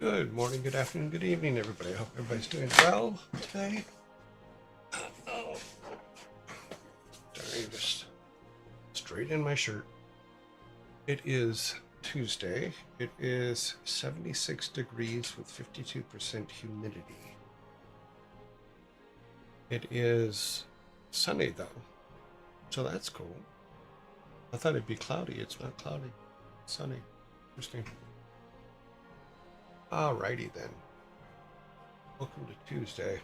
Good morning, good afternoon, good evening, everybody. I hope everybody's doing well today. Oh, sorry, just straight in my shirt. It is Tuesday. It is 76 degrees with 52% humidity. It is sunny though, so that's cool. I thought it'd be cloudy. It's not cloudy. It's sunny. Interesting. Alrighty then. Welcome to Tuesday.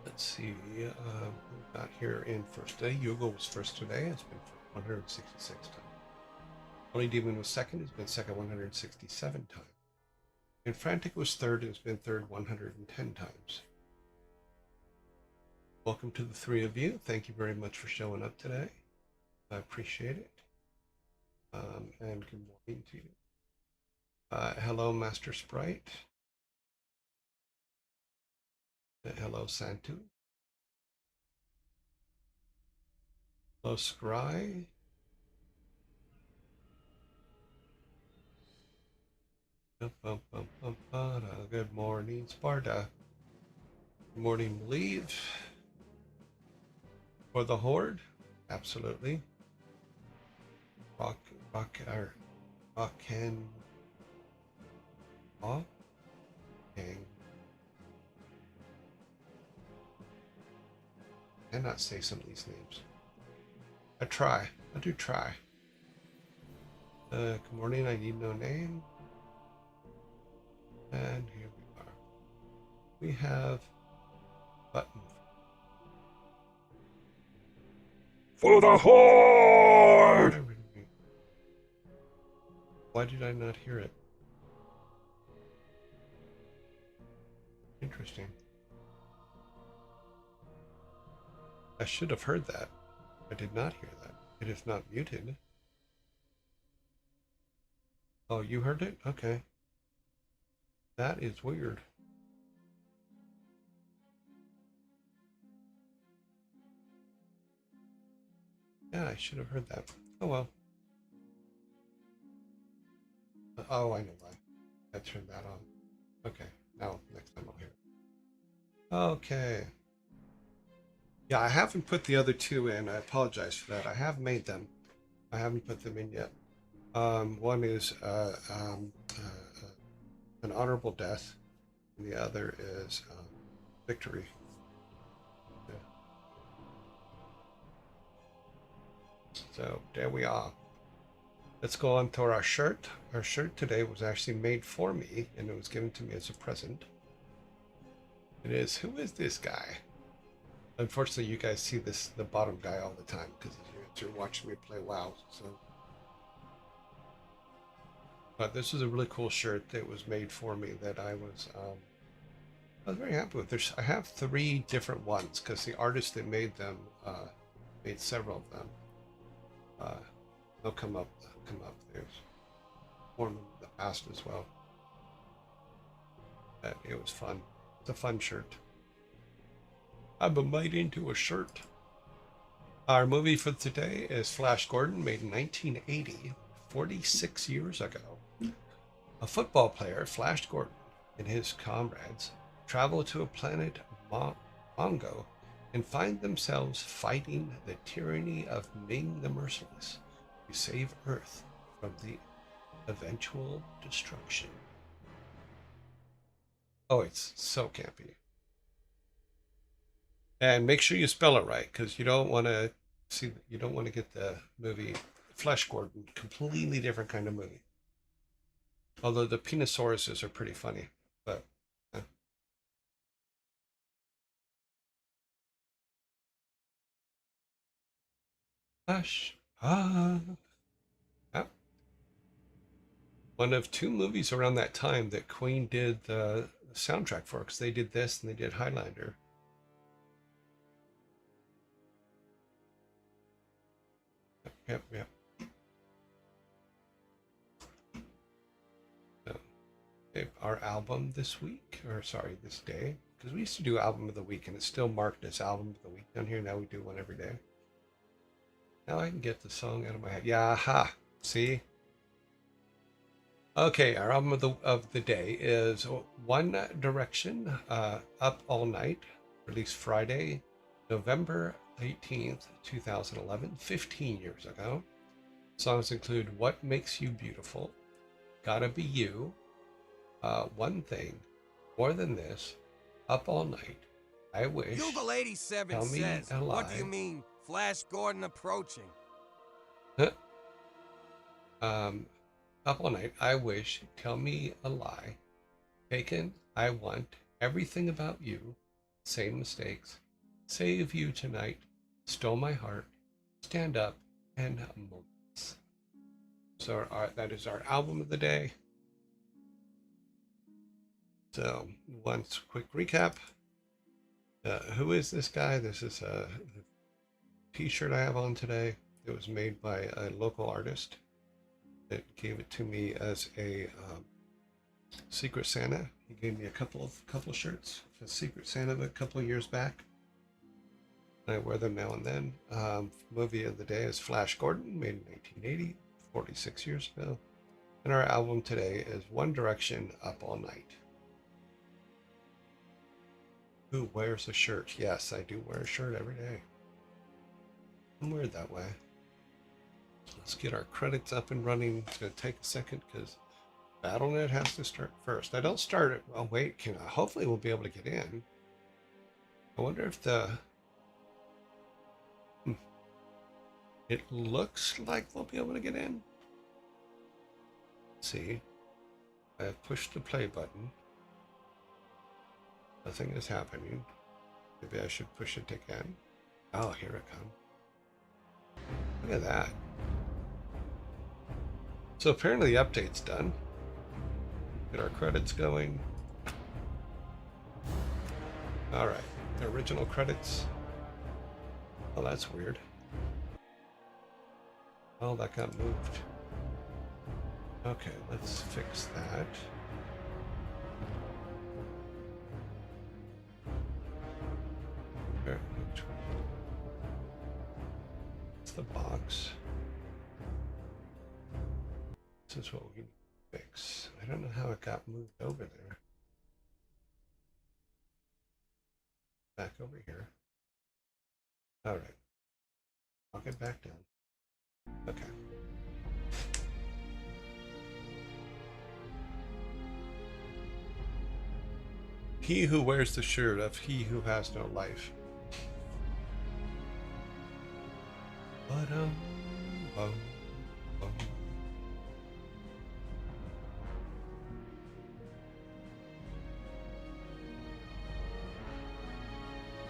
Let's see. Got here in first day. Yugo was first today. It's been 166 times. Only Demon was second. It's been second 167 times. And Frantic was third. It's been third 110 times. Welcome to the three of you. Thank you very much for showing up today. I appreciate it. And good morning to you. Hello, Master Sprite. Hello, Santu. Hello, Scry. Good morning, Sparta. Good morning, Believe. For the Horde? Absolutely. King. I cannot say some of these names. I try. I do try. Good morning. I need no name. And here we are. We have button. For the Horde! Why did I not hear it? Interesting. I should have heard that. I did not hear that. It is not muted. Oh, you heard it? Okay. That is weird. Yeah, I should have heard that. Oh well. Oh, I know why. I turned that on. Okay, now next time I'll hear it. Okay. Yeah, I haven't put the other two in. I apologize for that. I have made them. I haven't put them in yet. One is an honorable death, and the other is victory. Yeah. So there we are. Let's go on to our shirt. Our shirt today was actually made for me, and it was given to me as a present. It is, who is this guy? Unfortunately, you guys see the bottom guy all the time because you're watching me play WoW. So, but this is a really cool shirt that was made for me that I was very happy with. I have 3 different ones because the artist that made them made several of them. They'll come up. There's one in the past as well. It was fun. It's a fun shirt. I've been made into a shirt. Our movie for today is Flash Gordon, made in 1980, 46 years ago. A football player, Flash Gordon, and his comrades travel to a planet Mongo and find themselves fighting the tyranny of Ming the Merciless to save Earth from the eventual destruction. Oh, it's so campy. And make sure you spell it right, because you don't want to get the movie Flesh Gordon, completely different kind of movie. Although the Penisauruses are pretty funny, but Flash. Yeah. One of 2 movies around that time that Queen did the soundtrack for, because they did this and they did Highlander. Yep. So, our album this week, or sorry, this day, because we used to do album of the week and it's still marked as album of the week down here. Now we do one every day. Now I can get the song out of my head. Yeah, ha. See? Okay, our album of the day is One Direction, Up All Night, released Friday, November 18th, 2011, 15 years ago. Songs include What Makes You Beautiful, Gotta Be You, One Thing, More Than This, Up All Night, I Wish, Bugle 87 Tell Me says, a what do you Lie, mean, Flash Gordon approaching? um, Up All Night, I Wish, Tell Me a Lie, Taken, I Want, Everything About You, Same Mistakes, Save You Tonight, Stole My Heart, Stand Up, and Moments. So that is our album of the day. So one quick recap. Who is this guy? This is a t-shirt I have on today. It was made by a local artist that gave it to me as a Secret Santa. He gave me a couple shirts for Secret Santa a couple of years back. I wear them now and then. Movie of the day is Flash Gordon, made in 1980, 46 years ago. And our album today is One Direction, Up All Night. Who wears a shirt? Yes, I do wear a shirt every day. I'm weird that way. Let's get our credits up and running. It's going to take a second because BattleNet has to start first. I don't start it. Oh, wait. Hopefully we'll be able to get in. I wonder if it looks like we'll be able to get in. Let's see. I have pushed the play button. Nothing is happening. Maybe I should push it again. Oh, here it comes. Look at that. So apparently the update's done. Get our credits going. All right, the original credits. Oh, that's weird. Oh, that got moved. Okay, let's fix that. It's the box. This is what we can fix. I don't know how it got moved over there. Back over here. All right. I'll get back down. Okay. He who wears the shirt of he who has no life.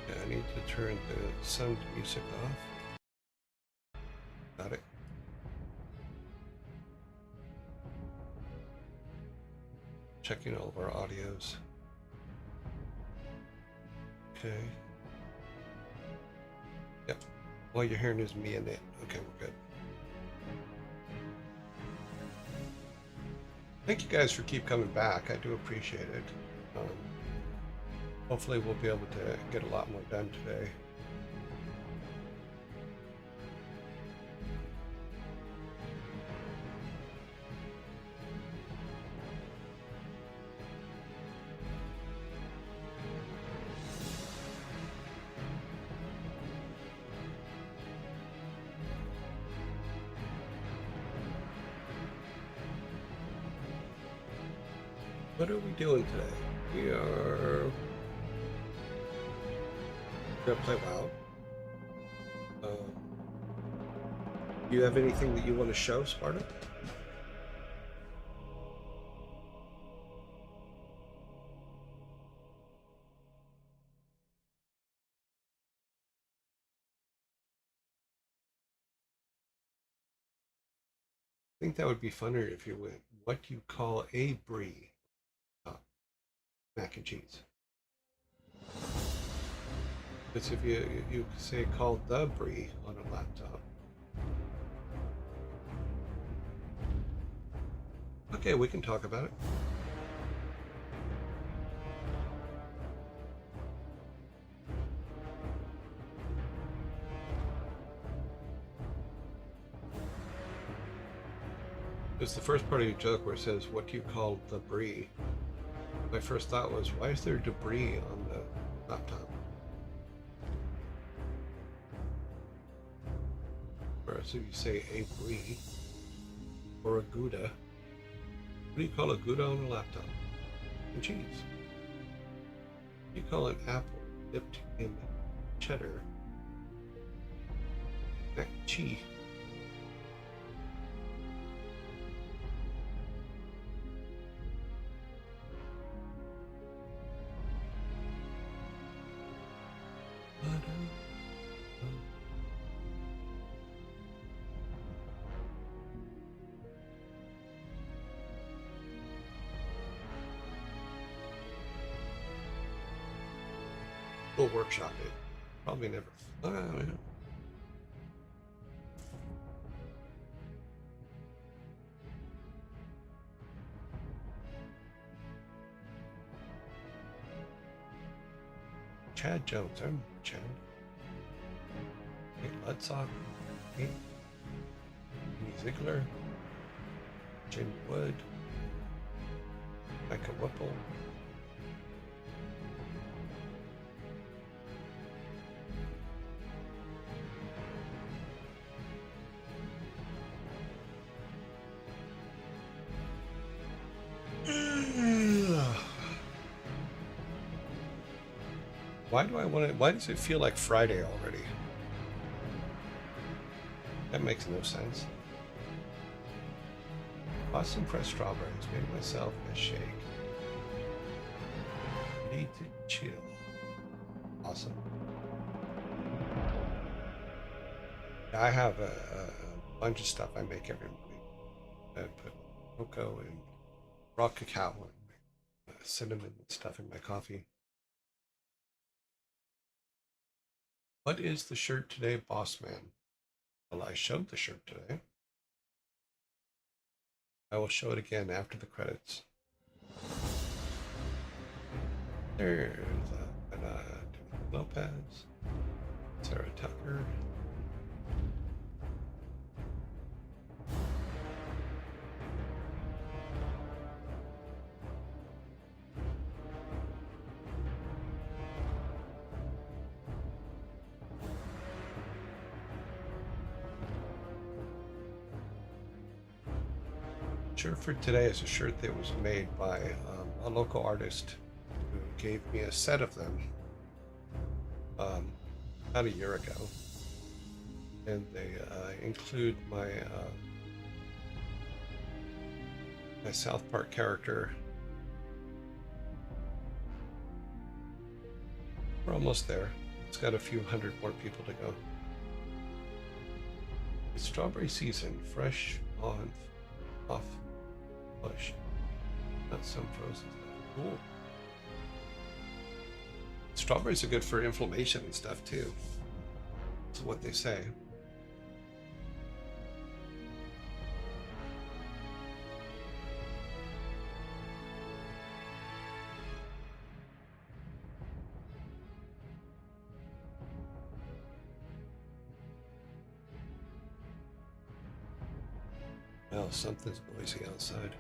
Yeah, I need to turn the sound music off. Got it. Checking all of our audios. Okay. Yep. All you're hearing is me and it. Okay, we're good. Thank you guys for keep coming back. I do appreciate it. Hopefully we'll be able to get a lot more done today. What are we doing today? We are gonna play WoW. Do you have anything that you want to show, Sparta? I think that would be funner if you went, what do you call a brie? Mac and cheese. Because if you say call the brie on a laptop. Okay, we can talk about it. It's the first part of your joke where it says, "What do you call debris?" My first thought was, why is there debris on the laptop? Whereas if you say a brie or a Gouda, what do you call a Gouda on a laptop? And cheese. You call an apple dipped in cheddar mac and cheese. We'll workshop it. Probably never. Yeah. Chad Jones. I remember Chad. Nick Ludsock. Kenny Ziegler. Jim Wood. Micah Whipple. Why do I want it? Why does it feel like Friday already? That makes no sense. Bought some fresh strawberries, made myself a shake. Need to chill. Awesome. I have a bunch of stuff I make every morning. I put cocoa and raw cacao and cinnamon and stuff in my coffee. What is the shirt today, boss man? Well, I showed the shirt today. I will show it again after the credits. There's Lopez, Sarah Tucker. Shirt for today is a shirt that was made by a local artist who gave me a set of them about a year ago, and they include my my South Park character. We're almost there. It's got a few hundred more people to go. It's strawberry season, fresh on off bush. Not some frozen stuff. Cool. Strawberries are good for inflammation and stuff too. That's what they say. Well, something's noisy outside.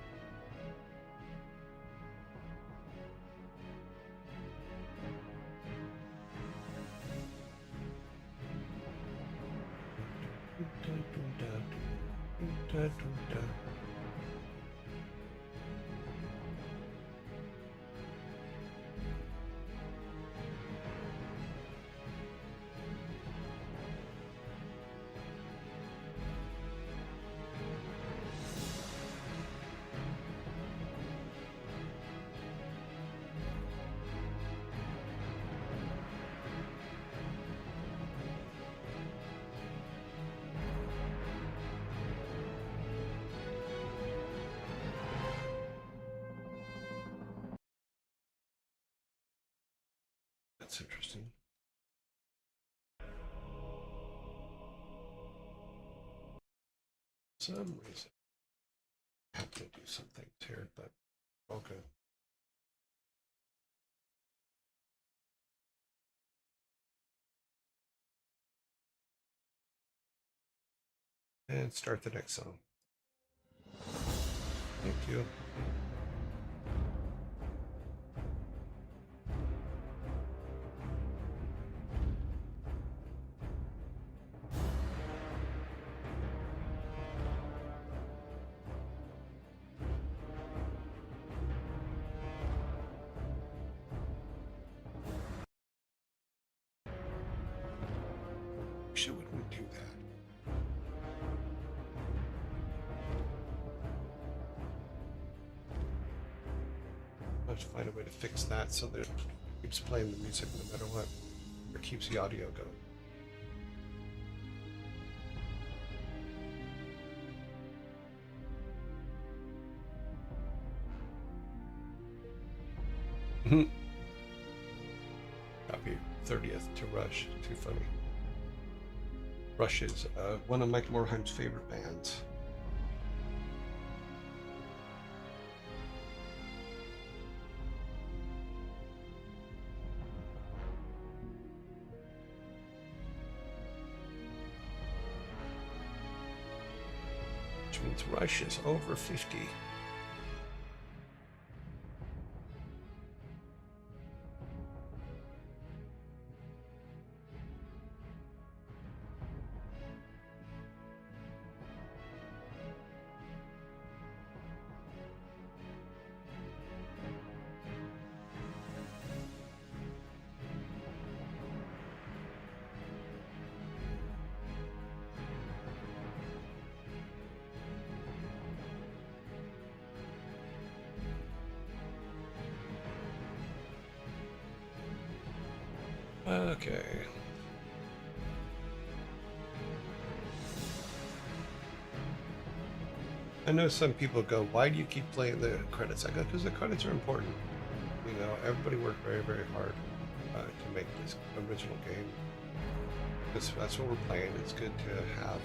That's interesting. For some reason, I have to do some things here, but okay. And start the next song. Thank you. Wish I wouldn't do that. I have to find a way to fix that so that it keeps playing the music no matter what, or keeps the audio going. Copy 30th to Rush. Too funny. Rush is one of Mike Morhaim's favorite bands. Which means Rush is over 50. Okay. I know some people go, why do you keep playing the credits? I go, because the credits are important. You know, everybody worked very, very hard to make this original game. That's what we're playing. It's good to have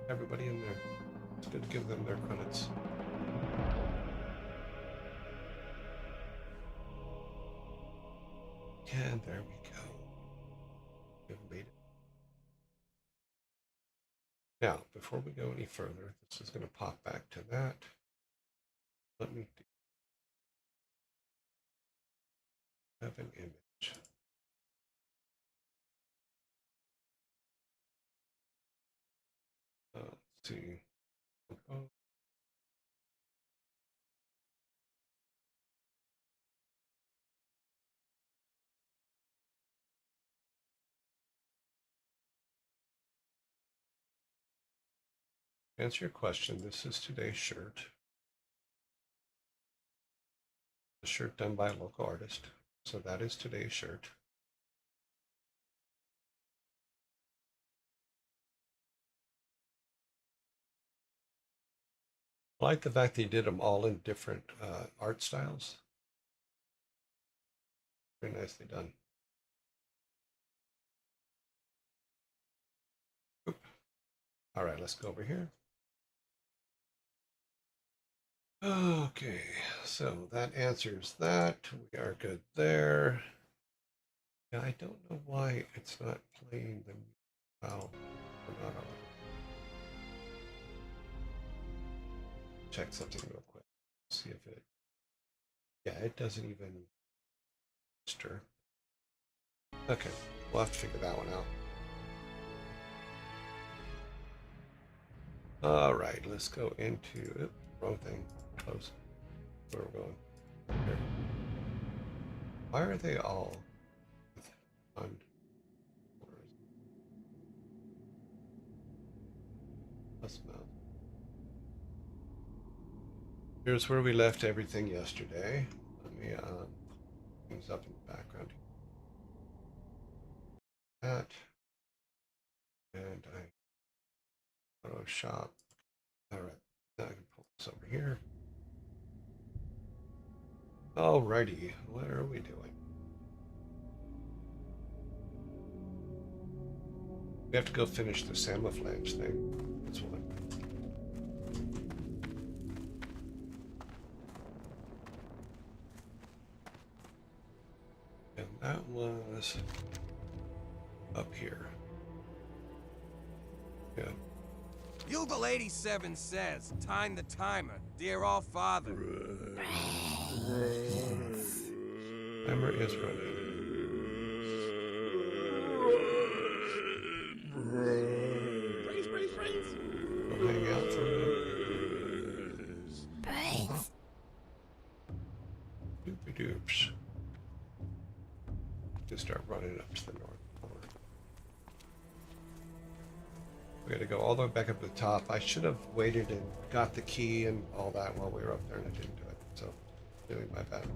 everybody in there. It's good to give them their credits. And there we go. We've made it. Now, before we go any further, this is going to pop back to that. Let me have an image. Let's see. Oh. To answer your question, this is today's shirt. A shirt done by a local artist. So that is today's shirt. I like the fact that you did them all in different art styles. Very nicely done. Oop. All right, let's go over here. Okay, so that answers that. We are good there. Yeah, I don't know why it's not playing the well. Not on. Check something real quick. See if it. Yeah, it doesn't even register. Okay, we'll have to figure that one out. All right, let's go into oops, wrong thing. Close. Where we're going. Here. Why are they all on? Plus mouse. Here's where we left everything yesterday. Let me things up in the background. That and I Photoshop. All right, now I can pull this over here. Alrighty, what are we doing? We have to go finish the Samoflange thing. That's one. And that was up here. Yeah. Bugle 87 says, time the timer, dear all father. Timer is running. We'll hang out for a minute. Doopy doops. Just start running up to the north corner. We gotta go all the way back up to the top. I should have waited and got the key and all that while we were up there, and I didn't do it. So, really my bad.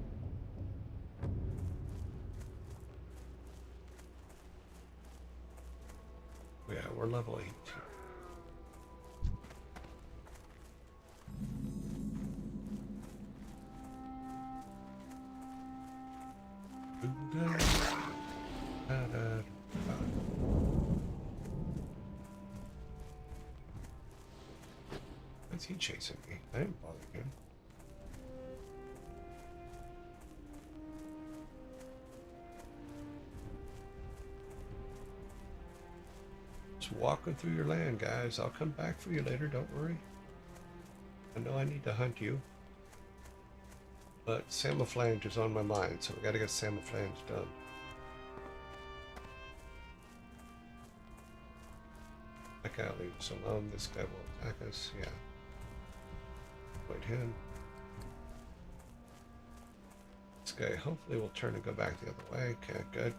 Yeah, we're level 8. Why's he chasing me? I didn't bother him. Just walking through your land, guys. I'll come back for you later, don't worry. I know I need to hunt you. But Samouflage is on my mind, so we gotta get Samouflage done. That guy will leave us alone. This guy will attack us, yeah. Avoid him. This guy hopefully will turn and go back the other way. Okay, good.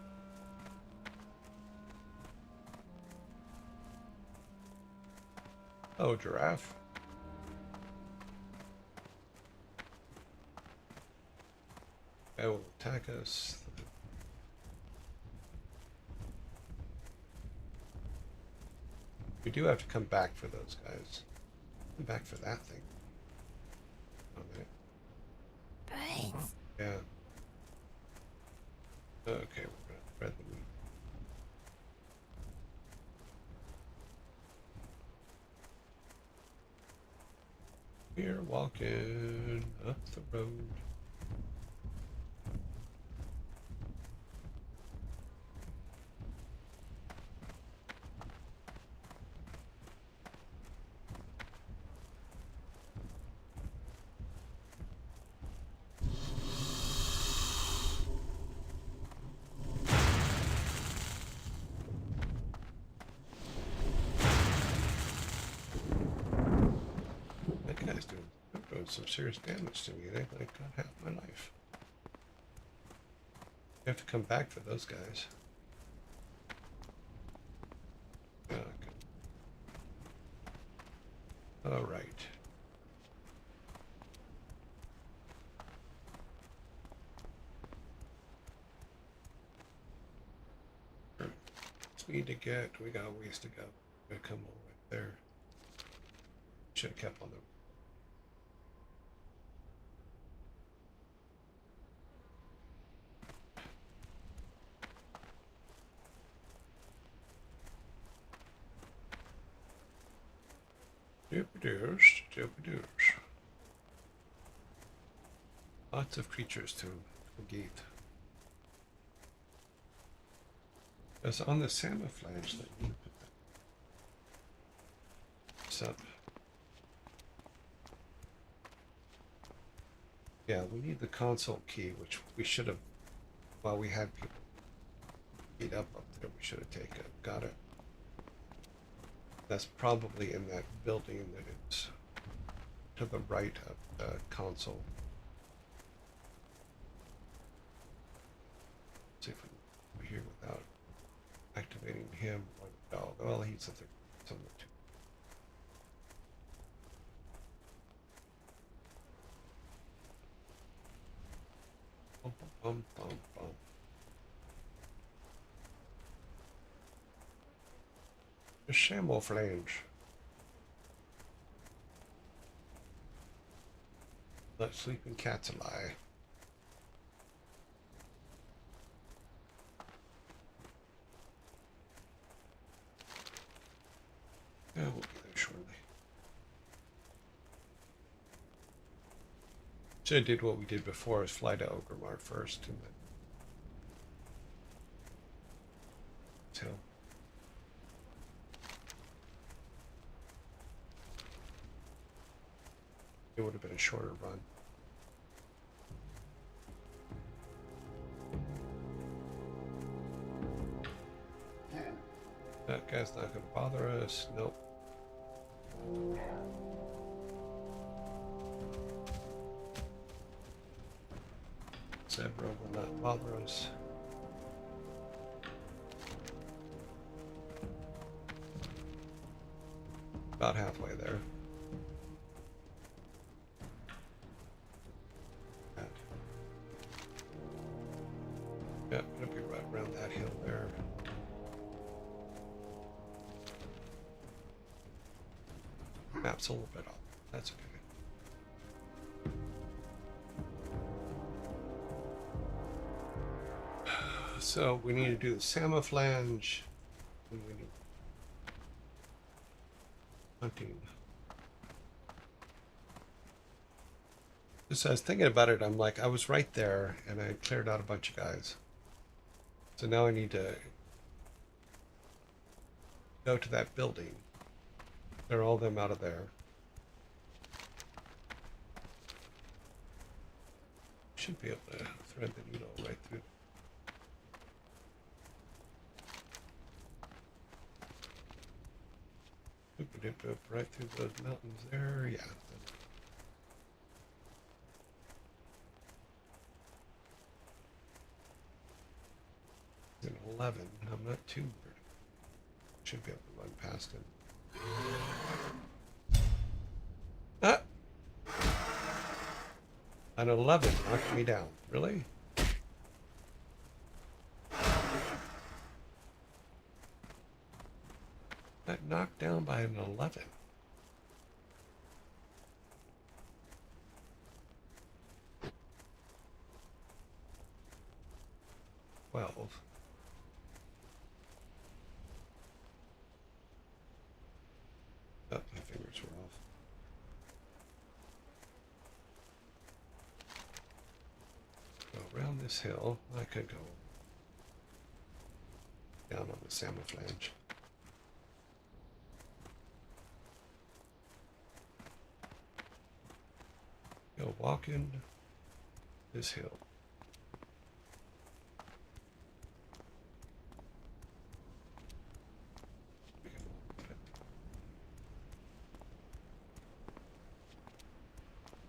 Oh, giraffe. Guy will attack us. We do have to come back for those guys. Come back for that thing. Oh, man. Brains. Yeah. Okay, we're gonna spread the meat. We're walking up the road. That guy's doing some serious damage to me. They like got half my life. You have to come back for those guys. Yeah, okay. All right. Just need to get. We got a ways to go. We're gonna come all the way there. Should have kept on the. Doop-a-doos, doop-a-doos. Lots of creatures to gate. It's on the Samouflage that you put this up. Yeah, we need the console key, which we should have, while we had people beat up there, we should have taken it. Got it. That's probably in that building that is to the right of the console. Let's see if we can go here without activating him or the dog. Well, he's at the somewhere too. Bum, bum, bum, bum. The Samouflage. Let sleeping cats lie. Yeah, we'll be there shortly. Should have did what we did before, is fly to Ogremar first and then tell. It would have been a shorter run. That guy's not going to bother us. Nope. Zebra will not bother us. About halfway there. Yeah, it'll be right around that hill there. Map's a little bit off. That's okay. So we need to do the camouflage, and we need hunting. So I was thinking about it, I'm like, I was right there, and I cleared out a bunch of guys. So now I need to go to that building. Clear all them out of there. Should be able to thread the needle right through. Right through those mountains there, yeah. He's an 11. I'm not too worried. Should be able to run past him. Ah! An 11 knocked me down. Really? Got knocked down by an 11. 12. Oh, my fingers were off. Go around this hill. I could go down on the camouflage. Go walking this hill.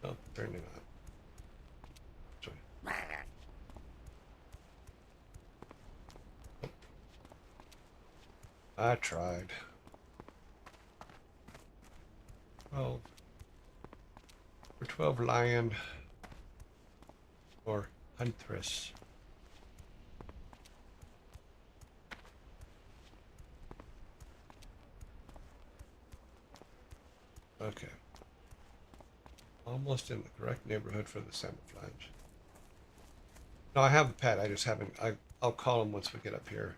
Oh, apparently not. Sorry. I tried. 12. For 12 lion or huntress. Okay. Almost in the correct neighborhood for the camouflage. No, I have a pet. I just haven't. I'll call him once we get up here.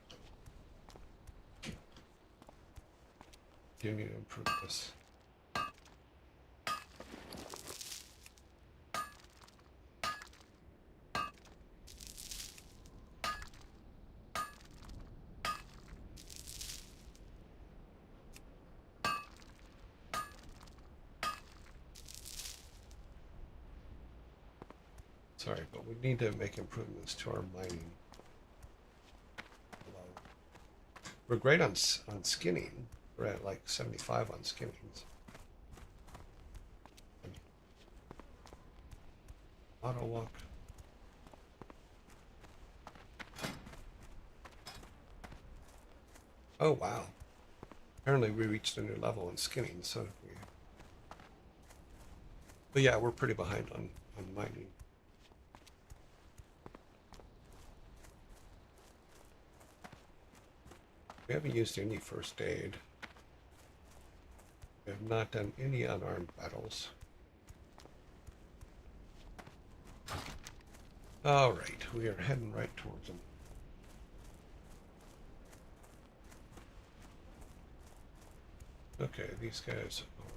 Do need to improve this. Sorry, but we need to make improvements to our mining. We're great on skinning. We're at like 75 on skinnings. Auto walk. Oh wow. Apparently we reached a new level in skinning, so we... But yeah, we're pretty behind on mining. We haven't used any first aid. We have not done any unarmed battles. All right, we are heading right towards them. Okay, these guys are...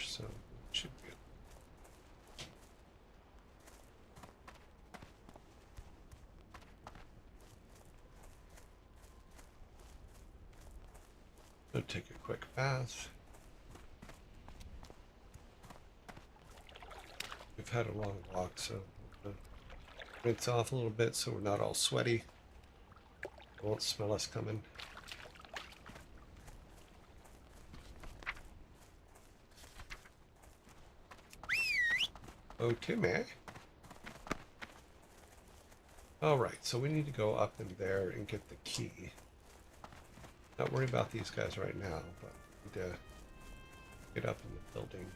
So, should be... I'll take a quick bath. We've had a long walk, so we'll rinse off a little bit so we're not all sweaty. Won't smell us coming. Oh, Timmy. Alright, so we need to go up in there and get the key. Not worry about these guys right now, but we need to get up in the building.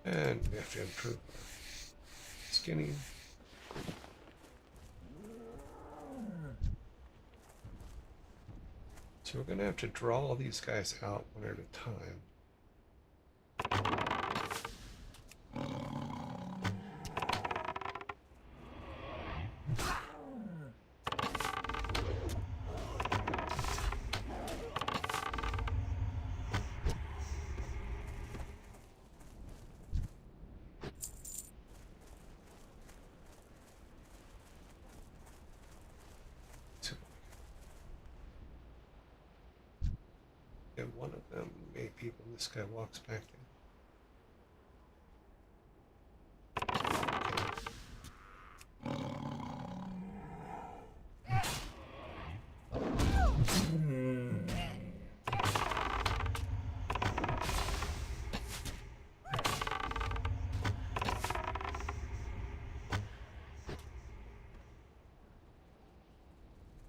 And we have to improve our skinning. So we're going to have to draw all these guys out one at a time. And one of them may be when this guy walks back in.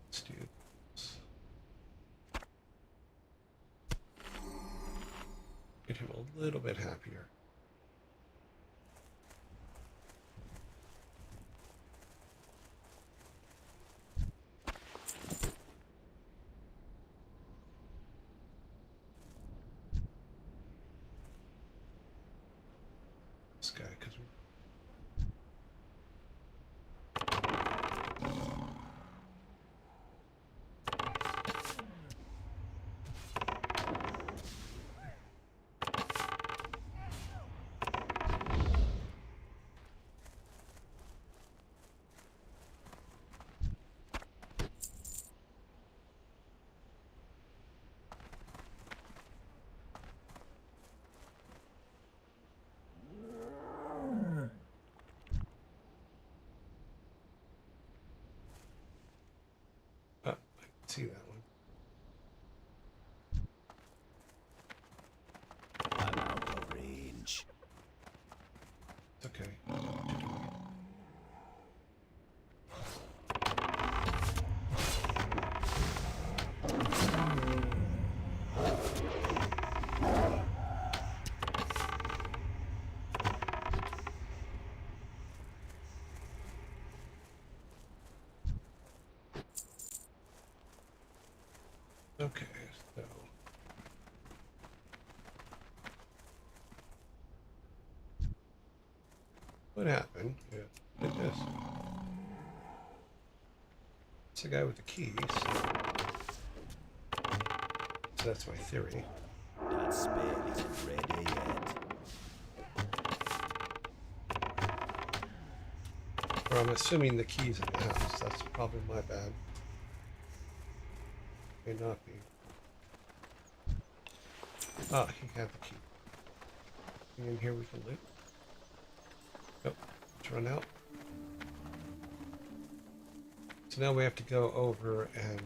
Let's do this. Get him a little bit happier. This guy, because we I can see that one. I'm out of range. It's okay. What you doing? Okay, so what happened? Yeah, did this. It's the guy with the keys. So that's my theory. That spell isn't ready yet. Or I'm assuming the key's in the house. That's probably my bad. May not be. Ah, he had the key. In here we can loot. Nope. Let's run out. So now we have to go over and,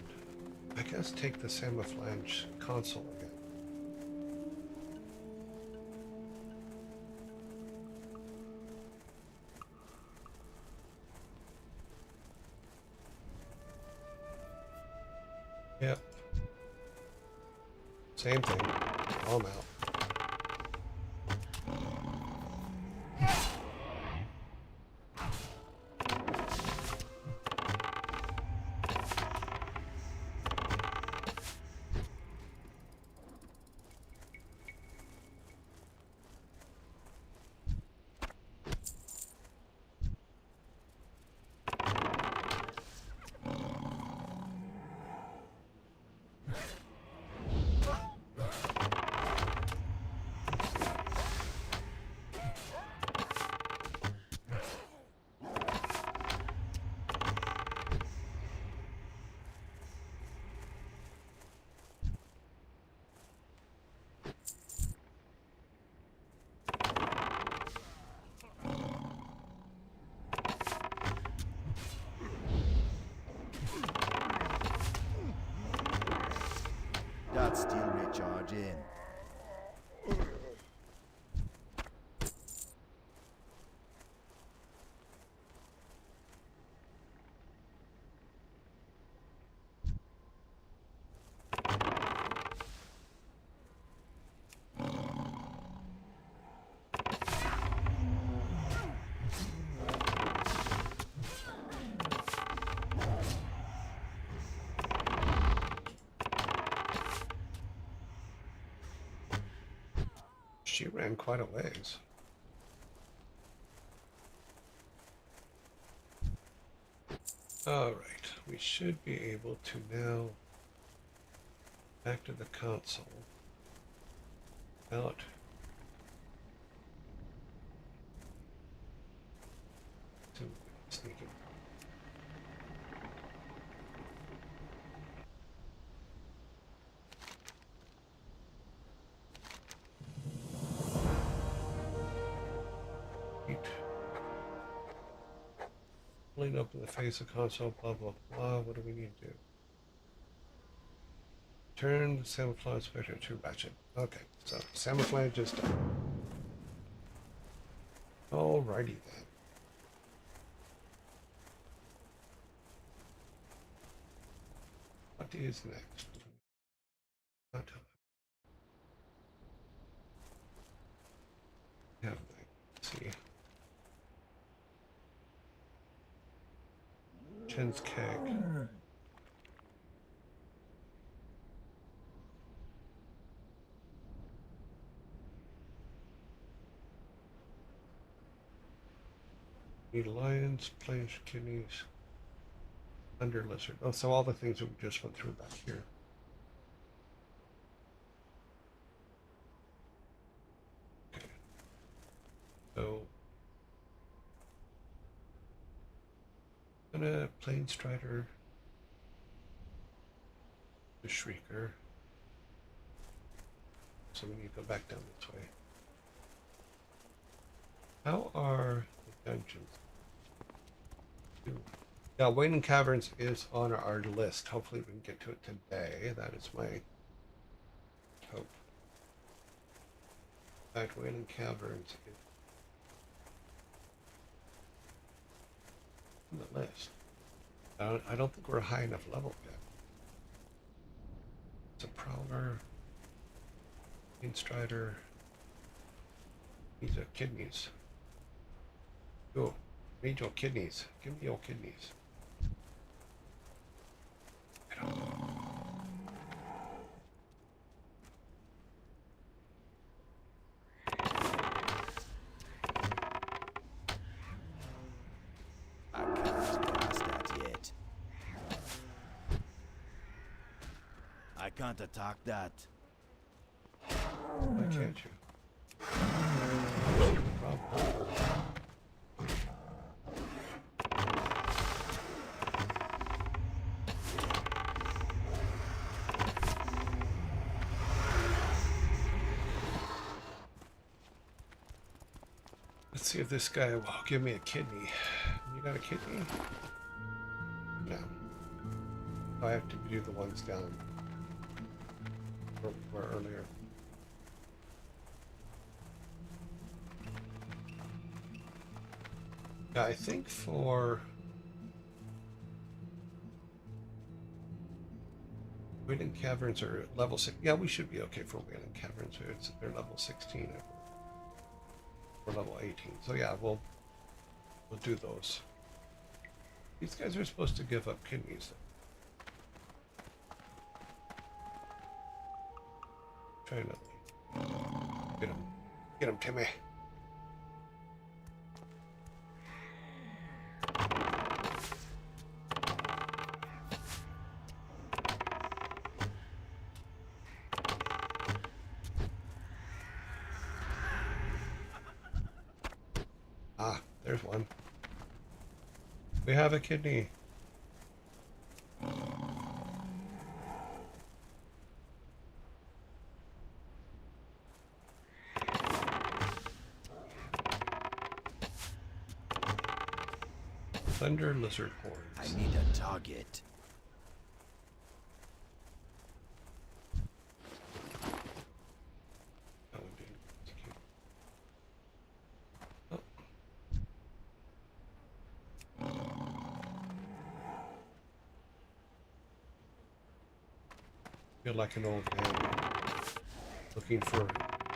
I guess, take the Samaflange console again. Yep. Same thing. All I'm out. Charge in. She ran quite a ways. Alright, we should be able to now back to the console. Out. To sneaking. Pulling up in the face of console, blah blah blah. What do we need to do? Turn the camouflage spectrum to ratchet. Okay, so camouflage is done. Alrighty then. What is next? Not have let's see. Chen's keg. Need lions, plains, kidneys, under lizard. Oh, so all the things that we just went through back here. Okay. So gonna plain strider, the shrieker. So we need to go back down this way. How are the dungeons? Yeah, Wailing Caverns is on our list. Hopefully we can get to it today. That is my hope. In fact, Wailing Caverns is on the list. I don't think we're a high enough level yet. It's a prowler, strider. These are kidneys. Go. Need your kidneys. Give me your kidneys. I don't know. I can't pass that yet. I can't attack that. Why can't you? What's your problem? Let's see if this guy will give me a kidney. You got a kidney? No. I have to do the ones down where earlier. Yeah, I think for Wailing Caverns are level 6. Yeah, we should be okay for Wailing Caverns. They're level 16. We're level 18. So yeah, we'll do those. These guys are supposed to give up kidneys. Trying to get him, Timmy. Ah, there's one. We have a kidney. Thunder lizard horns. I need a target. Feel like an old man looking for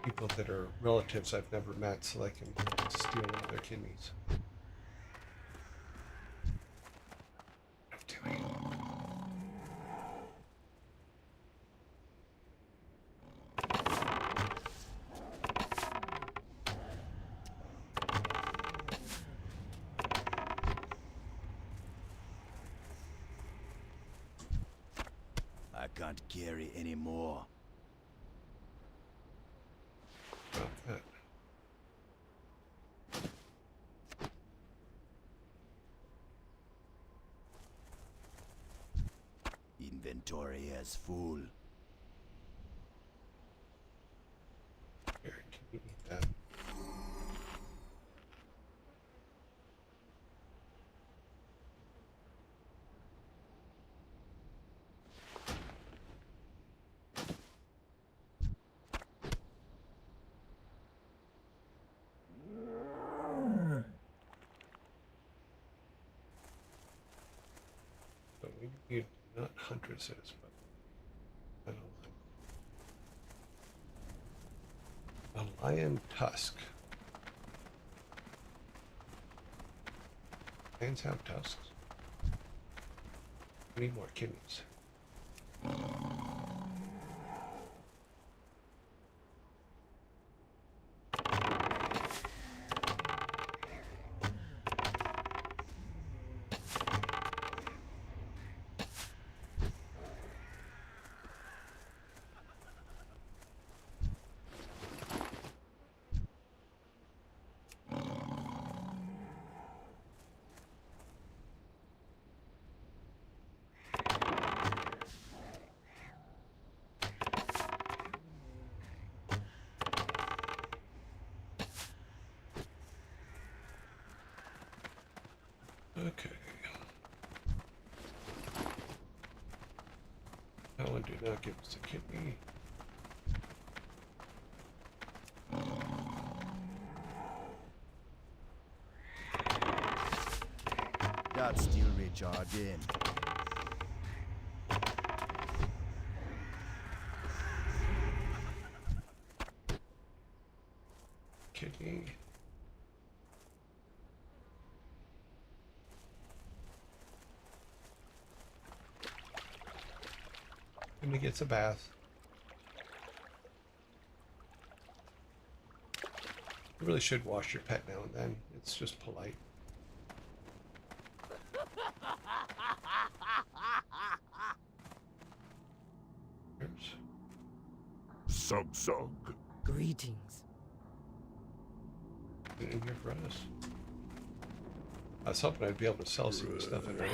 people that are relatives I've never met so I can steal one of their kidneys. What am I doing? I can't carry anymore. About that. Inventory is full. Here, can you eat that? So we need not huntresses, but I don't know. A lion tusk. Lions have tusks. We need more kidneys. Okay. That one did not give us a kidney. That's still recharging. Kidney. And he gets a bath. You really should wash your pet now and then. It's just polite. Here's Sug. Greetings. it in here for us. I was hoping I'd be able to sell some stuff in there.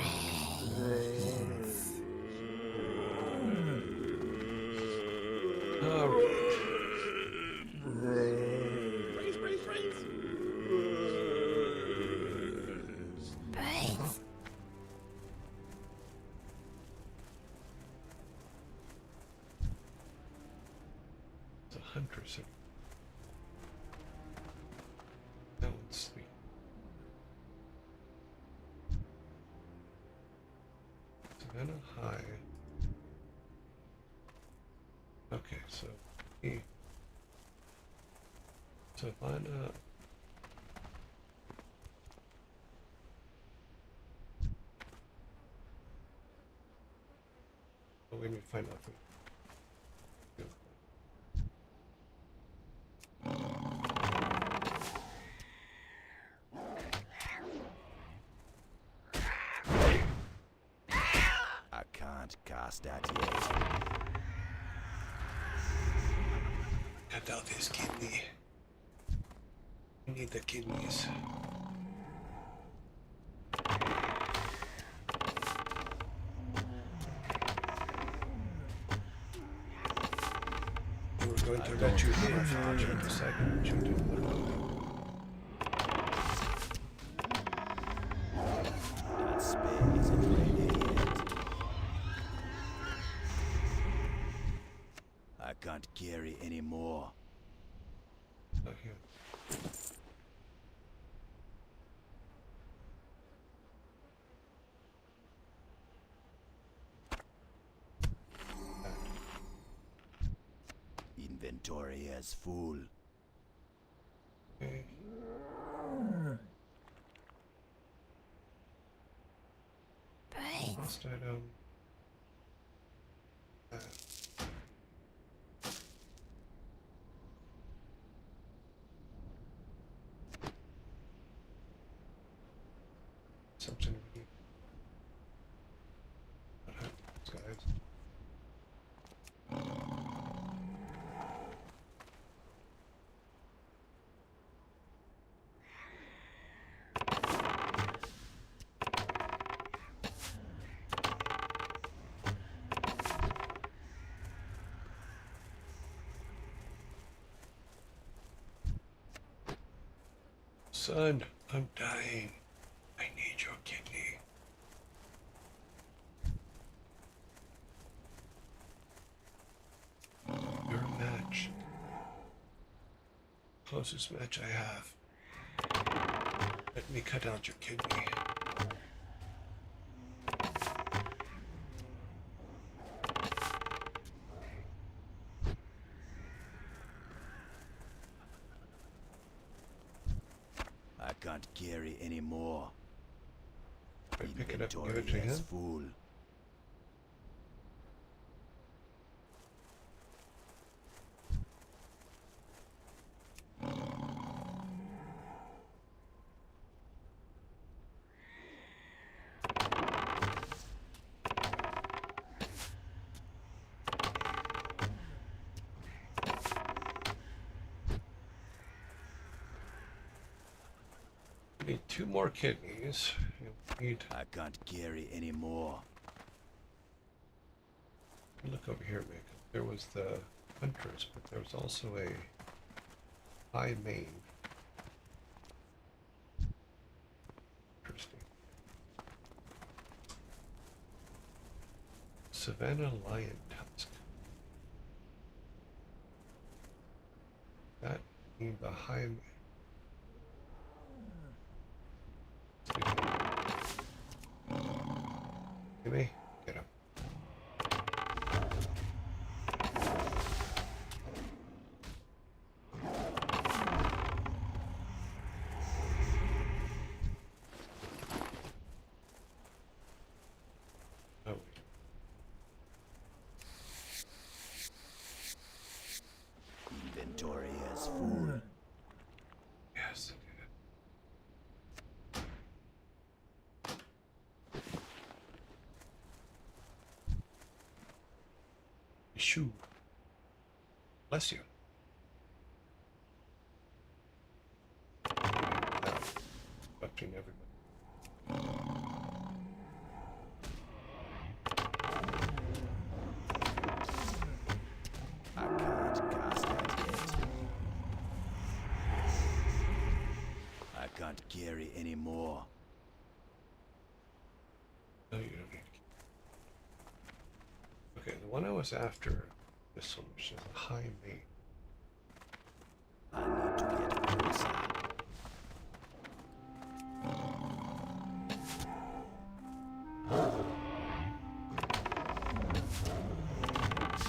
All right. Brains. It's a huntress. That one's sweet. Savannah High. Okay, so Savannah. Oh, we need to find out. I can't cast that yet. Cut out his kidney. We need the kidneys. We were going to let you in for you decided you didn't want to. That spade isn't ready yet. I can't carry anymore. Oh, here. Inventory is full. Okay. Last item. Something we need. What happens, guys? Son, I'm dying. I need your kidney. Your match. Closest match I have. Let me cut out your kidney. I can't carry any more. I pick it up and give Inventory it to is him. full. We need 2 more kidneys. We need. I can't carry any more. Look over here, Mick. There was the Huntress, but there was also a high main. Interesting. Savannah Lion Tusk. That means the high. Gimme, get him. Oh, wait. Inventory is full. Yes, I did. Shoo. Bless you. Between everybody. I can't cast that yet. I can't carry any more. No, you don't need to. Okay, the one I was after, this one, which is a high main. I need to get closer.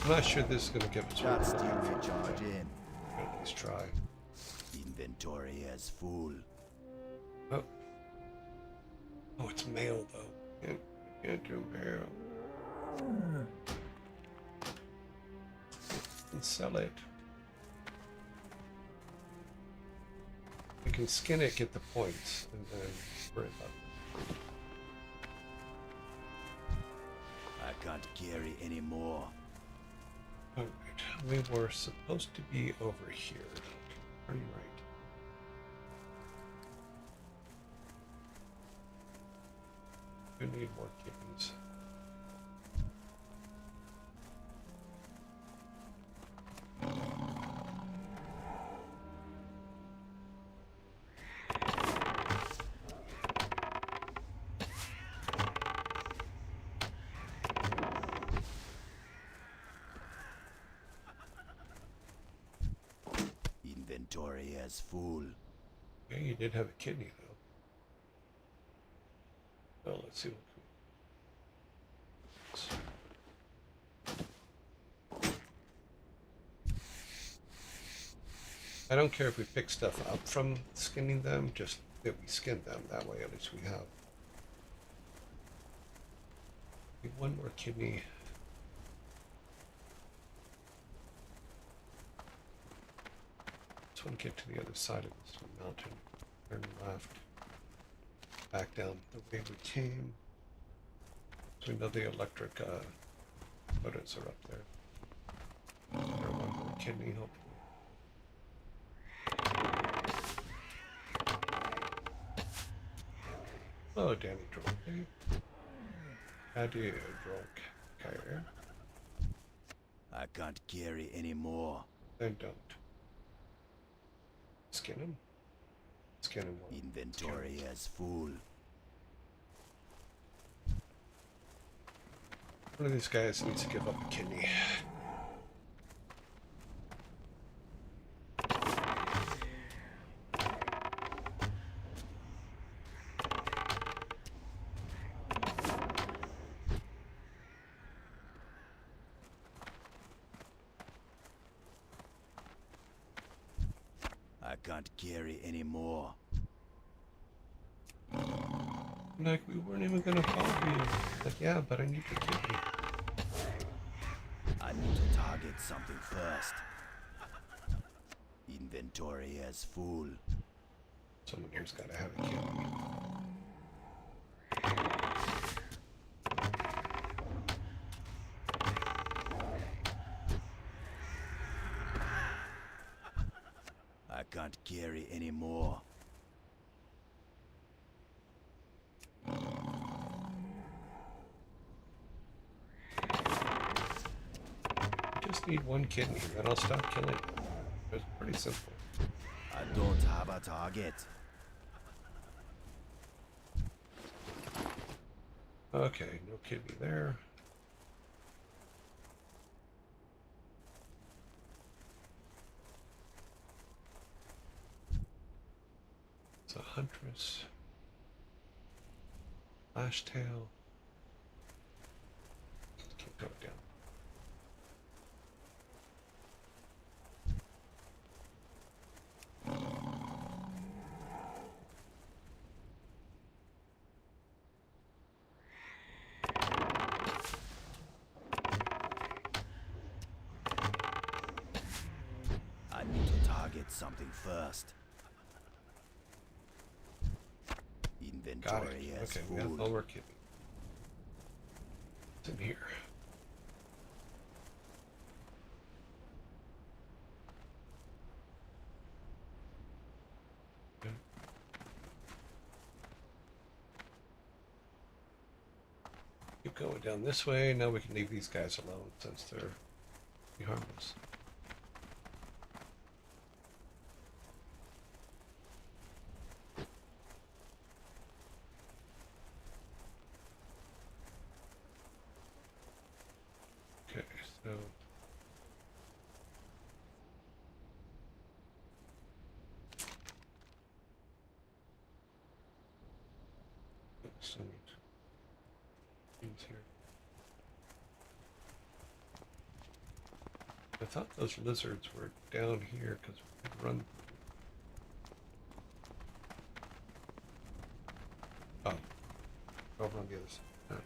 I'm not sure this is going to give us That's what still we're looking for, recharge but in. at least try. Inventory is full. Oh. Oh, it's mail, though. Can't do mail. And sell it. We can skin it, get the points, and then worry about it. I can't carry any more. Alright, we were supposed to be over here. Are you right? We need more kidneys. Inventory is full. Yeah, you did have a kidney, though. Well, let's see what. I don't care if we pick stuff up from skinning them, just that we skin them. That way, at least we have one more kidney. Just want to get to the other side of this mountain. Turn left. Back down the way we came. So we know the electric motors are up there. There one more kidney, hopefully. Oh, Danny drunk. How do you drunk? Okay. I can't carry any more. Then don't. Skin him. Skin him. Inventory is full. One of these guys needs to give up a kidney. I can't carry any more. Like, we weren't even gonna follow you. Like, yeah, but I need your kidney. I need to target something first. Inventory is full. Someone here's gotta have a kidney. I can't carry any more. Just need one kidney, then I'll stop killing them. It's pretty simple. I don't have a target. Okay, no kidney there. It's a huntress. Flashtail. Keep going down. I need to target something first. Got it. Inventory is Okay, we have no full. more kidney. It's in here. Okay. Keep going down this way. Now we can leave these guys alone since they're harmless. Okay, so some things here. I thought those lizards were down here because we could run. Oh, over on the other side. No.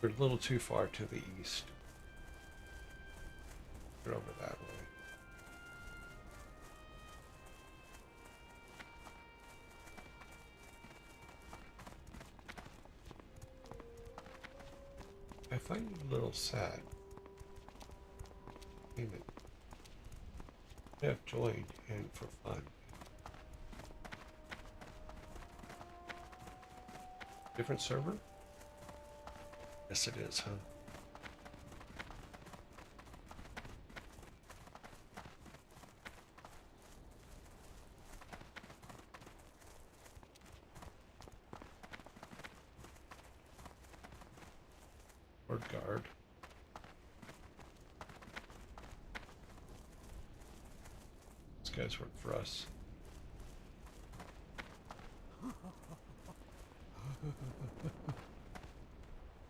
We're a little too far to the east. We're over that way. I find it a little sad. Even I have joined and for fun. Different server? Yes, it is, huh? Word guard. These guys work for us.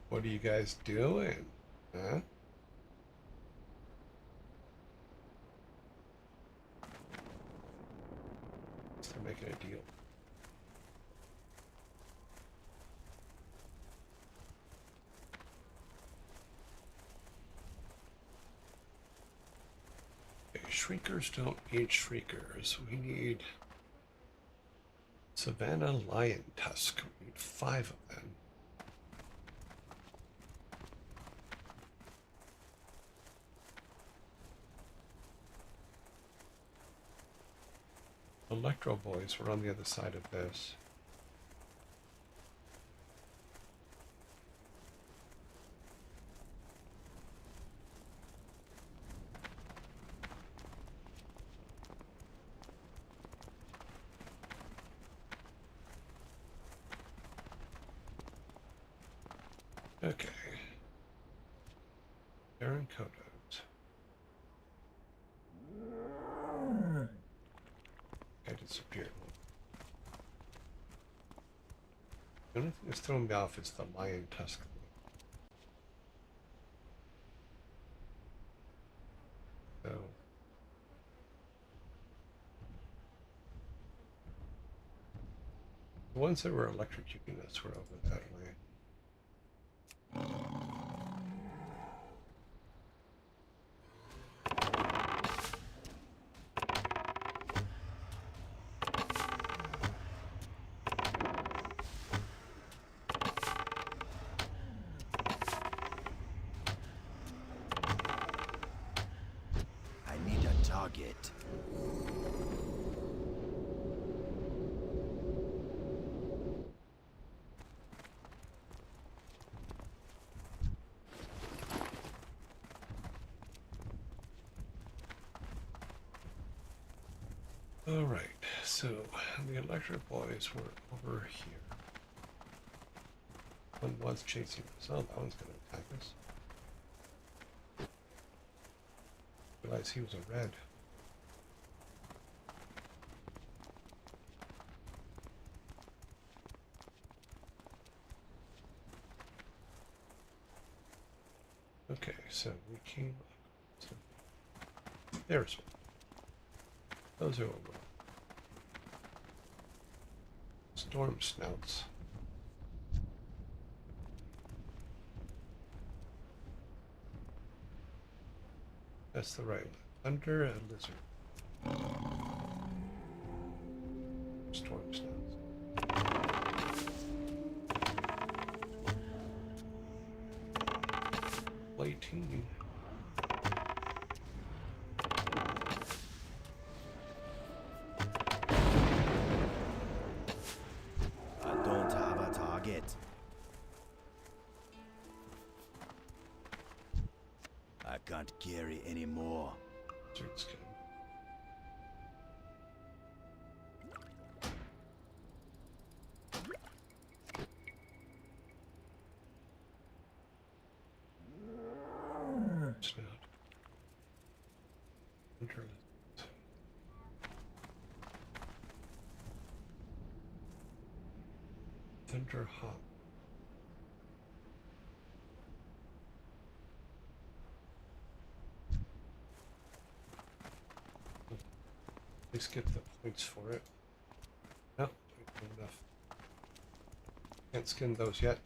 What are you guys doing? Huh? ideal. Okay, shriekers don't need shriekers. We need Savannah lion tusk. We need 5 of them. Electro boys were on the other side of this. Okay. Baron Kodos. I disappeared. The only thing that's throwing me off is the lion tusk. So the ones that were electrocuting us were over that way. I need a target. All right, so the electric boys were over here. One was chasing us. Oh, that one's going to attack us. Realized he was a red. Okay, so we came up. So there's one. Those are over. Storm snouts. That's the right one. Thunder and lizard. Storm snouts. Lighting. I don't have a target. I can't carry anymore. Lizard skin. Snout. Thunder lizard. Thunder hawk. Please get the points for it. No, not enough. Can't skin those yet.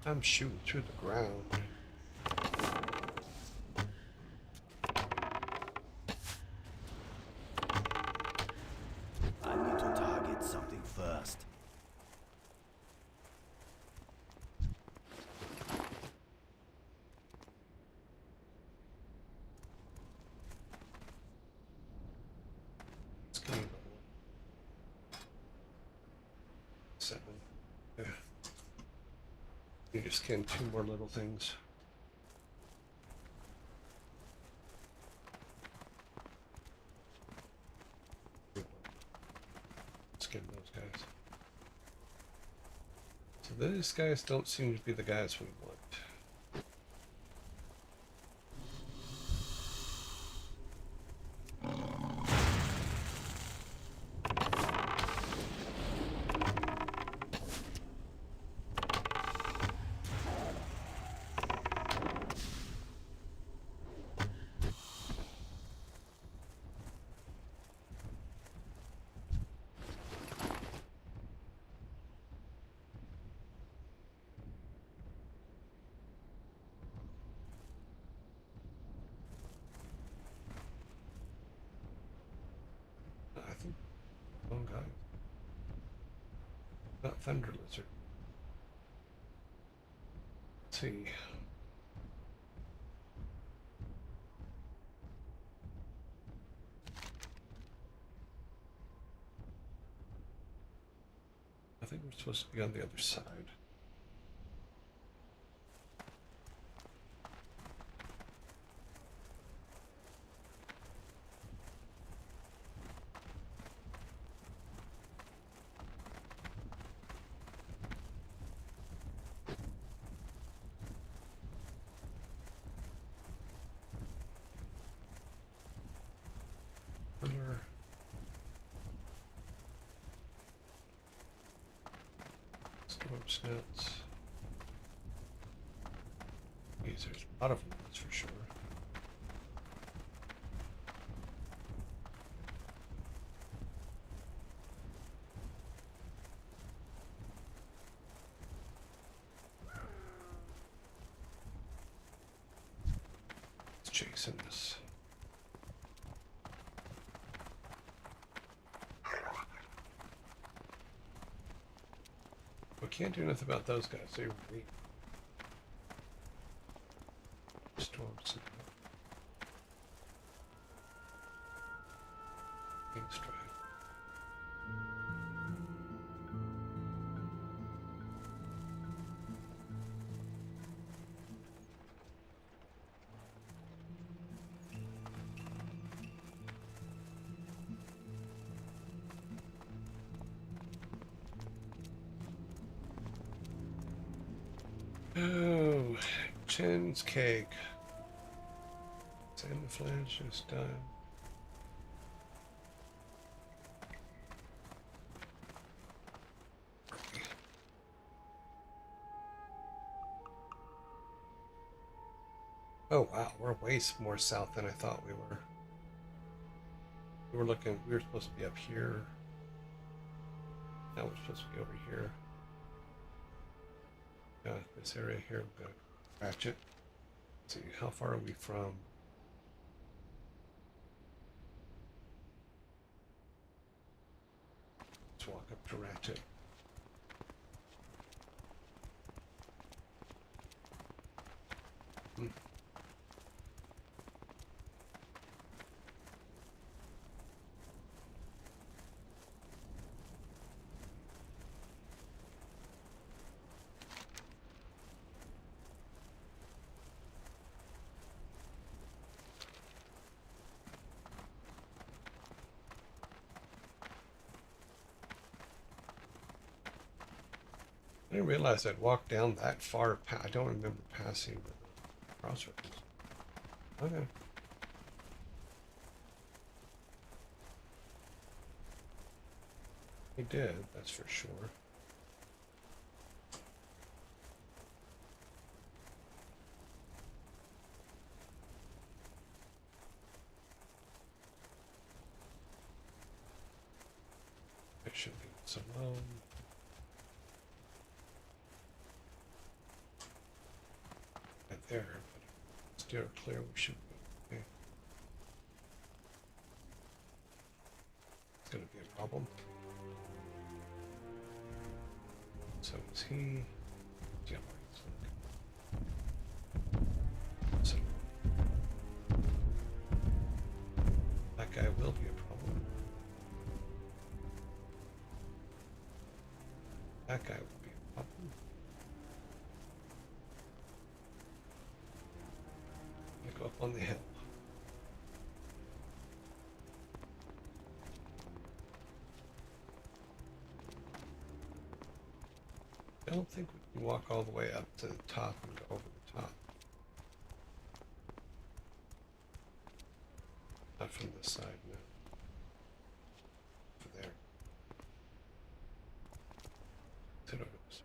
I'm shooting through the ground. I need to target something first. Skin level 7. Yeah. Need to skin 2 more little things. Skin those guys. So these guys don't seem to be the guys we want. guys. Not thunder lizard. Let's see. I think we're supposed to be on the other side. Pillar. Storm snouts. There's a lot of them, that's for sure. Let's chase this. We can't do nothing about those guys. They're weak. Storms. Stride. Oh, Chin's cake. Salmon flash is done. Oh wow, we're way more south than I thought we were. We were supposed to be up here. Now we're supposed to be over here. This area here, I'm gonna ratchet. Let's see, how far are we from? Let's walk up to ratchet. I didn't realize I'd walked down that far. I don't remember passing the crossroads. Okay. He did, that's for sure. I should leave this alone. Right there, but steer clear, we should be okay. It's gonna be a problem. So is he? Yeah, so that guy will be a problem. That guy will be a problem. I go up on the hill. I don't think we can walk all the way up to the top and go over the top. Not from this side, no. Over there. Sit over this.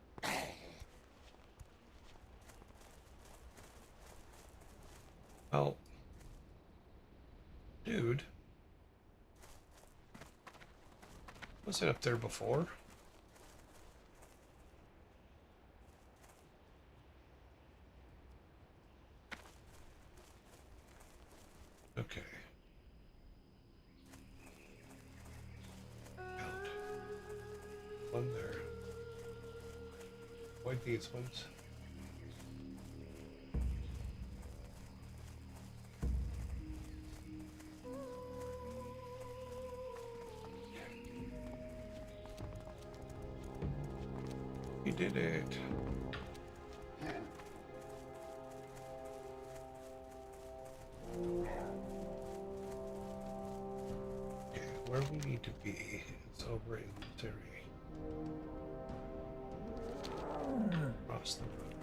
Well, dude. Was it up there before? Okay. Out. one there. Avoid these ones. You did it. Okay, where we need to be is over in this area. Across the road.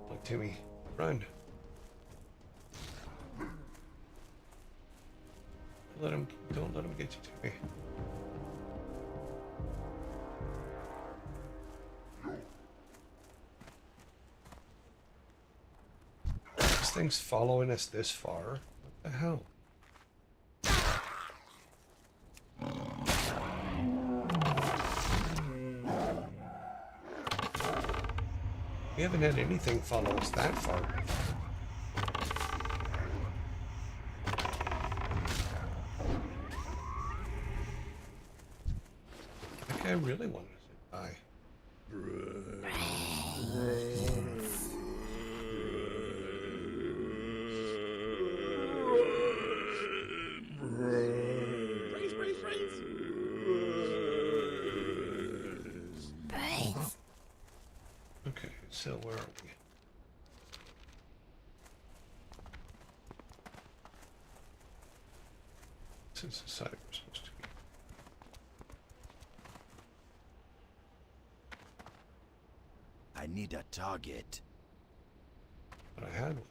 Look, Timmy, run. Don't let him get you, Timmy. This thing's following us this far. What the hell? We haven't had anything follow us that far before. That guy really wanted to die. Okay, so where are we? This is the side we're supposed to be. I need a target. But I had one.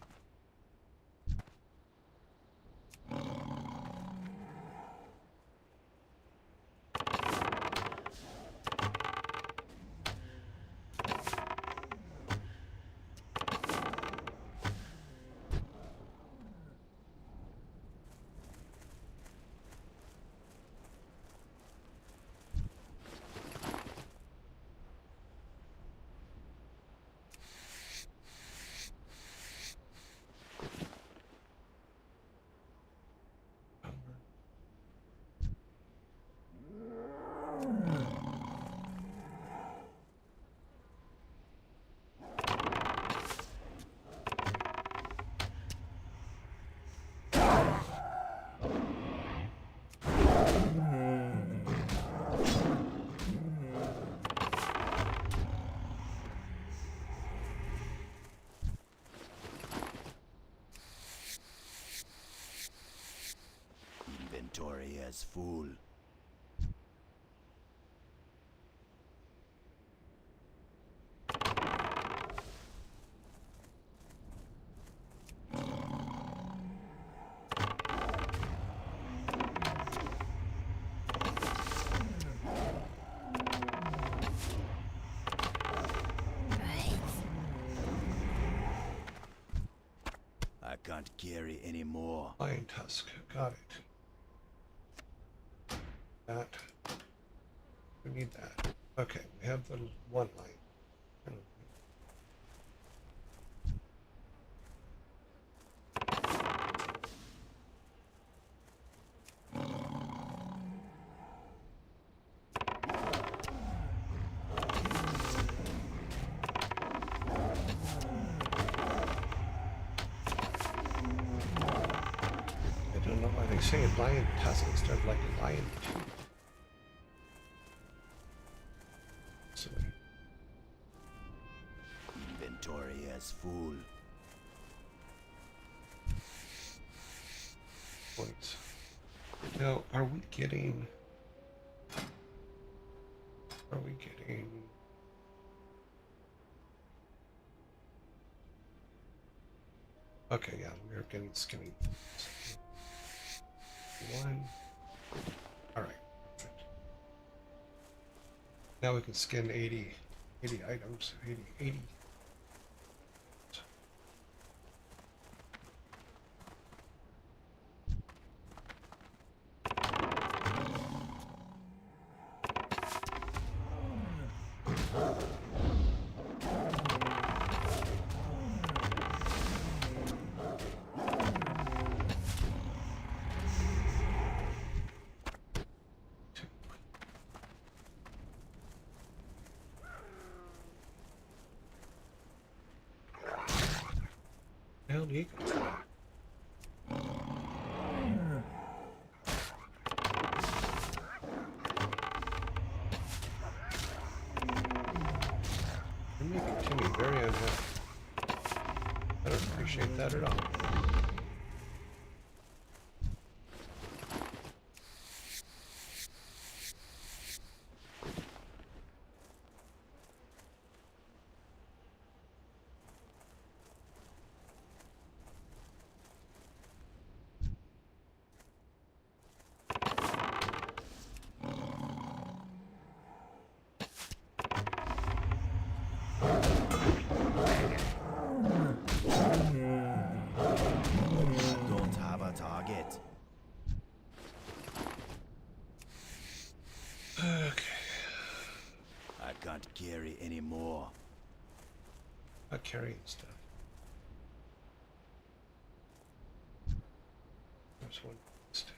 Inventory is full. I can't carry any more. Lion tusk, got it. That. We need that. Okay, we have the one line. I don't know why they say a lion tusk instead of like a lion tooth. So, Inventory is full. points. Now, are we getting... Okay, yeah, we're getting skinny. One. Alright, perfect. Now we can skin 80 items. 80. Hell, you go. You're making Timmy very unhappy. I don't appreciate that at all. Don't have a target. Okay. I can't carry anymore. Not carrying stuff. There's one next.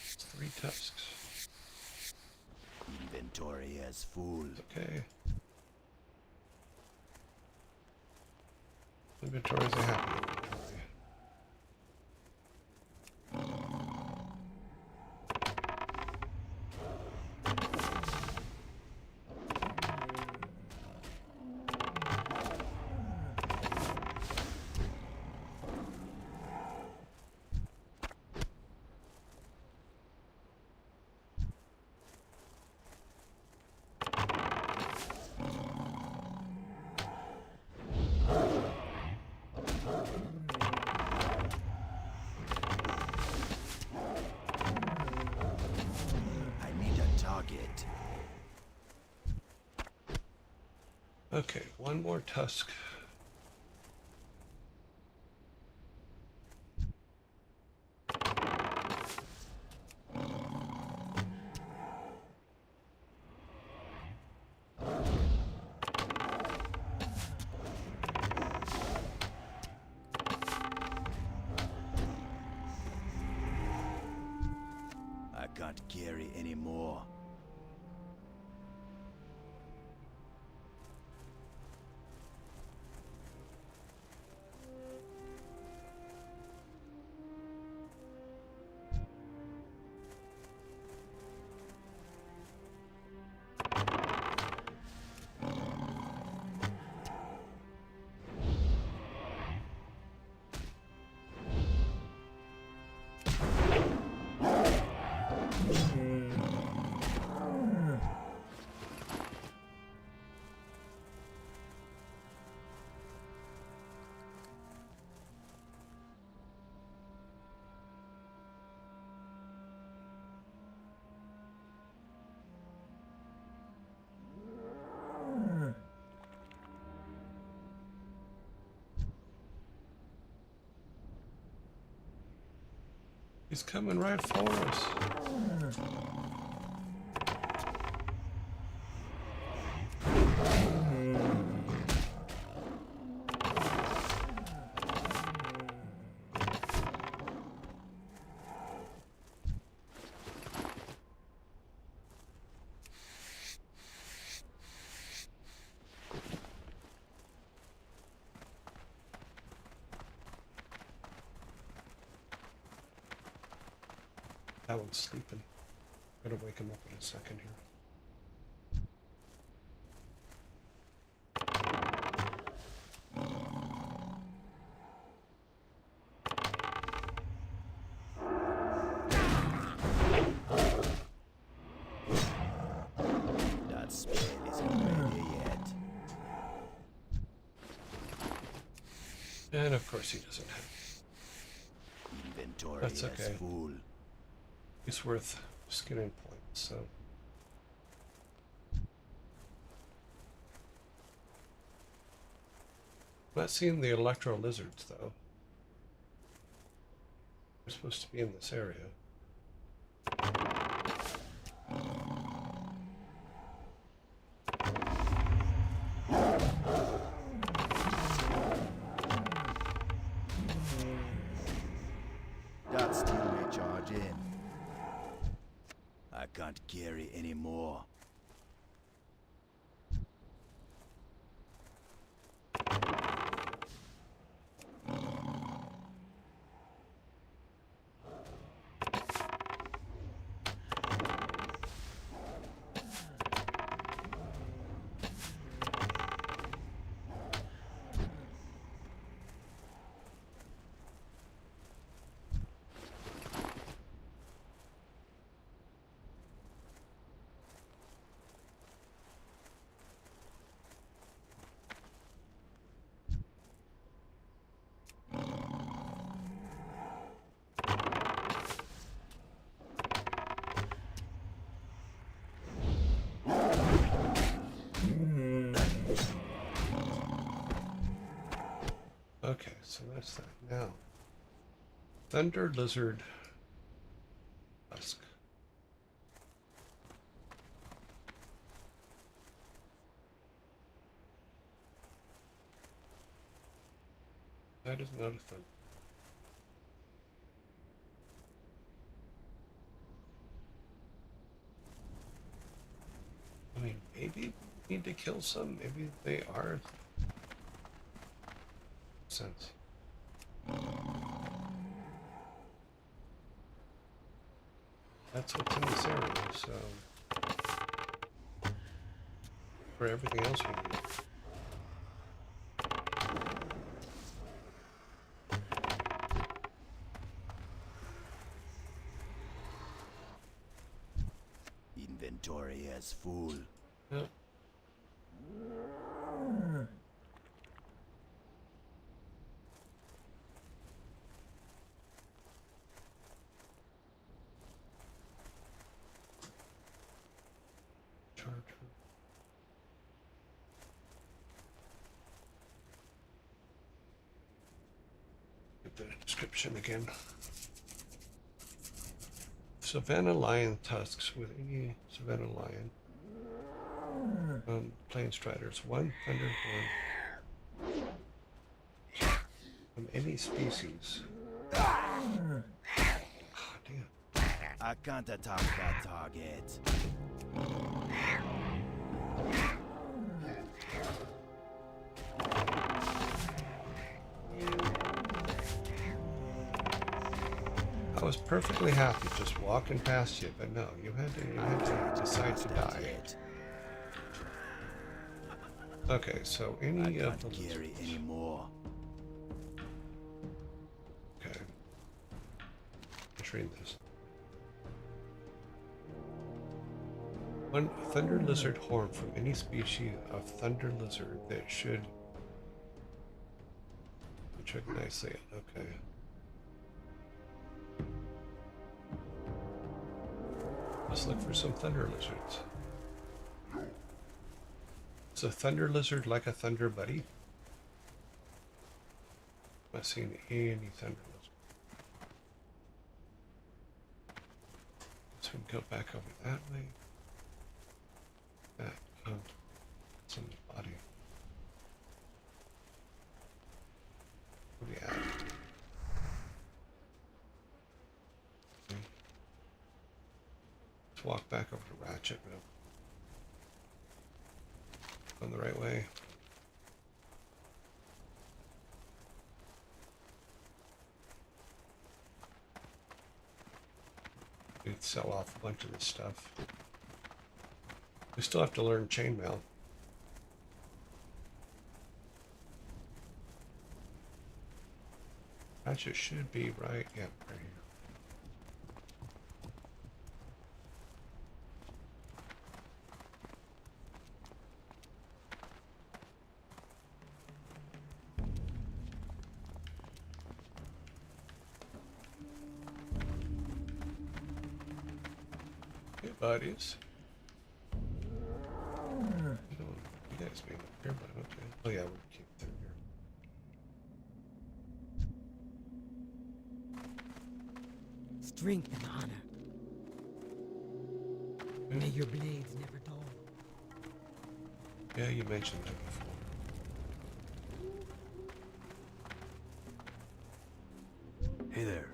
It's 3 tusks. Inventory is full. Okay. Inventory is a happy inventory. I need a target. Okay, one more tusk. I can't carry anymore. He's coming right for us. That one's sleeping. Gotta wake him up in a second here. That spell isn't ready yet. And of course he doesn't have. Inventory That's is okay. full. It's worth skinning points, so. I'm not seeing the electro lizards though. They're supposed to be in this area. but still may charge in. I can't carry any more. Okay, so that's that. Now, Thunder Lizard Husk. That is not a thunder. I mean, maybe we need to kill some. Maybe they are. Sense. That's what's in this area, so for everything else we need. Inventory is full. Yeah. Charger. Get the description again. Savannah lion tusks with any Savannah lion. Plain striders. One thunder horn from any species. Oh, damn. I can't attack that target. I was perfectly happy just walking past you, but no, you had to decide to die. Okay, so I any of can't the carry any more. Okay. Let's read this. One thunder lizard horn from any species of thunder lizard that should recognize it. Okay. Let's look for some thunder lizards. Is a thunder lizard like a thunder buddy? I've not seen any thunder lizard. So we can go back over that way. That, it's in the body. What do we have? Okay. Let's walk back over to Ratchet now. On the right way. We'd sell off a bunch of this stuff. We still have to learn chainmail. Ratchet should be right, yeah, right here. Hey, buddies. You guys being up here, but okay. Oh yeah, we'll keep through here. Strength and honor. May your blades never dull. Yeah, you mentioned that before. Hey there.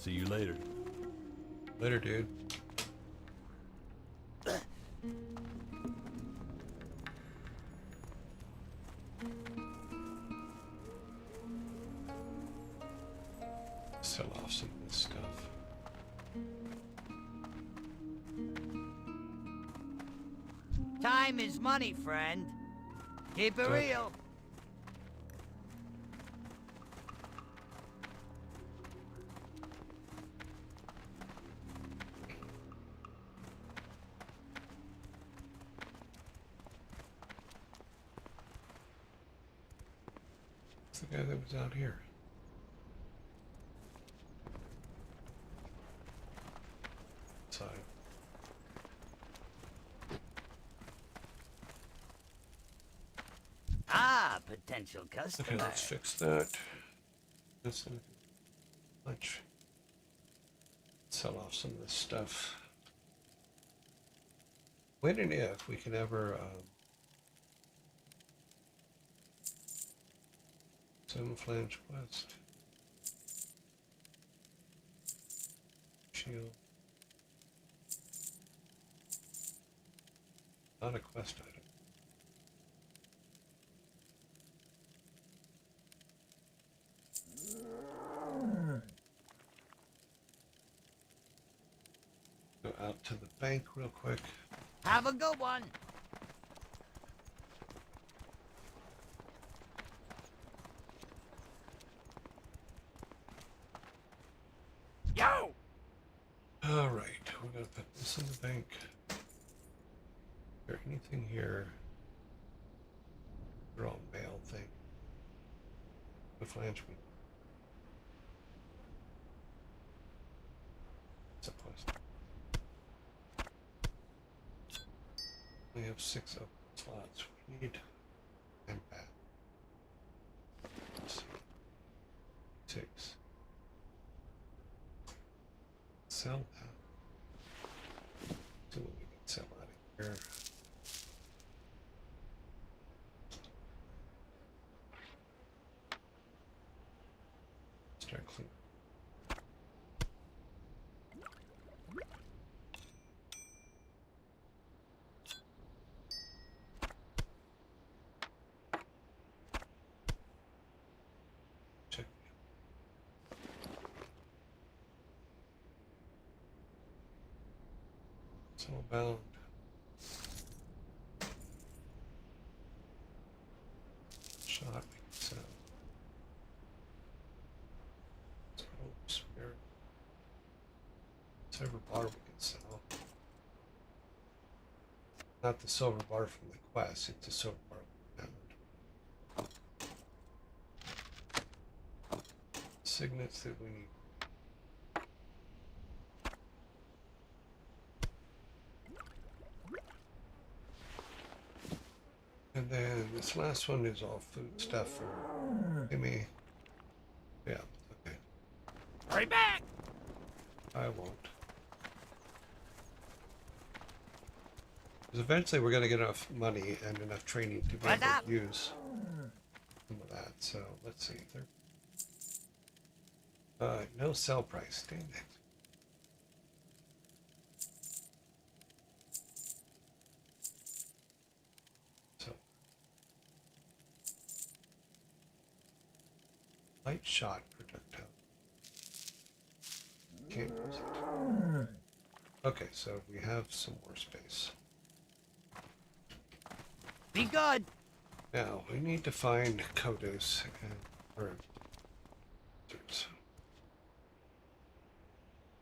See you later. Later, dude. Sell off some of this stuff. Time is money, friend. Keep it Okay. real. It's the guy that was out here. Side. Ah, potential Okay, customer. let's fix that. That's much. Sell off some of this stuff. When and if we can ever send flange quest. Shield. Not a quest item. Go out to the bank real quick. Have a good one. Yo! All right, we're gonna put this in the bank. Is there anything here? They're all mail thing. The flange me. It's a quest. We have 6 open slots. We need and back. Let's see. 6. Sell that. See what we can sell out of here. Start cleaning. Check. Soulbound. Shot. We can sell. Soul spirit. Silver bar we can sell. Not the silver bar from the quest, it's the silver bar we found. Signets that we need. And then this last one is all food stuff for Timmy. Yeah, okay. Hurry back! I won't. Because eventually we're going to get enough money and enough training to be What's able up? to use some of that. So let's see. No sell price. Dang it. So light shot projectile. Can't use it. Okay, so we have some more space. Be good. Now we need to find Kodos and or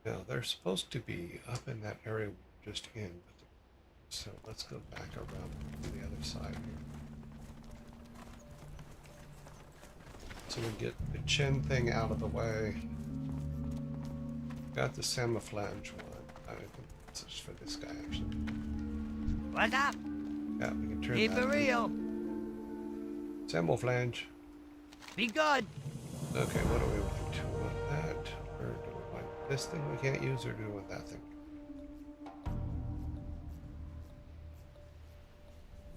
now they're supposed to be up in that area we're just in, so let's go back around to the other side here. So we get the chin thing out of the way. Got the Samaflange one. I think it's just for this guy actually. What's up? Yeah, we can turn Keep that. it real. Samaflange. Be good. Okay, what do we want? Do we want that? Or do we want this thing we can't use, or do we want that thing?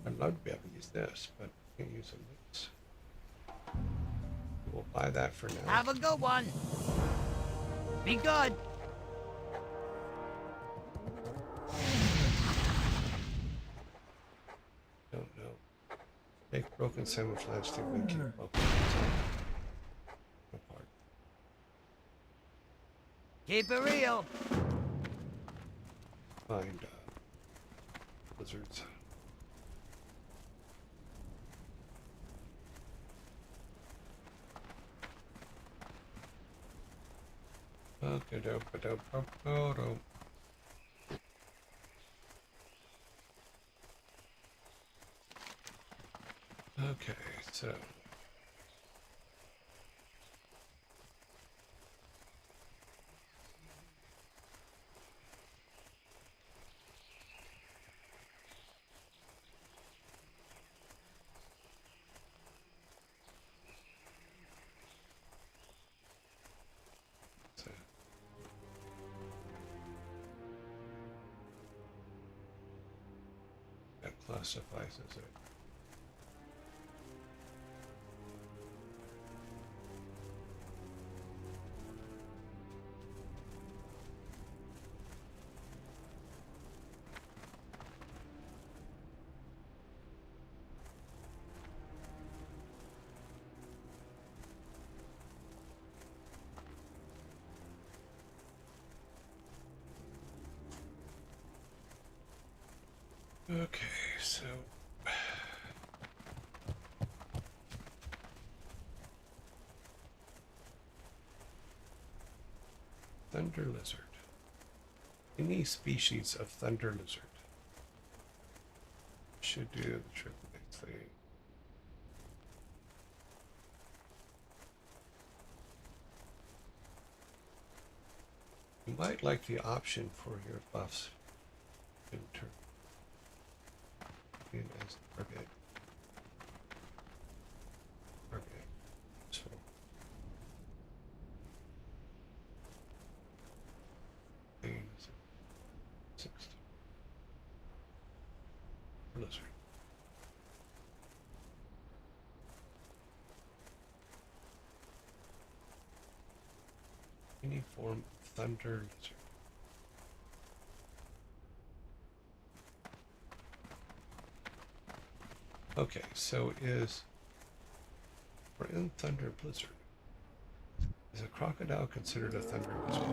I'd love to be able to use this, but I can't use this. We'll buy that for now. Have a good one. Be good. Don't know. Take broken sandwich lines to make it broken. Apart. Keep it real. Find lizards. Okay, okay, so that classifies as it. Okay, so thunder lizard. Any species of thunder lizard should do the trick thing. You might like the option for your buffs in turn. As target. Target. So things 60. Lizard. Any form of thunder lizard. Okay, so we're in Thunder Blizzard. Is a crocodile considered a thunder lizard?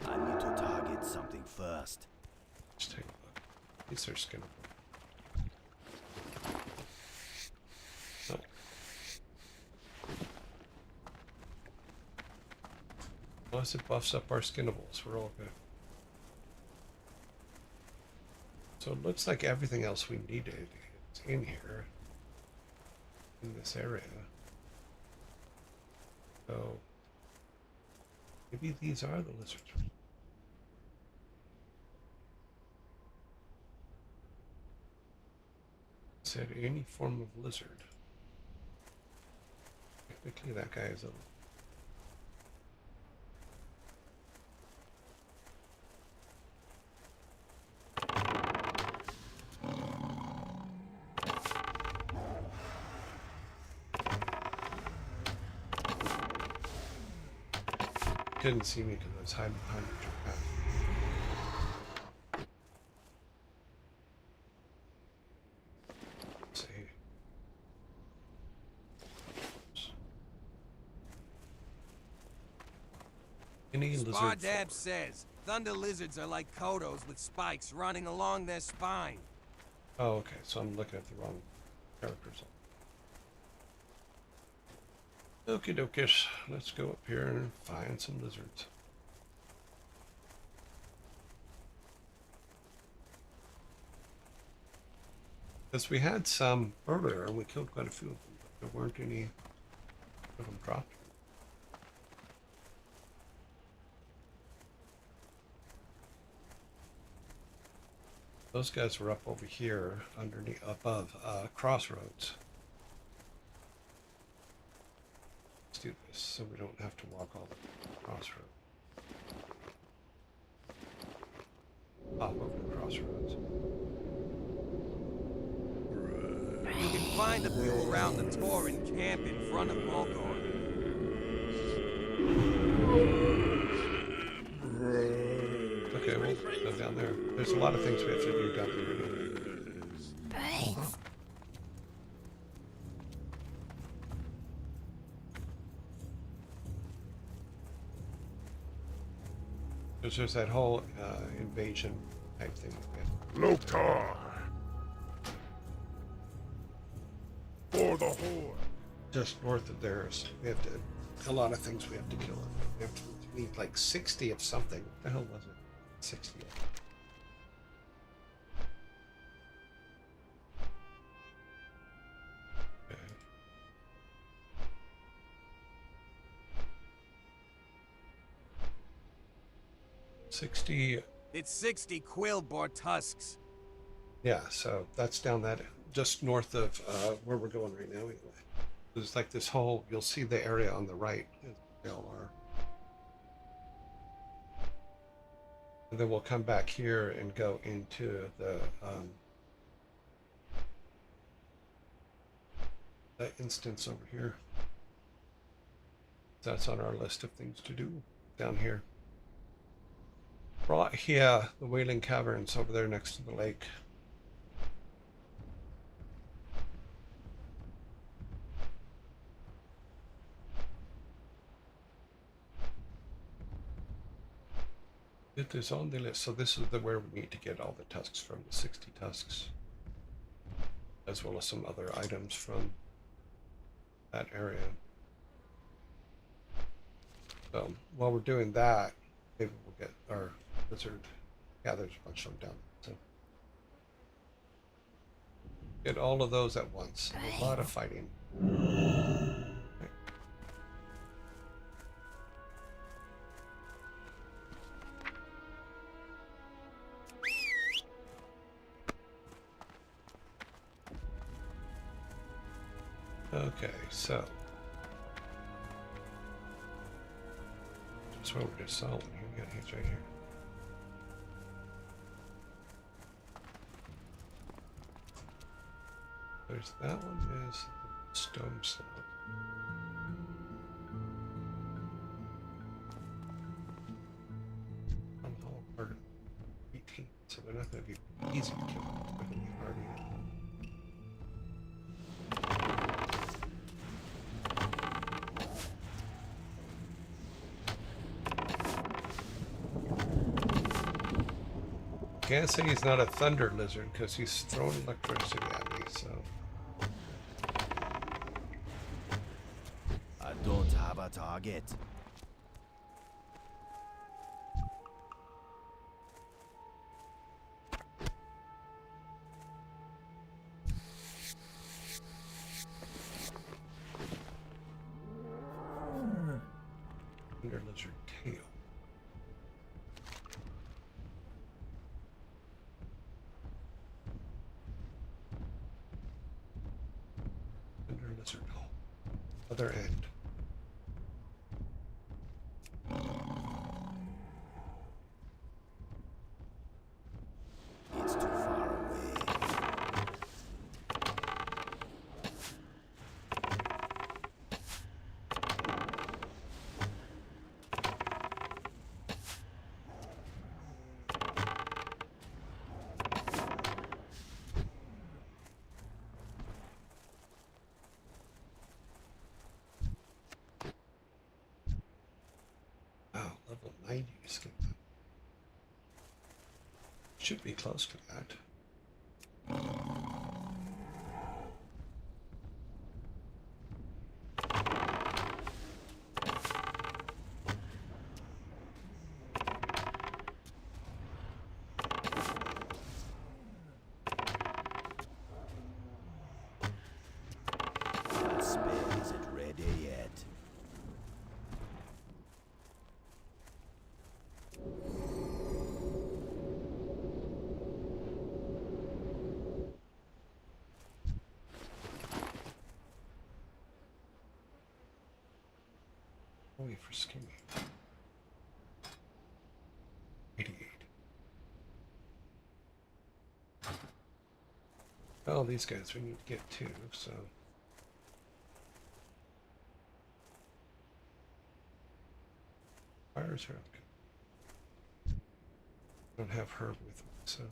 I need to target something first. Let's take a look. These are skin. Oh. Unless it buffs up our skinnables, we're all good. So it looks like everything else we needed is in here, in this area. So maybe these are the lizards. It said any form of lizard. Technically that guy is a couldn't see me because I was hiding behind the trap. See. Any lizard Spardab says thunder lizards are like kodos with spikes running along their spine. Oh, okay. So I'm looking at the wrong characters. Okie dokies. Let's go up here and find some lizards. Because we had some earlier and we killed quite a few of them, but there weren't any of them dropped. Those guys were up over here underneath, above crossroads. Let's do this so we don't have to walk all the crossroad. Hop over the crossroad. crossroads. You can find a few around the Torin camp in front of Mulgore. Okay, we'll go down there. There's a lot of things we have to do down there anyway. Because there's that whole invasion type thing. Loktar! For the Horde! Just north of theirs, we have to. A lot of things we have to kill. We have to need like 60 of something. What the hell was it? 60 of. Okay. 60. It's 60 Quillbore tusks. Yeah, so that's down that just north of where we're going right now. Anyway, there's like this whole. You'll see the area on the right. They all are. And then we'll come back here and go into the instance over here. That's on our list of things to do down here. Right here, the Wailing Caverns over there next to the lake. It is on the list. So this is where we need to get all the tusks from, the 60 tusks. As well as some other items from that area. So while we're doing that, maybe we'll get our lizard. Yeah, there's a bunch of them down. So get all of those at once. A lot of fighting. Okay. Okay, so that's what we just saw one here. Yeah, he's right here. There's that one is the stone slab. On the whole part of 18, so they're not going to be easy to kill. They're going to be hard to get. Can't say he's not a thunder lizard because he's throwing electricity at me, so. I don't have a target. Thunder lizard tail. Thunder lizard hole. Other end. It's too far away. Wow, level 90 is good. Should be close to that. That spell isn't ready yet. Wait for skimming. 88. Well, these guys we need to get to, so. Where's her? I don't have her with me, so.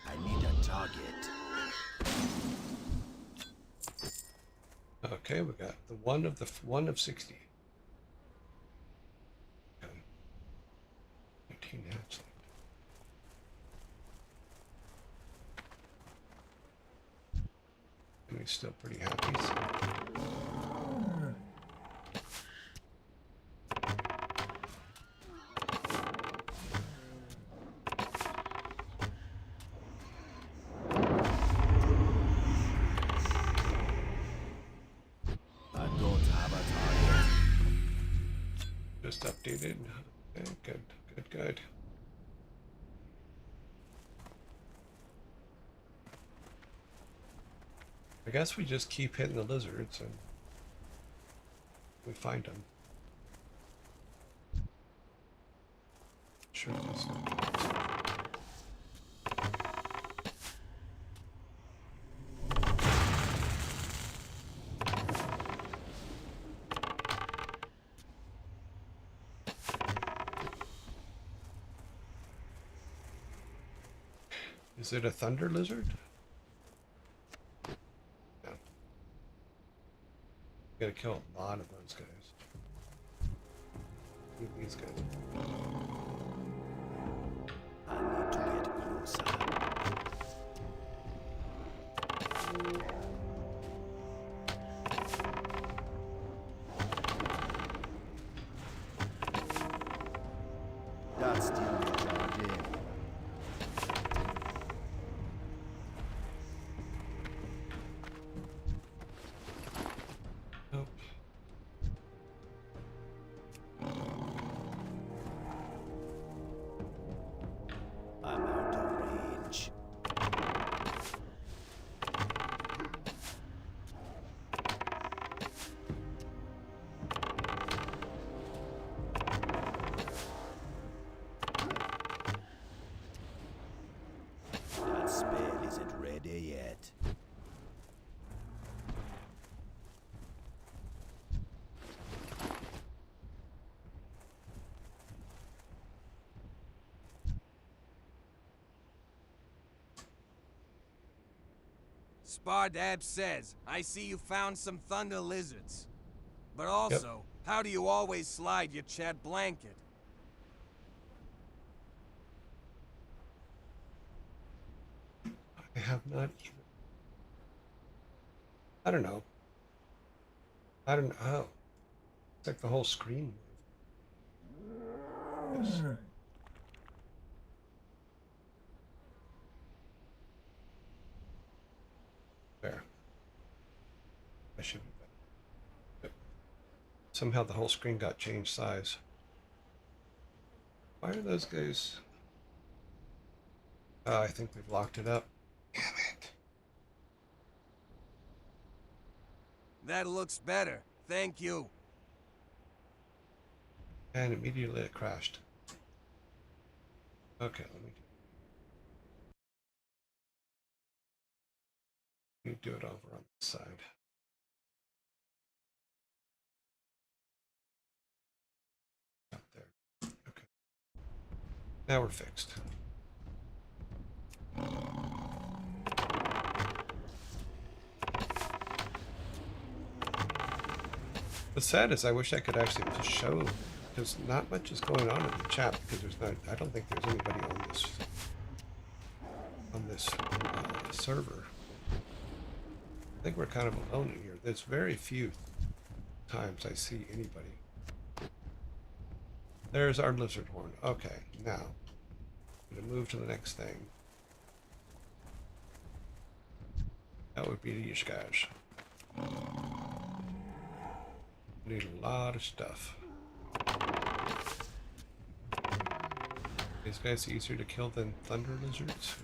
I need a target. Okay, we got the one of 60. Okay. 18 hats left. And he's still pretty happy. So. I don't have a target. Just updated. Okay, good, good, good. I guess we just keep hitting the lizards and we find them. Sure. Is it a thunder lizard? No. Gotta kill a lot of those guys. Look at these guys. I need to get closer. That's still recharging. Nope. I'm out of range. That spell isn't ready yet. Spardab says, I see you found some thunder lizards. But also, how do you always slide your Chad blanket? I have not even. I don't know. I don't know. Oh. It's like the whole screen moved. Yes. There. I should be better. But somehow the whole screen got changed size. Why are those guys? I think we've locked it up. Damn it. That looks better. Thank you. And immediately it crashed. Okay, let me do it over on the side. Up there. Okay. Now we're fixed. What's sad is I wish I could actually just show, because not much is going on in the chat, because there's not, I don't think there's anybody on this server. I think we're kind of alone in here. There's very few times I see anybody. There's our lizard horn. Okay, now I'm gonna move to the next thing. That would be these guys. Need a lot of stuff. These guys easier to kill than thunder lizards.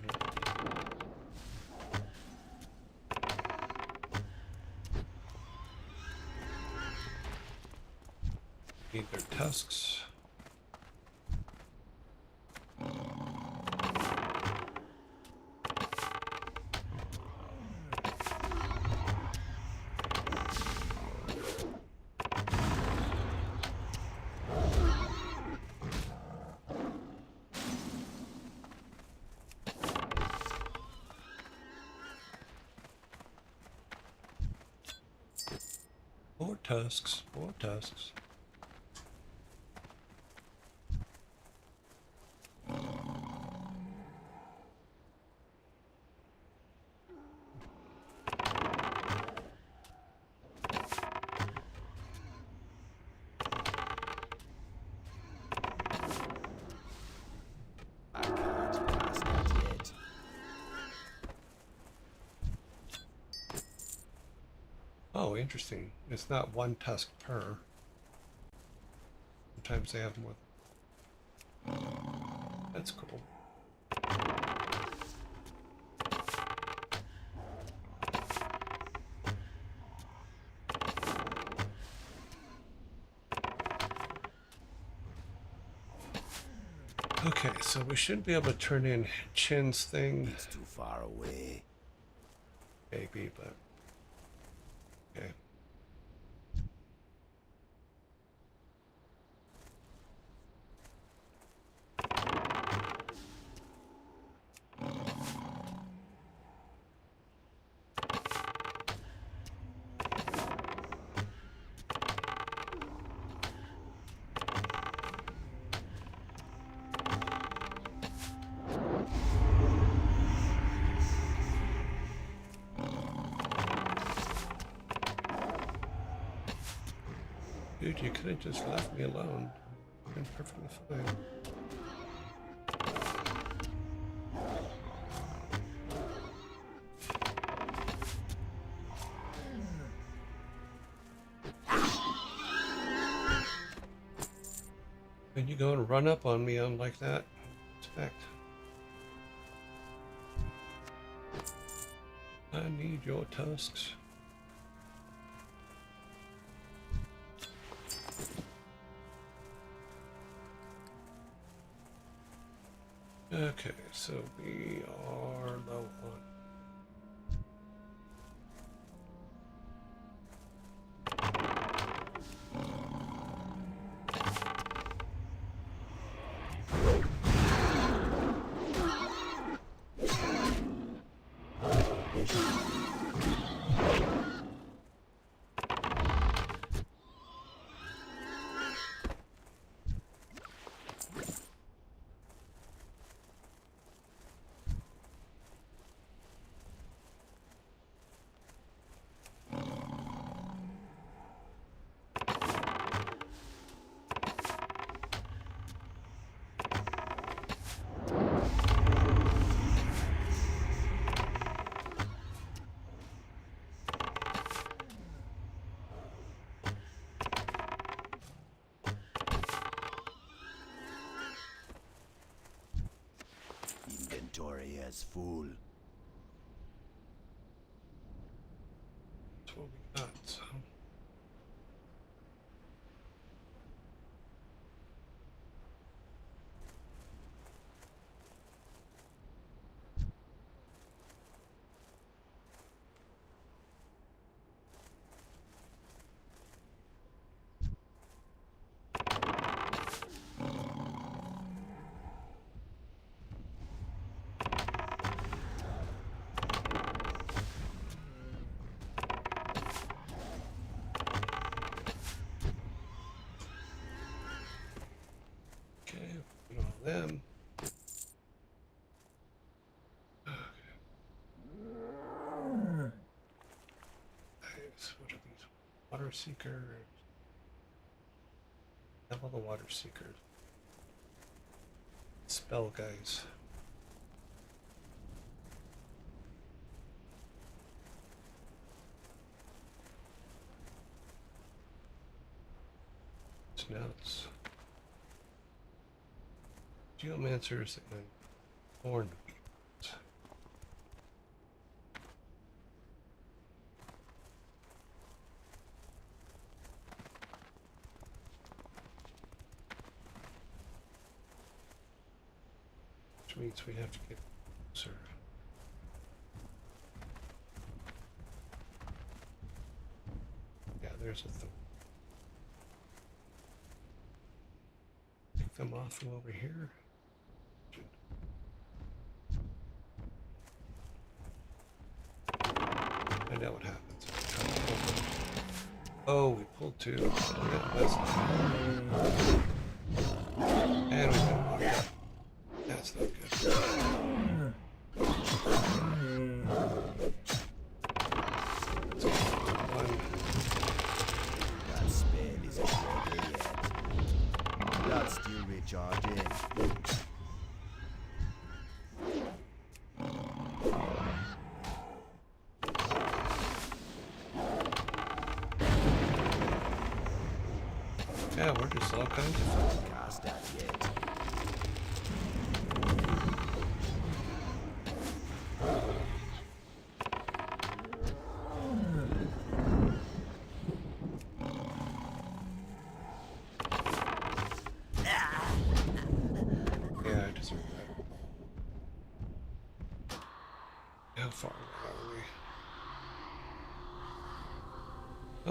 Need their tusks. More tusks, more tusks. I can't pass that yet. Oh, interesting. It's not one tusk per. Sometimes they have more. That's cool. Okay, so we should be able to turn in Chin's thing. It's too far away. Maybe, but okay. Dude, you could have just left me alone. Been perfectly fine. When you go and run up on me on like that, expect. I need your tusks. Okay, so we are low on. Inventory as full. That's what we got, so. Okay, put all them. Nice. What are these? Water seekers. Level the water seekers. Spell guys. Snouts. Geomancers and horn. means we have to get closer. Yeah, there's a thing. Pick them off from over here. I know what happens. Oh, we pulled two. And we got one. That's not good. One. That spell isn't ready yet. Blood's still recharging. Yeah, we're just all kinds of fun. Cast that yet. Yeah, I deserve that. How far away are we?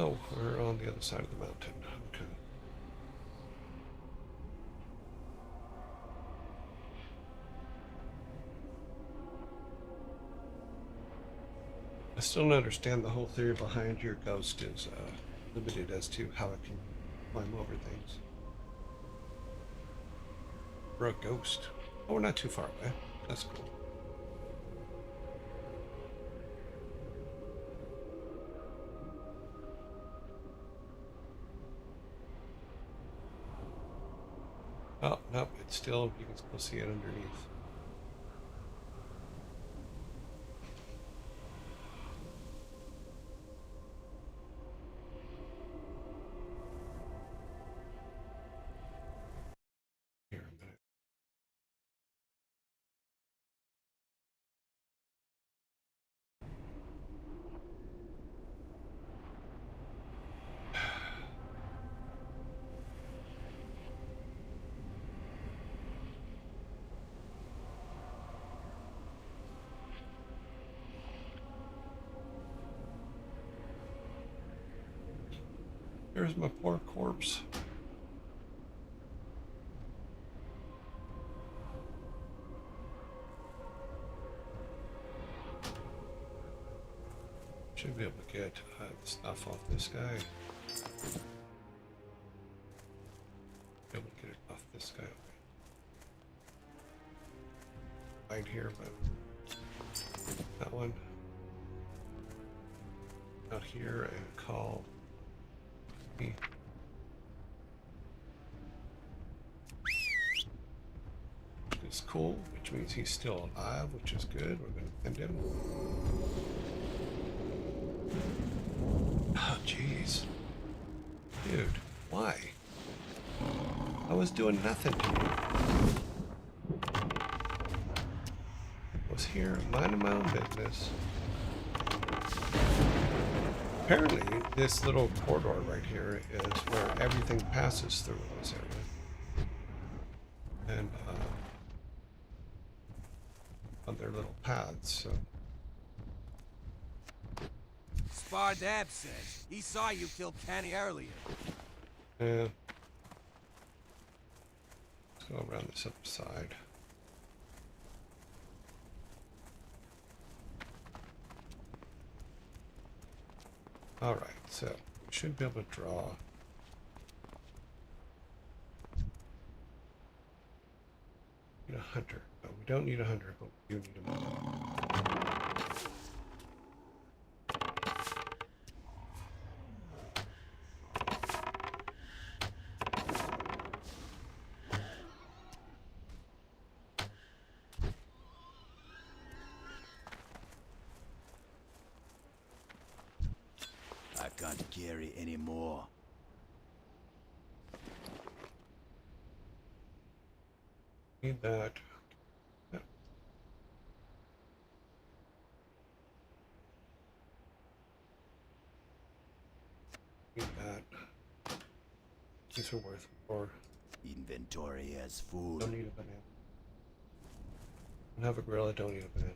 Oh, we're on the other side of the mountain. Okay. I still don't understand the whole theory behind your ghost is limited as to how it can climb over things. We're a ghost. Oh, we're not too far away. That's cool. Oh, nope, it's still, you can still see it underneath. Here a minute. Here's my poor corpse. Should be able to get the stuff off this guy. Be able to get it off this guy. Right here, but that one. Out here and call me. Which is cool, which means he's still alive, which is good. We're gonna end him. Oh, jeez. Dude, why? I was doing nothing to you. I was here minding my own business. Apparently, this little corridor right here is where everything passes through in this area. And on their little paths, so. Spardab says he saw you kill Kenny earlier. Yeah. Let's go around this other side. Alright, so we should be able to draw. Need a hunter. No, we don't need a hunter, but we do need a hunter. I can't carry anymore. Need that. Yeah. Need that. These are worth more. Inventory is full. Don't need a banana. Don't have a grill, I don't need a banana.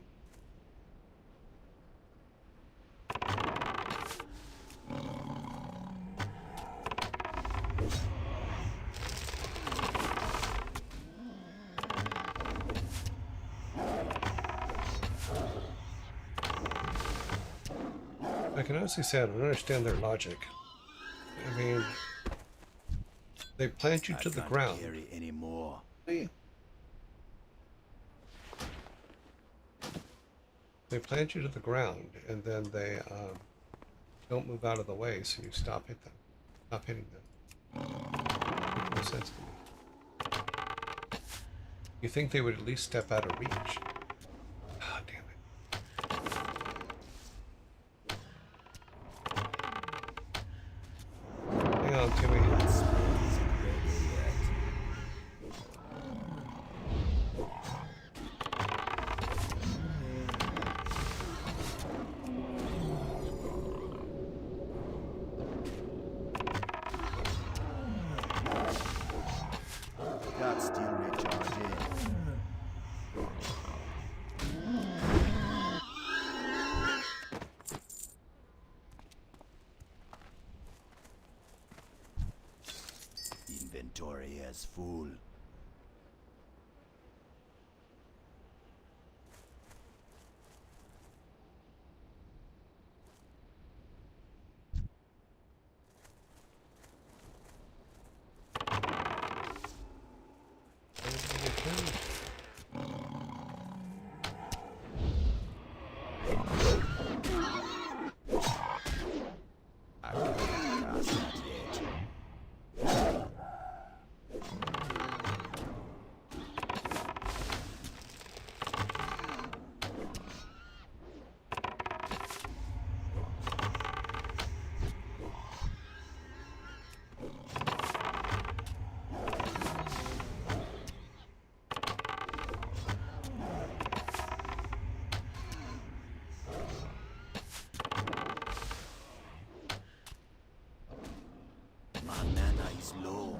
I can honestly say I don't understand their logic. I mean, they plant you I to the can't ground. carry anymore. They plant you to the ground, and then they don't move out of the way, so you stop hitting them. Makes no sense to me. You think they would at least step out of reach? Ah, damn it! Hang on, Timmy. That's still recharging. Inventory is full. I can't pass that yet. My mana is low.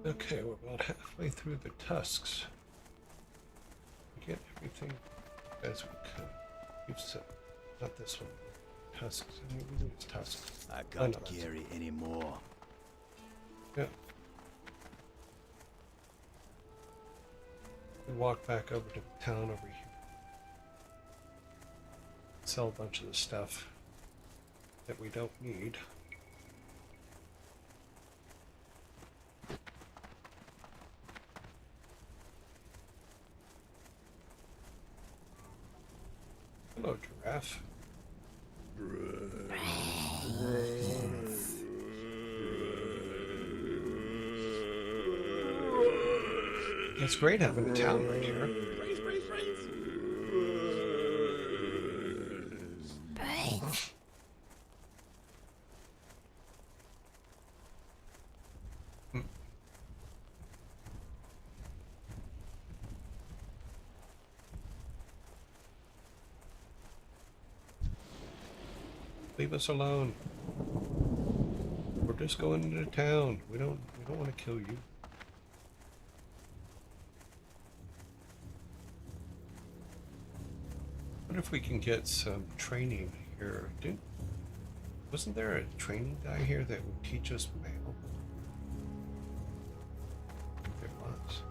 Okay, we're about halfway through the tusks. We get everything as we could. We've said, not this one. Tusks. I mean, we know it's tusks. I Oh, can't no, that's- carry anymore. Yeah. We walk back over to the town over here. Sell a bunch of the stuff that we don't need. Hello, giraffe. It's great having a town right here. Leave us alone. We're just going into town. We don't want to kill you. What if we can get some training here? Wasn't there a training guy here that would teach us mail? I think there was.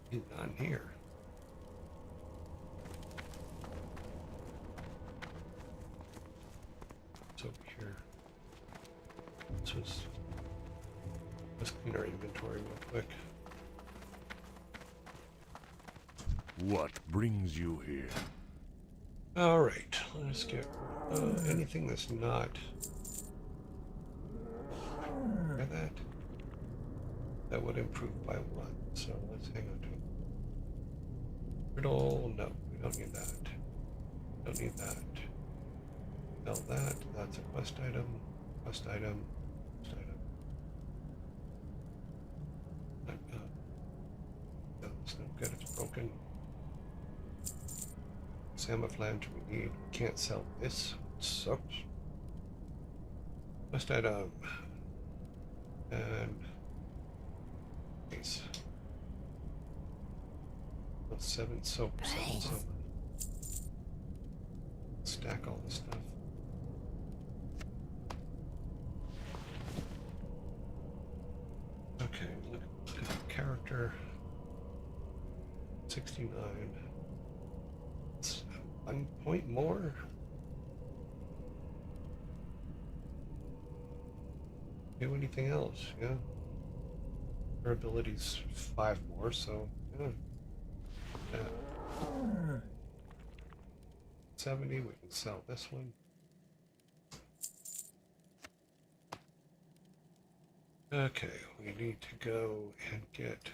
He's not here. It's over here. This was Let's clean our inventory real quick. What brings you here? All right, let's get anything that's not. Try that. That would improve by 1. So let's hang on to it. Riddle, no, we don't need that. Don't need that. Sell that. That's a quest item. Quest item. Quest item. No, it's not good. It's broken. Sam of Land we need. We can't sell this. It sucks. Quest item. And nice. 7 soap. 7 soap. Stack all this stuff. Okay, look at the character. 69. It's 1 point more. Do anything else, yeah. Her ability's 5 more, so yeah. 70, we can sell this one. Okay, we need to go and get.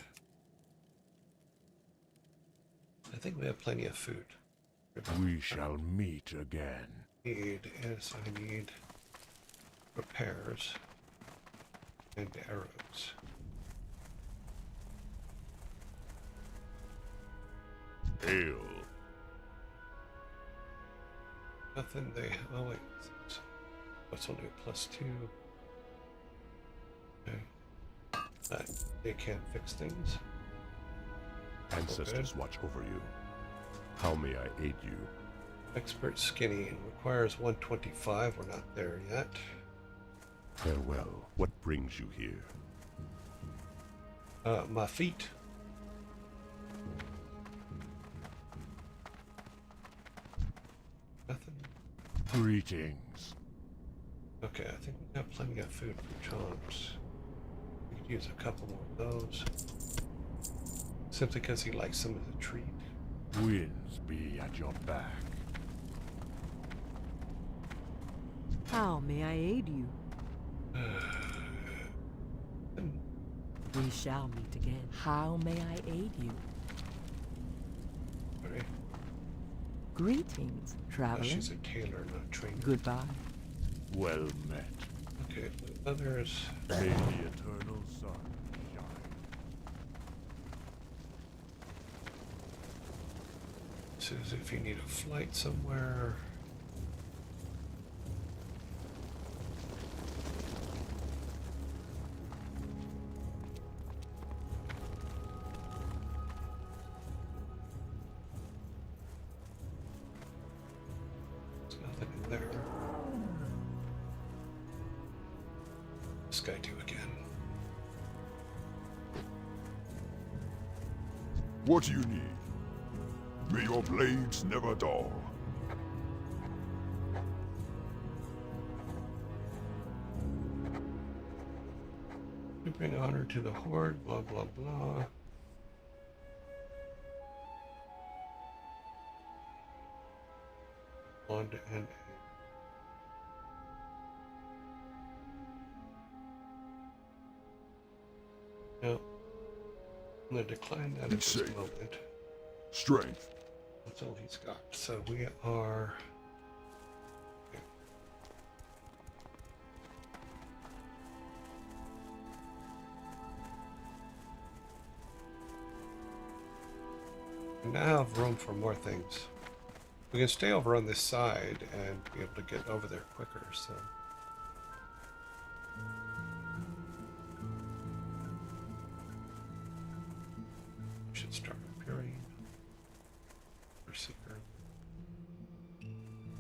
I think we have plenty of food. We shall meet again. Yes, I need repairs and arrows. Hail. Nothing they. Oh wait, what's only a +2? Okay, they can fix things. Ancestors watch over you. How may I aid you? Expert skinny requires 125. We're not there yet. Farewell. What brings you here? My feet. Nothing. Greetings. Okay, I think we got plenty of food for Chomps. We could use a couple more of those. Simply because he likes them as a treat. Winds be at your back. How may I aid you? We shall meet again. How may I aid you? Sorry. Greetings, traveler. She's a tailor, not a trainer. Goodbye. Well met. Okay, others. May the eternal sun shine. This is if you need a flight somewhere. There's nothing in there. This guy do again. What do you need? May your blades never dull. We bring honor to the horde, blah blah blah. Bond and no. I'm gonna decline that at this safe. moment. Strength. That's all he's got. So we are. Okay. We now have room for more things. We can stay over on this side and be able to get over there quicker, so. Should start appearing. Seeker.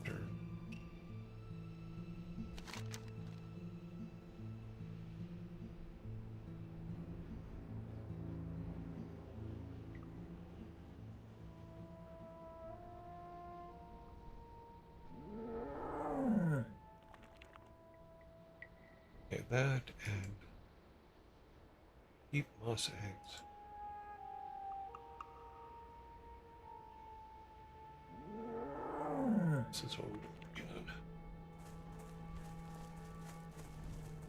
Sure. Okay, that and Deep moss eggs. This is what we're working on.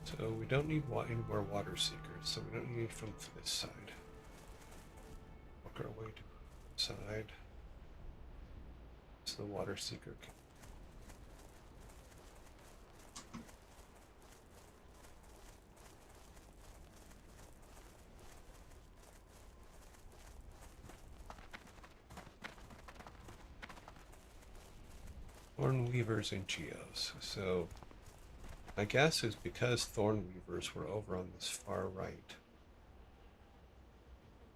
So we don't need any more water seekers, so we don't need from this side. Walk our way to the side. So the water seeker can. Thorn weavers and geos. So my guess is because thorn weavers were over on this far right.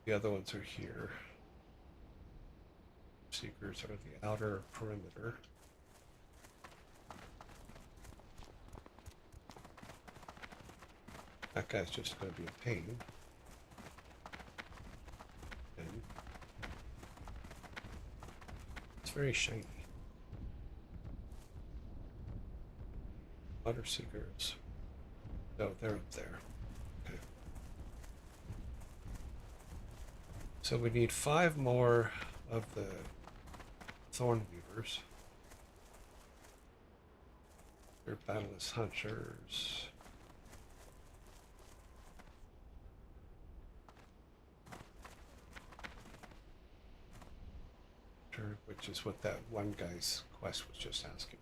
The other ones are here. Seekers are the outer perimeter. That guy's just going to be a pain. And it's very shiny. Water seekers. Oh, they're up there. Okay. So we need 5 more of the thorn weavers. They're battleless hunters. Which is what that one guy's quest was just asking.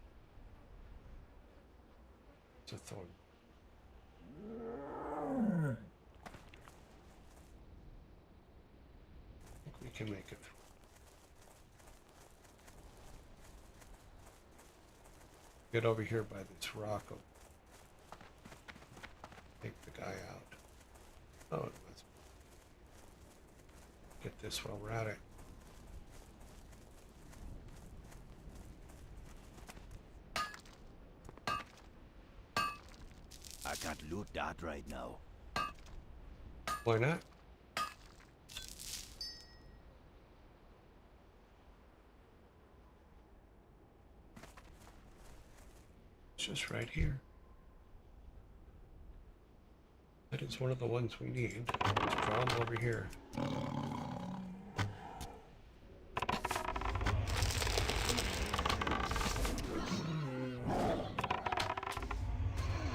It's a thorn. I think we can make it through. Get over here by this rock. Take the guy out. Oh, let's get this while we're at it. I can't loot that right now. Why not? It's just right here. That is one of the ones we need. Let's draw them over here.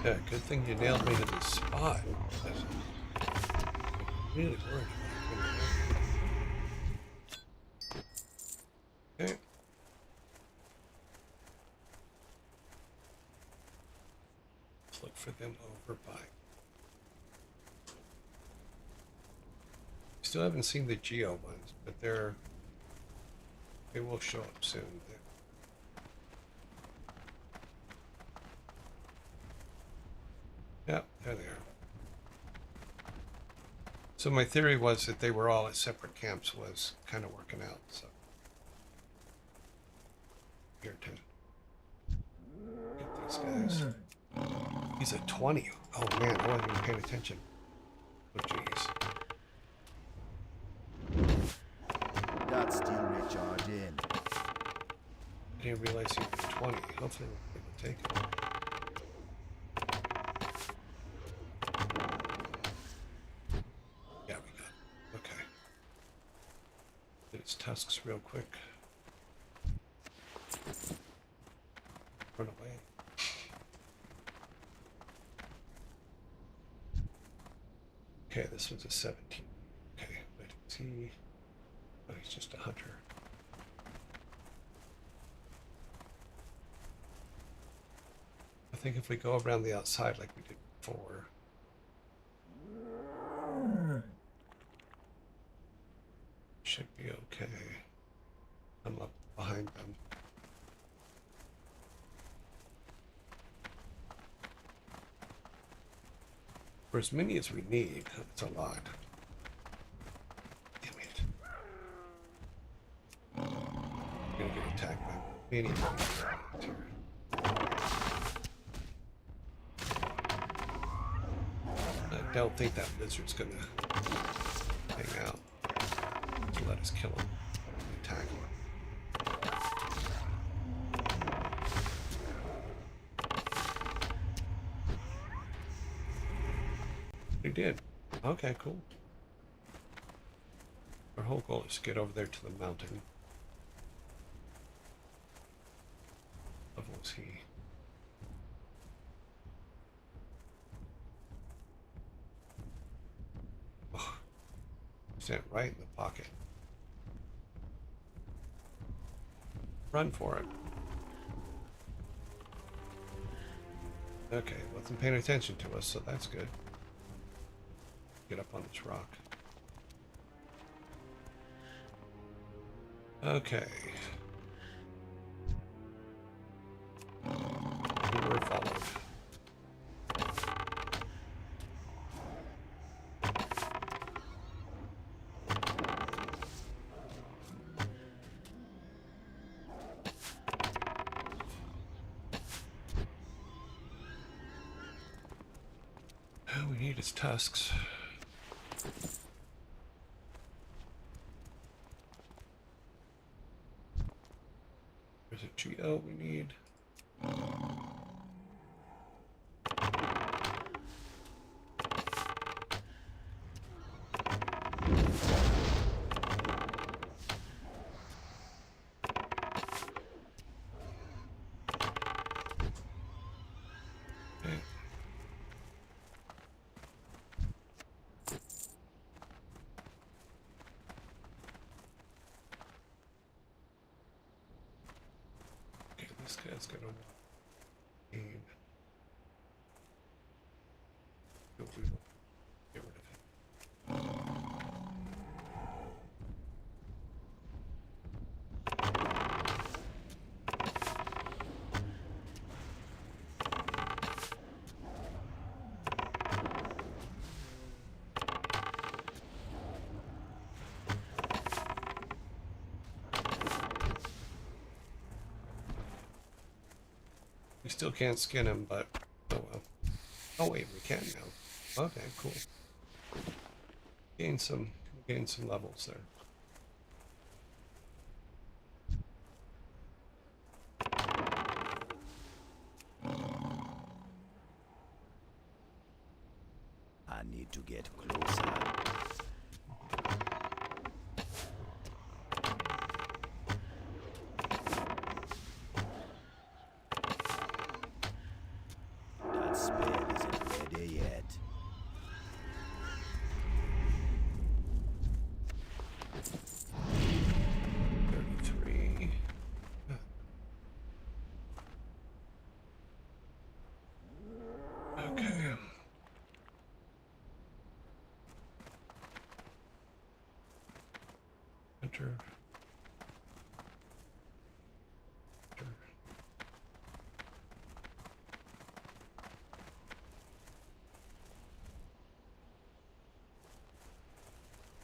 Yeah, good thing you nailed me to this spot. I'm really worried about it. Okay. Let's look for them over by. Still haven't seen the geo ones, but they will show up soon. Yep, there they are. So my theory was that they were all at separate camps was kind of working out, so. Here, to get these guys. He's a 20. Oh man, I wasn't even paying attention. Oh jeez. That's still recharged in. I didn't realize he was 20. Hopefully we'll be able to take it. Tusks real quick. Run away. Okay, this was a 17. Okay, wait, is he? Oh, he's just a hunter. I think if we go around the outside like we did before. Should be okay. I'm up behind them. For as many as we need, it's a lot. Damn it. I'm gonna get attacked by many dragons here. I don't think that lizard's gonna hang out to let us kill him. Attack him. He did. Okay, cool. Our whole goal is to get over there to the mountain. Level is he? Oh, sent right in the pocket. Run for it. Okay, wasn't paying attention to us, so that's good. Get up on this rock. Okay. We were followed. All we need is tusks. There's a Geo we need. Okay. Okay, this guy's gonna aim. We will get rid of him. We still can't skin him, but oh well. Oh wait, we can now. Okay, cool. Gain some levels there. I need to get closer. That spell isn't ready yet. $33. Okay. Enter. Enter.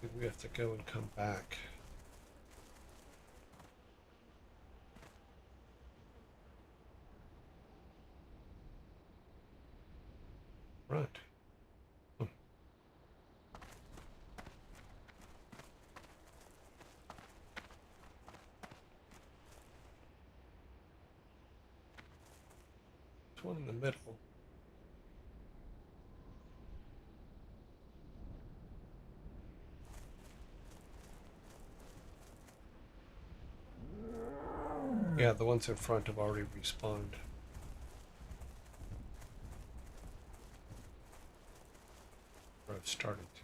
Maybe we have to go and come back. Right. Hmm. There's one in the middle. Yeah, the ones in front have already respawned. Or have started to.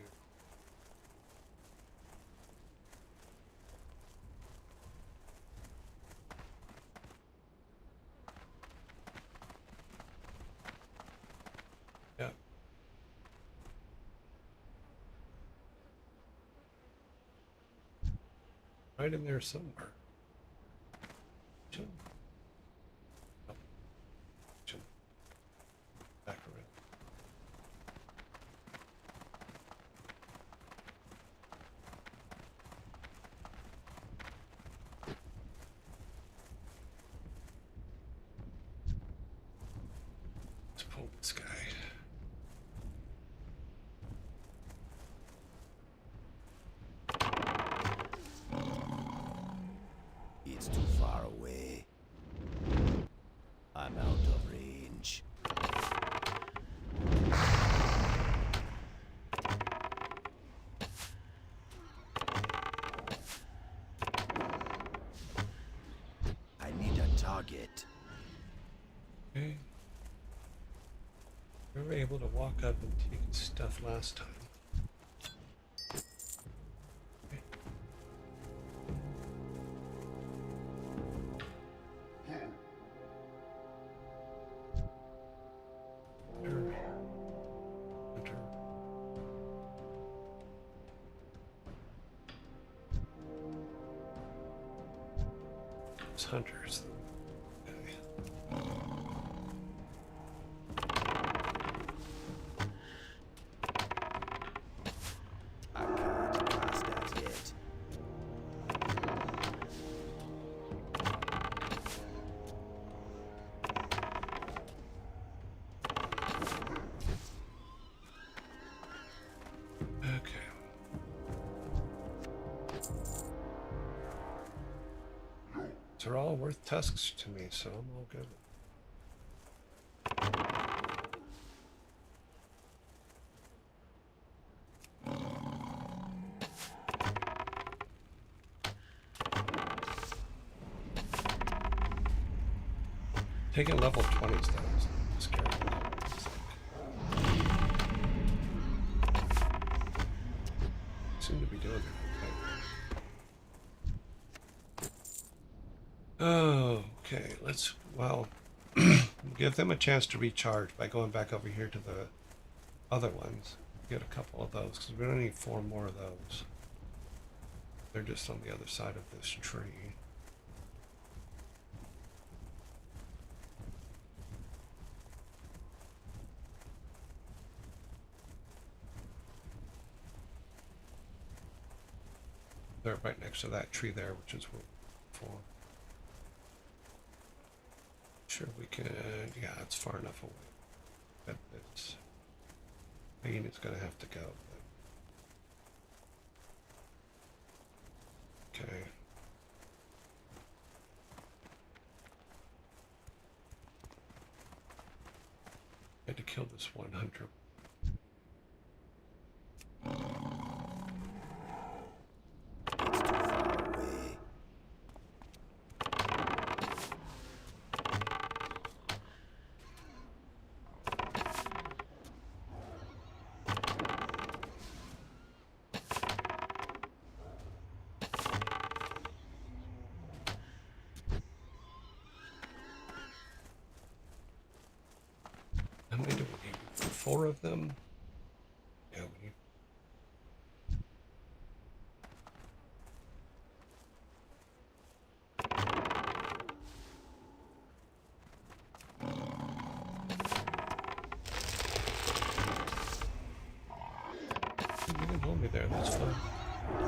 Yeah. Right in there somewhere. Chill. Oh. Chill. Back around. Let's pull this guy. It's too far away. target. Okay. We were able to walk up and take his stuff last time. Okay. Enter. Enter. It's hunters. Okay. I can't cast that yet. Okay. They're all worth tusks to me, so I'm all good. Taking level 20s though is scary. Seem to be doing it okay. Okay, let's, well, give them a chance to recharge by going back over here to the other ones. Get a couple of those, because we don't need 4 more of those. They're just on the other side of this tree. They're right next to that tree there, which is what we're for. Sure we can, yeah, it's far enough away. But it's, Pain is gonna have to go. But, okay. Had to kill this one hunter. It's too far away. How many do we need? 4 of them? Yeah, we need. You can hold me there, that's fine.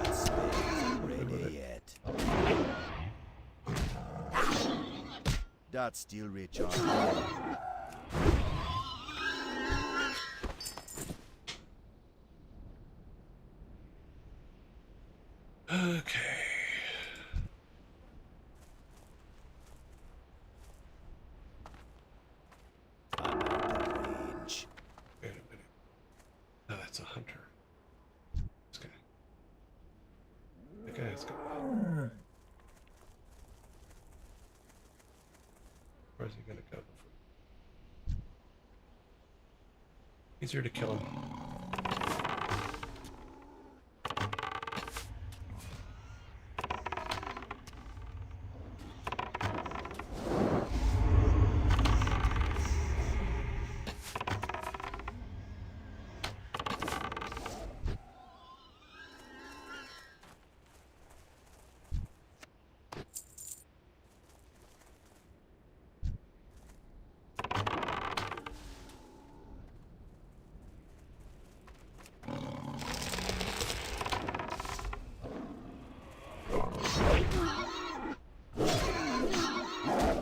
That spell isn't with ready it. yet. That's still recharging. Okay. I'm out of range. Wait a minute. No, that's a hunter. This guy. The guy's got. Where's he gonna go? Easier to kill him.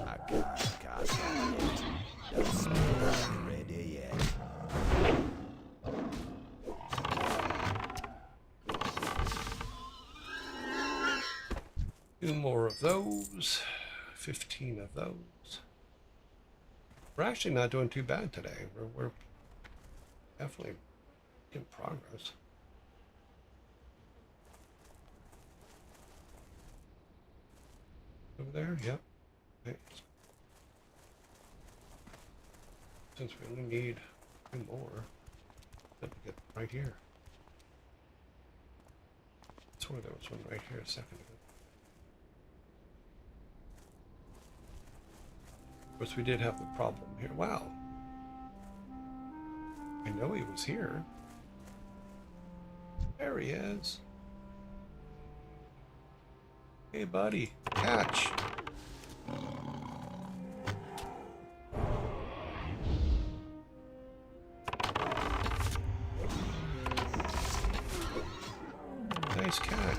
I can't cast that yet. That spell isn't ready yet. 2 more of those. 15 of those. We're actually not doing too bad today. We're definitely in progress. Over there, yep. Okay. Since we only need 2 more, let me get right here. I swear there was one right here a second ago. Of course, we did have the problem here. Wow. I know he was here. There he is. Hey, buddy. Catch. Nice catch.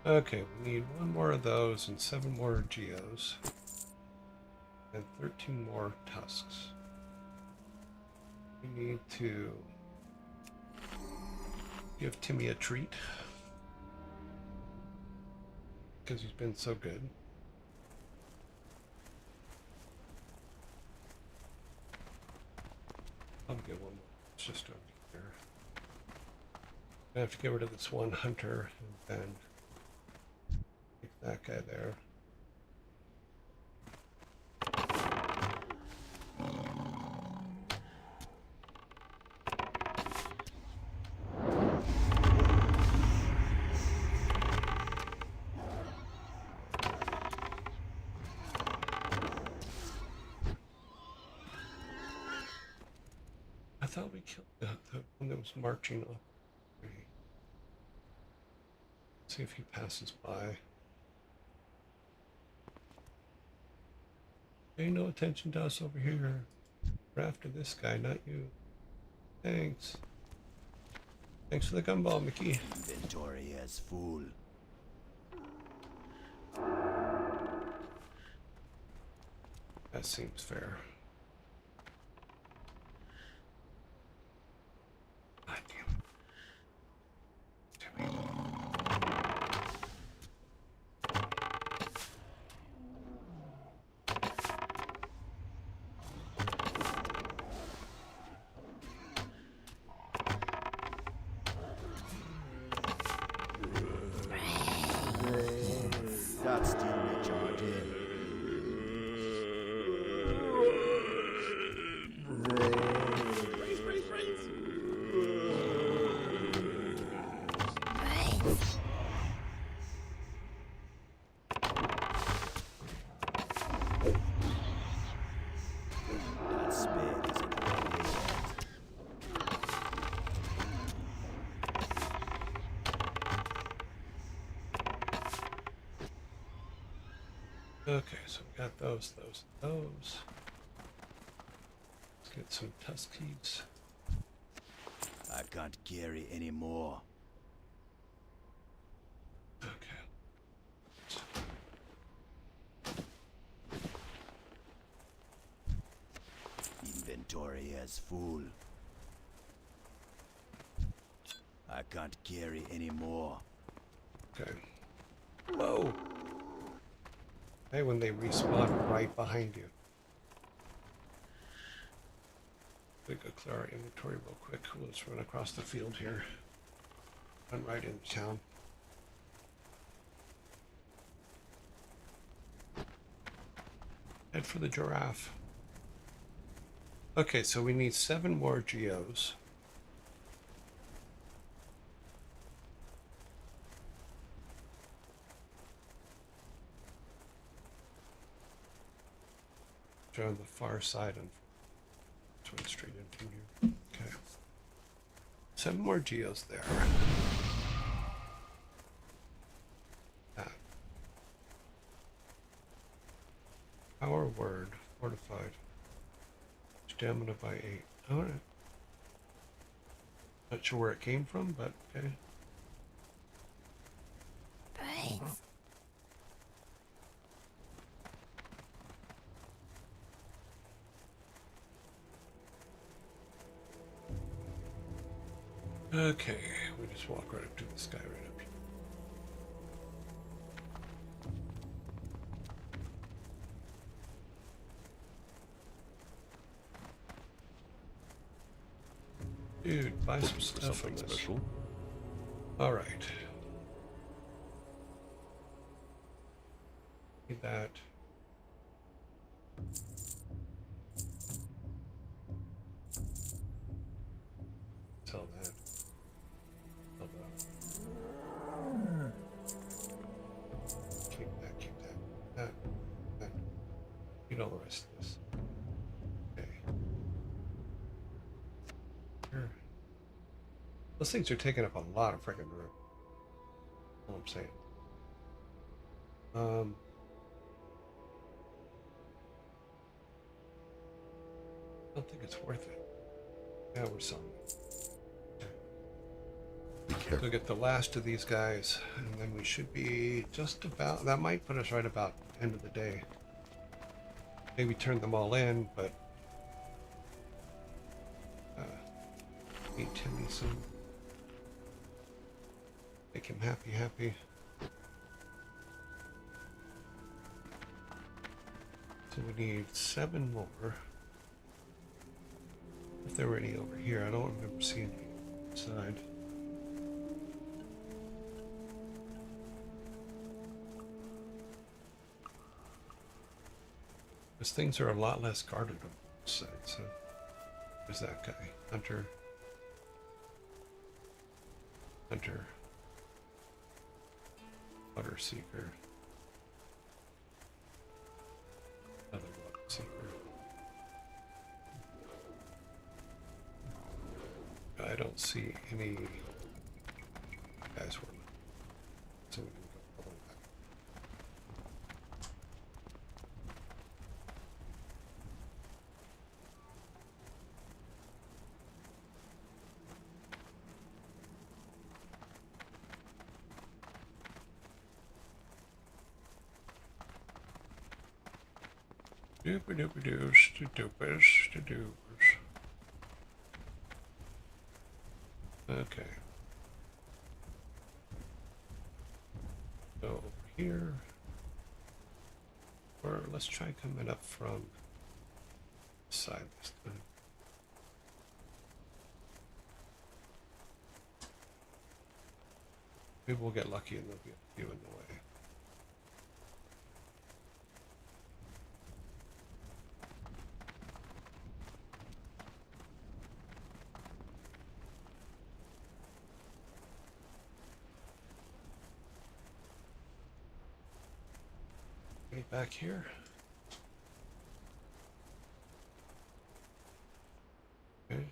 Okay, we need 1 more of those and 7 more geos. And 13 more tusks. We need to give Timmy a treat. Because he's been so good. I'll get 1 more. It's just over here. I have to get rid of this 1 hunter and then take that guy there. I thought we killed the one that was marching up. See if he passes by. Pay no attention to us over here. We're after this guy, not you. Thanks. Thanks for the gumball, Mickey. Inventory is full. That seems fair. God damn it. Damn it. That's still recharging. That spade isn't ready yet. Okay, so we got those, and those. Let's get some tuskies. I can't carry any more. Okay. Inventory is full. I can't carry any more. Okay. Whoa! Hey, when they respawn right behind you. We go clear our inventory real quick. Let's run across the field here. Run right into town. Head for the giraffe. Okay, so we need 7 more geos. On the far side and went straight in from here. Okay. 7 more geos there. That. Power word. Fortified. Stamina by 8. Alright. Not sure where it came from, but okay. Okay, we just walk right up to this guy right up here. Dude, buy some For stuff on something this. special? All right. Need that. Sell that. Sell that. Keep that. Keep that. That. Need all the rest of this. Okay. Here. Those things are taking up a lot of freaking room. That's all I'm saying. I don't think it's worth it. Yeah, we're selling it. Be careful. We'll get the last of these guys, and then we should be just about. That might put us right about end of the day. Maybe turn them all in, but need Timmy some. Make him happy. So we need 7 more. If there were any over here, I don't remember seeing any inside. Because things are a lot less guarded on this side, so there's that guy. Hunter. Water Seeker. Another Water Seeker. I don't see any guys working. So we can go all the way back. Doopy-doopy-doos. Okay. So over here, or let's try coming up from the side this time. Maybe we'll get lucky and there'll be a few in the way. Back here. Okay.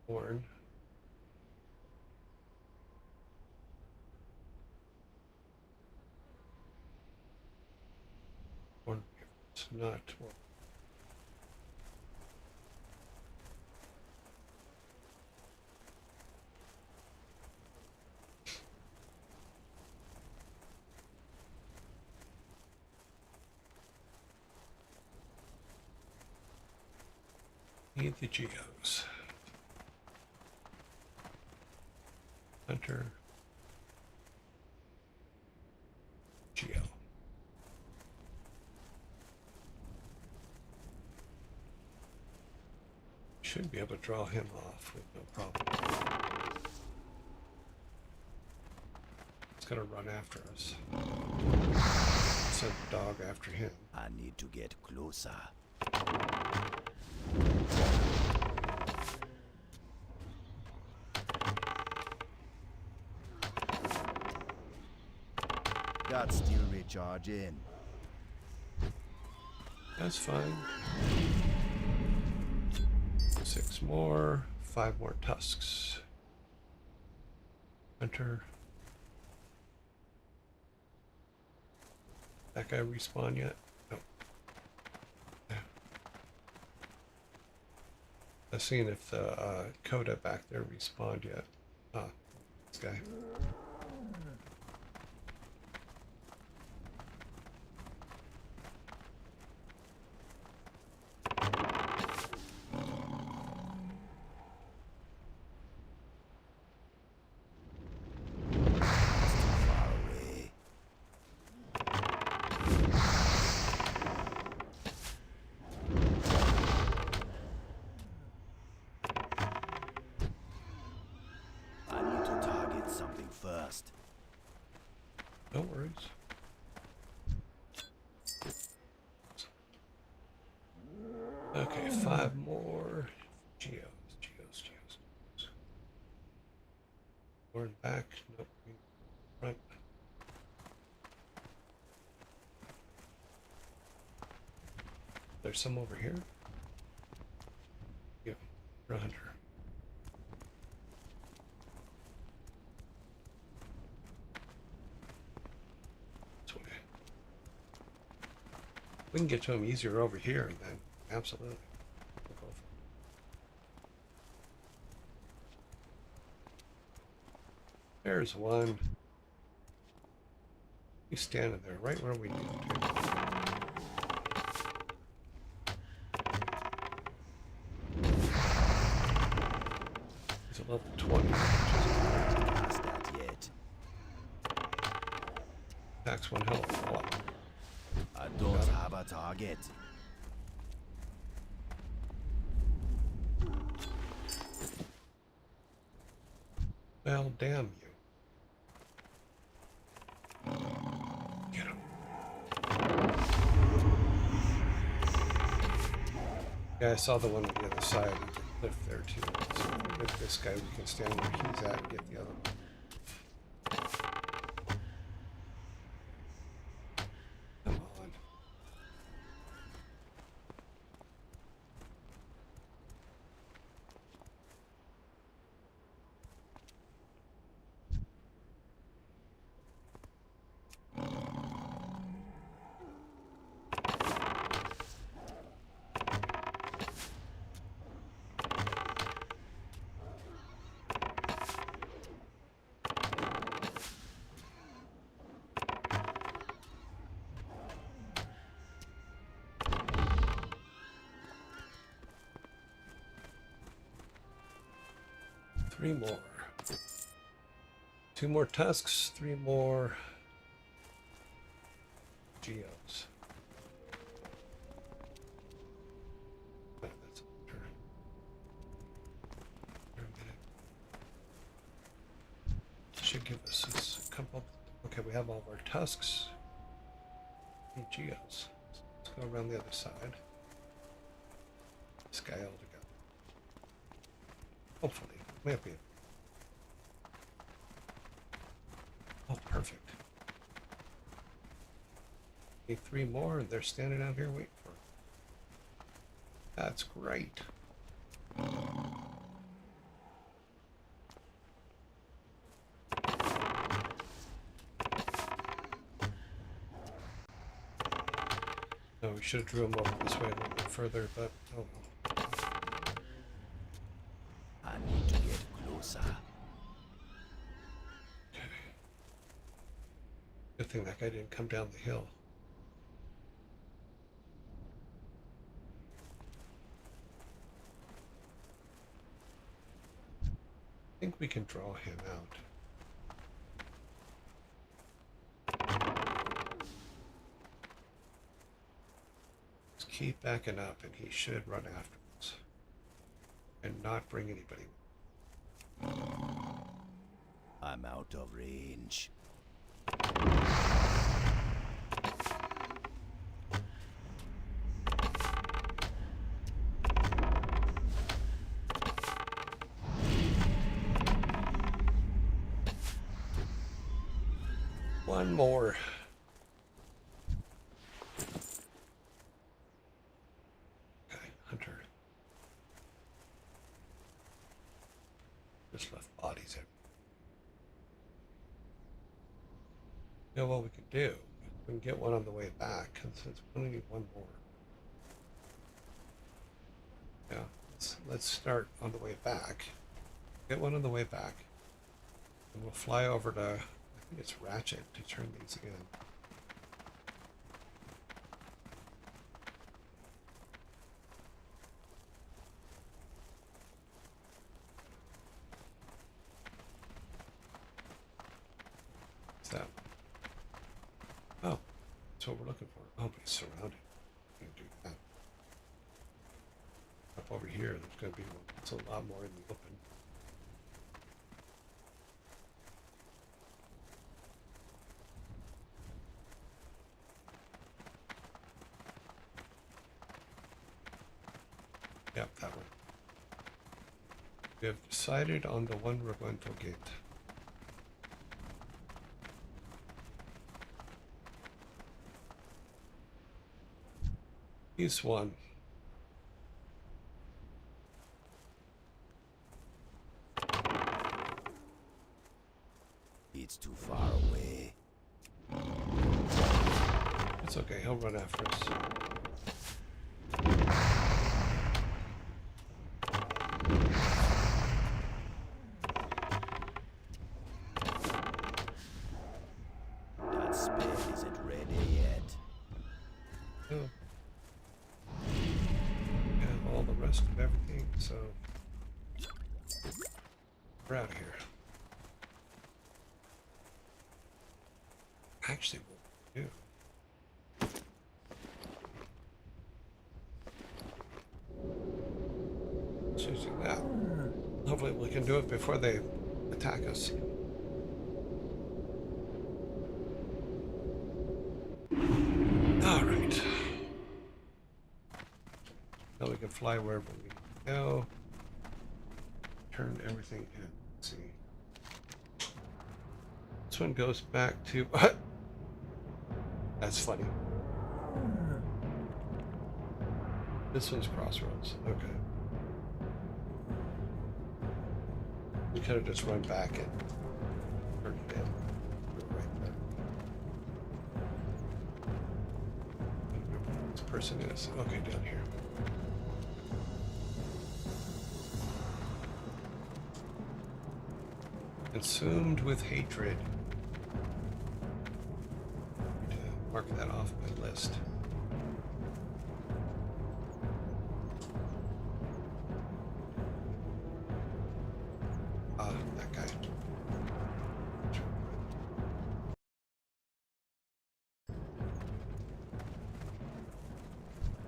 Horn. Horn. It's not. Well, need the geos. Hunter. Geo. Should be able to draw him off with no problem. It's gonna run after us. Send the dog after him. I need to get closer. Got steel recharge in. That's fine. 6 more, 5 more tusks. Hunter. That guy respawn yet? No. I've seen if the Coda back there respawned yet. Ah, this guy. Far away. first. No worries. Okay, 5 more. Geos. Forward, back. Nope. Front. There's some over here. Yeah, for a hunter. This way. We can get to him easier over here, then absolutely. We'll go for it. There's one. He's standing there right where we need him to. He's a level 20. Cast that yet. Attacks one hell of a lot. I don't have a target. Well, damn you. Get him. Yeah, I saw the one on the other side of the cliff there too. So with this guy, we can stand where he's at and get the other one. Come on. Three more. 2 more tusks, 3 more geos. Oh, that's a turn. For a minute. Should give us a couple. Okay, we have all of our tusks. And geos. Let's go around the other side. This guy all together. Hopefully. Might be. Oh, perfect. Need 3 more, and they're standing out here waiting for it. That's great. No, we should have drew them over this way a little bit further, but oh well. I need to get closer. Good thing that guy didn't come down the hill. I think we can draw him out. Just keep backing up and he should run after us. And not bring anybody. I'm out of range. One more. Okay, hunter. Just left bodies everywhere. You know what we could do? We can get one on the way back, and since we only need 1 more. Yeah, let's start on the way back. Get one on the way back. And we'll fly over to, I think it's Ratchet, to turn these in. What's that? Oh, that's what we're looking for. Oh, but he's surrounded. We can do that. Up over here, there's going to be one. It's a lot more in the open. We have decided on the one we're going to get. East one. It's too far away. It's okay, he'll run after us. That spade isn't ready yet. Oh. Have all the rest of everything, so we're out of here. Actually, we'll do. Choosing that. Hopefully we can do it before they attack us. Alright. Now we can fly wherever we go. Turn everything in. Let's see. This one goes back to... That's funny. This one's Crossroads. Okay. We could have just run back and turned it in. We were right there. I don't remember where this person is. Okay, down here. Consumed with hatred. Need to mark that off my list. That guy.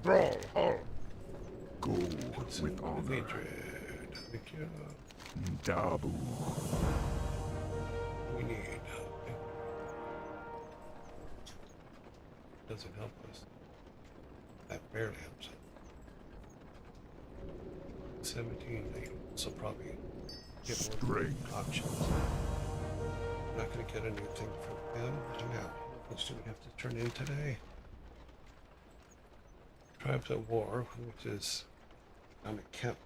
Brawl hard. Go Consumed with honor. hatred. Thank you. Dabu. We need. Doesn't help us. That barely helps us. 17. They also probably get more Strength. options. I'm not going to get anything from them now. What else do we have to turn in today? Tribes at War, which is on a Camp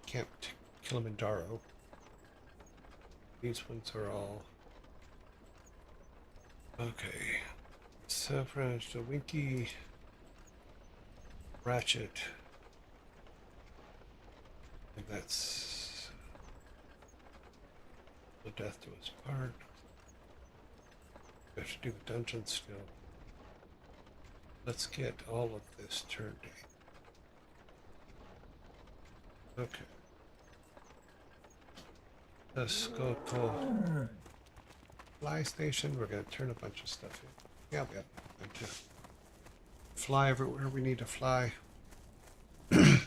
Kilimanjaro. These ones are all okay. Saffron, Winky, Ratchet. And that's the death to his part. We have to do the dungeon still. Let's get all of this turned in. Okay. Let's go to fly station. We're going to turn a bunch of stuff in. Yeah, we have to fly everywhere we need to fly. Get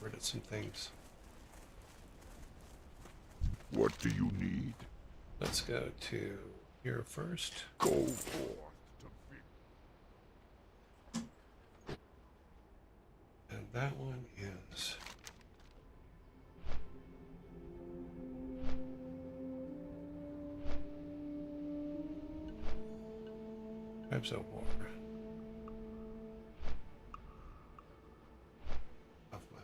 rid of some things. What do you need? Let's go to here first. Go forth to And that one is... Tribes of War. Off my...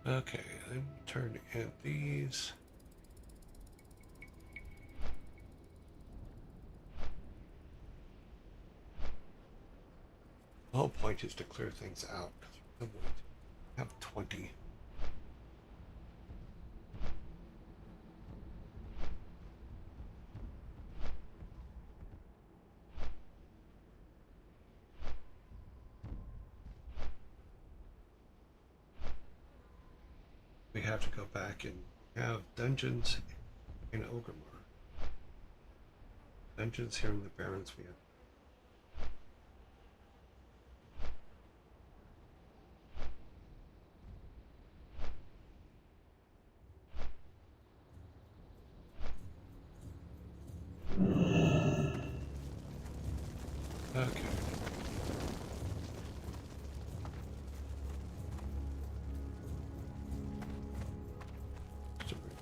Okay, then turn in these. The whole point is to clear things out. We have 20. We have to go back and have dungeons in Ogrimmar. Dungeons here in the Barrens we have.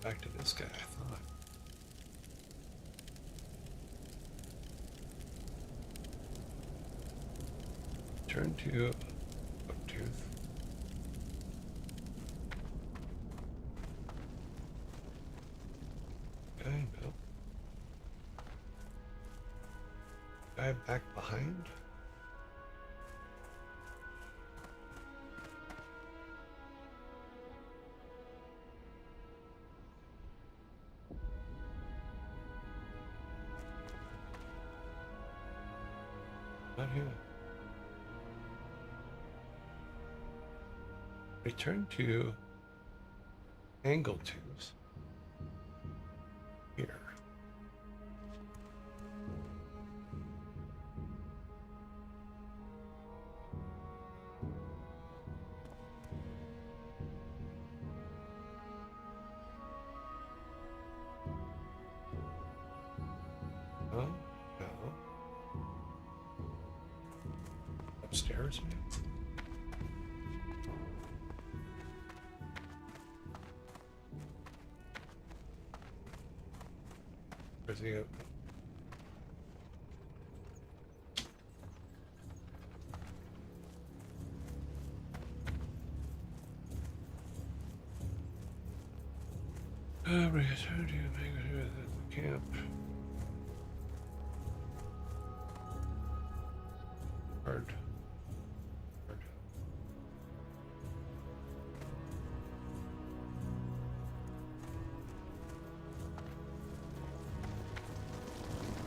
Back to this guy, I thought. Turn to Tooth. Okay, no. Guy back behind. Not here. Return to angle tubes. Here. Oh, no. Upstairs, maybe? Where's he at? Return to the camp. Hard.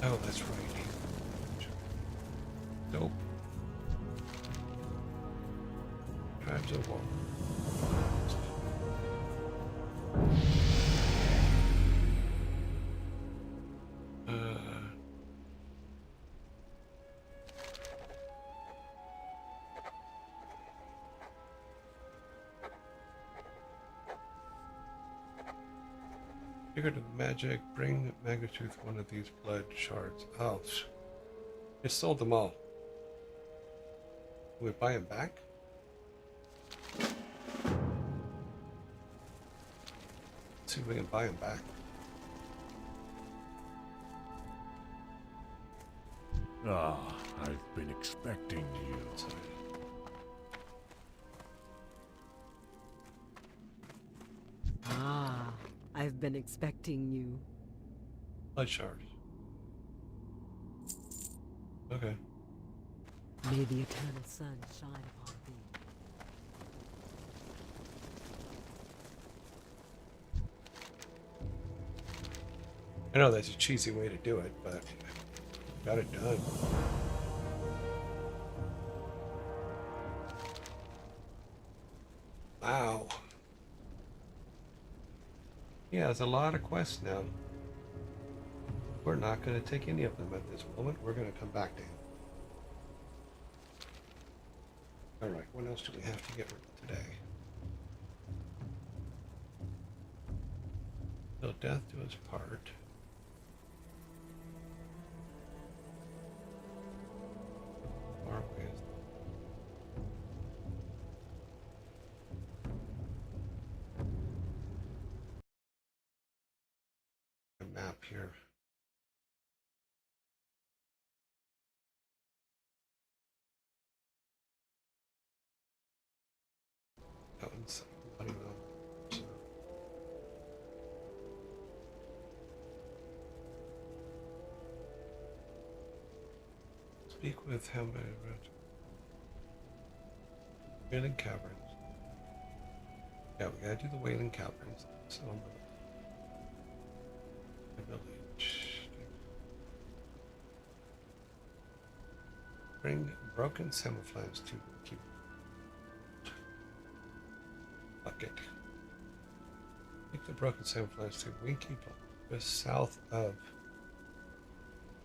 Oh, that's right. Nope. Tribes of war. Secret of magic, bring Magnitude one of these blood shards. Oh, it sold them all. Can we buy them back? Let's see if we can buy them back. Ah, I've been expecting you. Sorry. Ah, I've been expecting you. Blood shards. Okay. May the eternal sun shine upon thee. I know that's a cheesy way to do it, but got it done. Wow. Yeah, there's a lot of quests now. We're not going to take any of them at this moment. We're going to come back to him. Alright, what else do we have to get rid of today? Till death do us part. Far away is the map here. That one's funny though. So. Speak with him about Wailing Caverns. Yeah, we gotta do the Wailing Caverns. So the village. Bring broken semiflames to keep bucket. Take the broken semiflames to Winky Block, just south of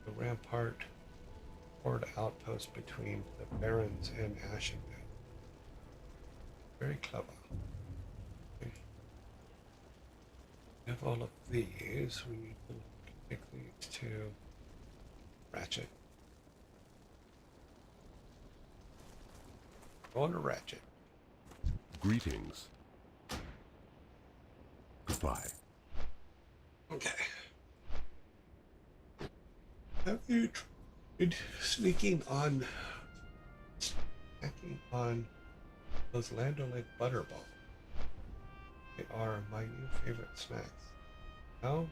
the rampart Horde outpost between the Barrens and Ashington. Very clever. Okay. We have all of these. We need to take these to Ratchet. Going to Ratchet. Greetings. Goodbye. Have you tried sneaking on, snacking on those Land O'Lake Butterballs? They are my new favorite snacks. No?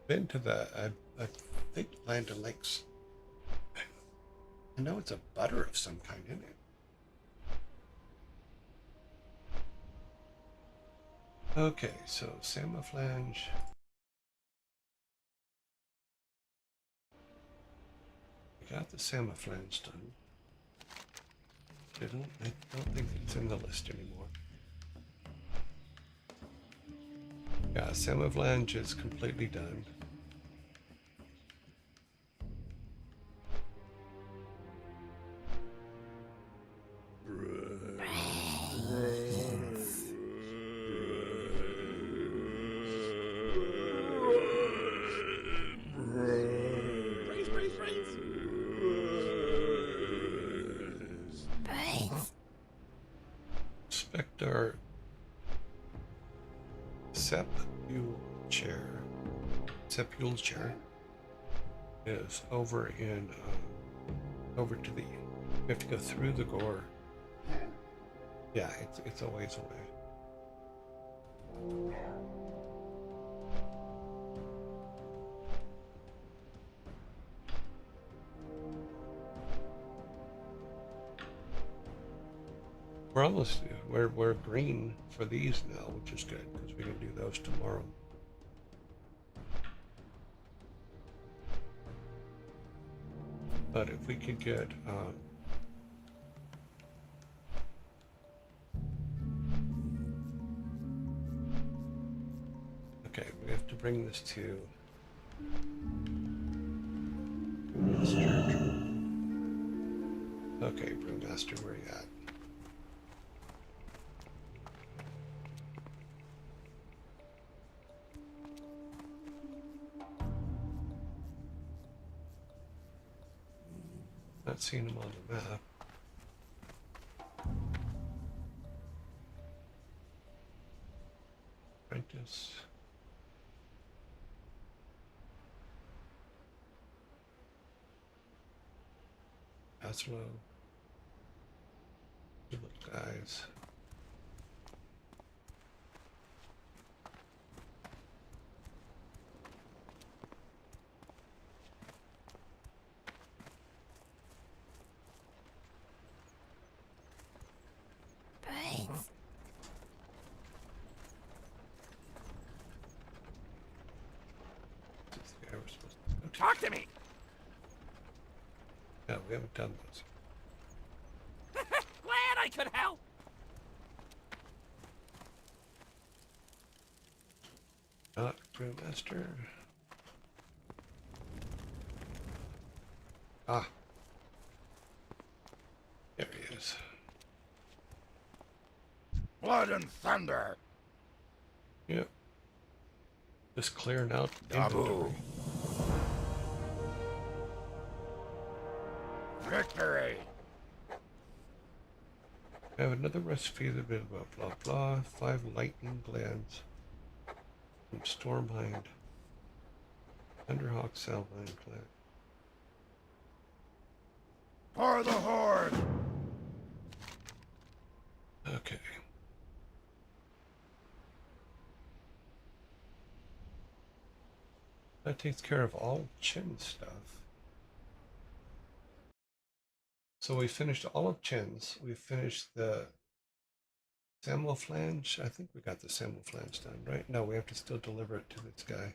Been to I think Land O'Lakes. I know it's a butter of some kind in it. Okay, so Samoflange. We got the Samoflange done. I don't think it's in the list anymore. Yeah, Samoflange is completely done. Spectre Sepul's chair is over in over to the. We have to go through the gore. Yeah, it's a ways away. We're almost we're green for these now, which is good because we can do those tomorrow. But if we could get okay, we have to bring this to Brewmaster. Okay, Brewmaster, where you at? Not seeing him on the map. Apprentice. Aslo. Good look, guys. This is the guy we're supposed to go to. Talk to me. No, we haven't done those. Glad I could help. Not Brewmaster. Ah. There he is. Blood and thunder. Yep. Just clearing out Dabu. inventory. Victory. I have another recipe that blah blah blah blah. 5 lightning glands from Stormhind. Thunderhawk Salvine plant. For the horde. Okay. That takes care of all Chin stuff. So we finished all of Chin's. We finished the Samoflange. I think we got the Samoflange done, right? No, we have to still deliver it to this guy.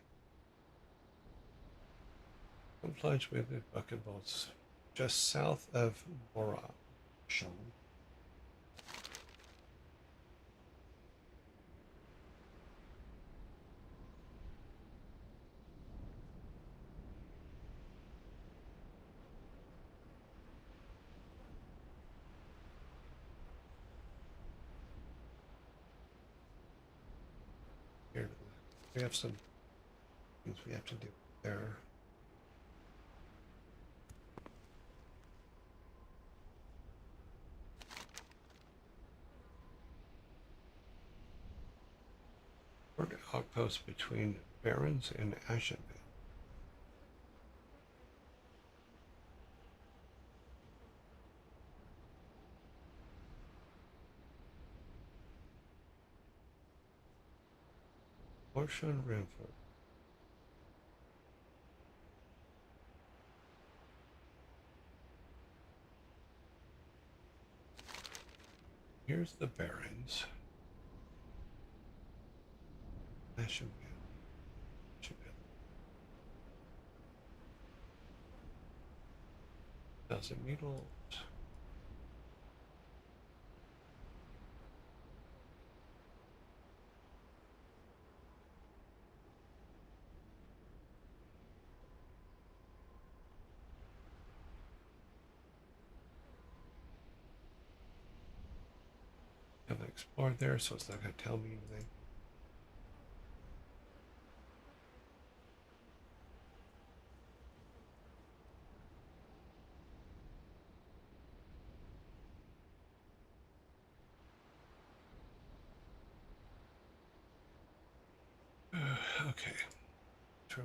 Samoflange with the bucket bolts just south of Mora. Shown. Here, we have some things we have to do there. Port outpost between Barrens and Ashenvale. Portion Renford. Here's the Barrens. Ashenvale. Dozen needles. Haven't explored there, so it's not going to tell me anything. Okay. Try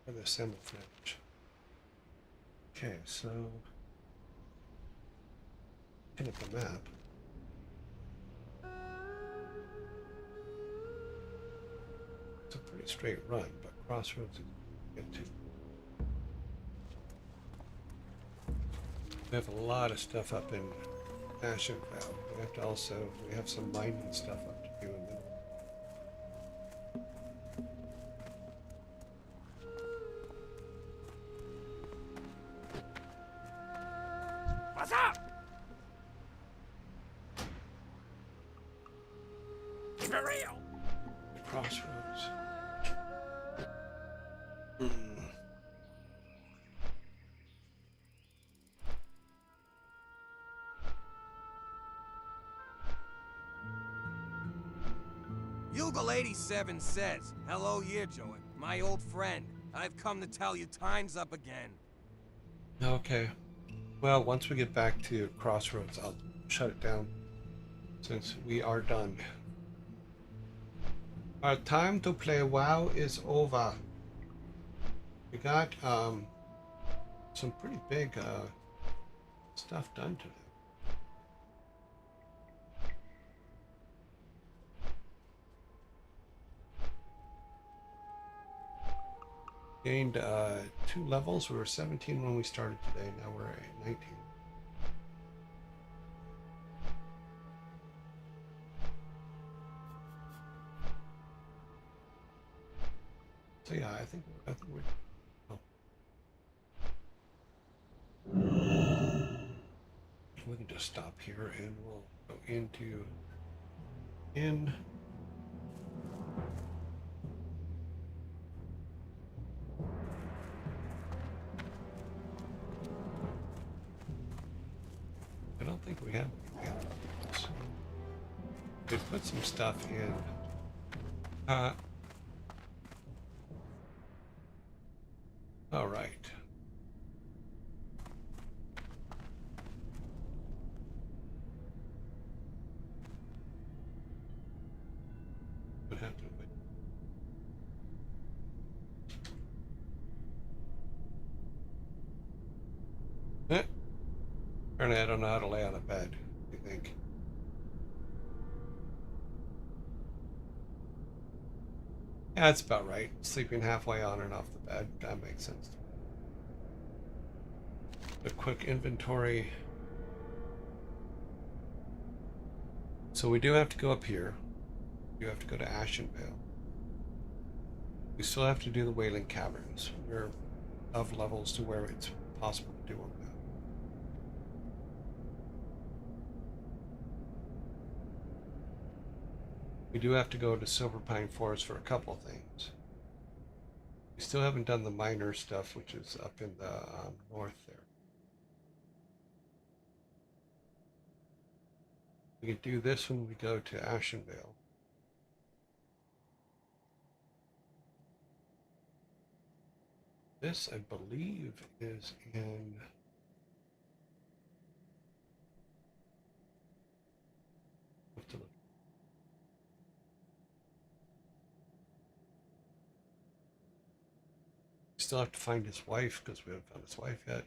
the camouflage. Okay, so looking at the map. It's a pretty straight run, but crossroads is get to. We have a lot of stuff up in Ashenvale. We have to also we have some mining stuff up to do in the What's up? Keep it real. crossroads. Bugle 87 says, "Hello, Yearjoy, my old friend. I've come to tell you time's up again." Okay. Well, once we get back to crossroads, I'll shut it down since we are done. Our time to play WoW is over. We got some pretty big stuff done today. Gained 2 levels. We were 17 when we started today. Now we're at 19. So yeah, I think we're oh. We can just stop here and we'll go into in. I don't think we have anything else. We put some stuff in. All right. What happened with apparently I don't know how to lay on a bed, you think? Yeah, that's about right. Sleeping halfway on and off the bed. That makes sense. A quick inventory. So we do have to go up here. We have to go to Ashenvale. We still have to do the Wailing Caverns. We're of levels to where it's possible to do them now. We do have to go to Silver Pine Forest for a couple things. We still haven't done the miner stuff, which is up in the north there. We can do this when we go to Ashenvale. This, I believe, is in... Have to look. Still have to find his wife because we haven't found his wife yet.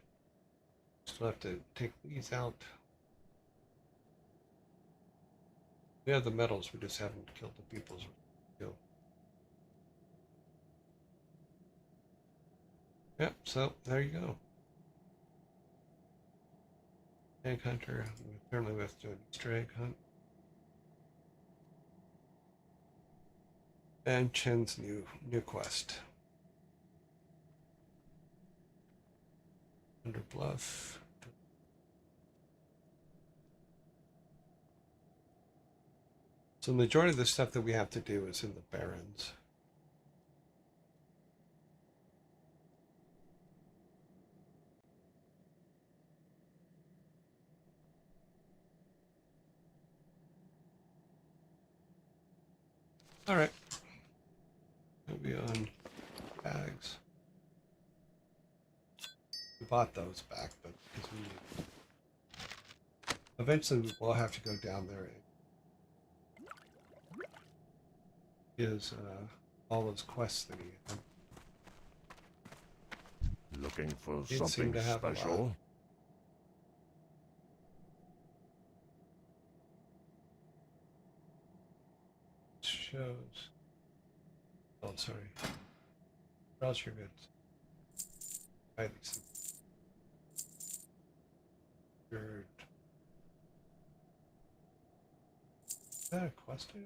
Still have to take these out. We have the medals, we just haven't killed the people's kill. Yep, so there you go. Egg hunter. Apparently we have to do an Easter egg hunt. And Chen's new quest. Under Bluff. So the majority of the stuff that we have to do is in the Barrens. All right. We'll be on bags. We bought those back, but because we need... Eventually we'll have to go down there and is all those quests that he had. Looking for Didn't seem something to have a lot. special? Shows. Oh, sorry. Browse your goods. Buy these things. Good. Is that a quest item?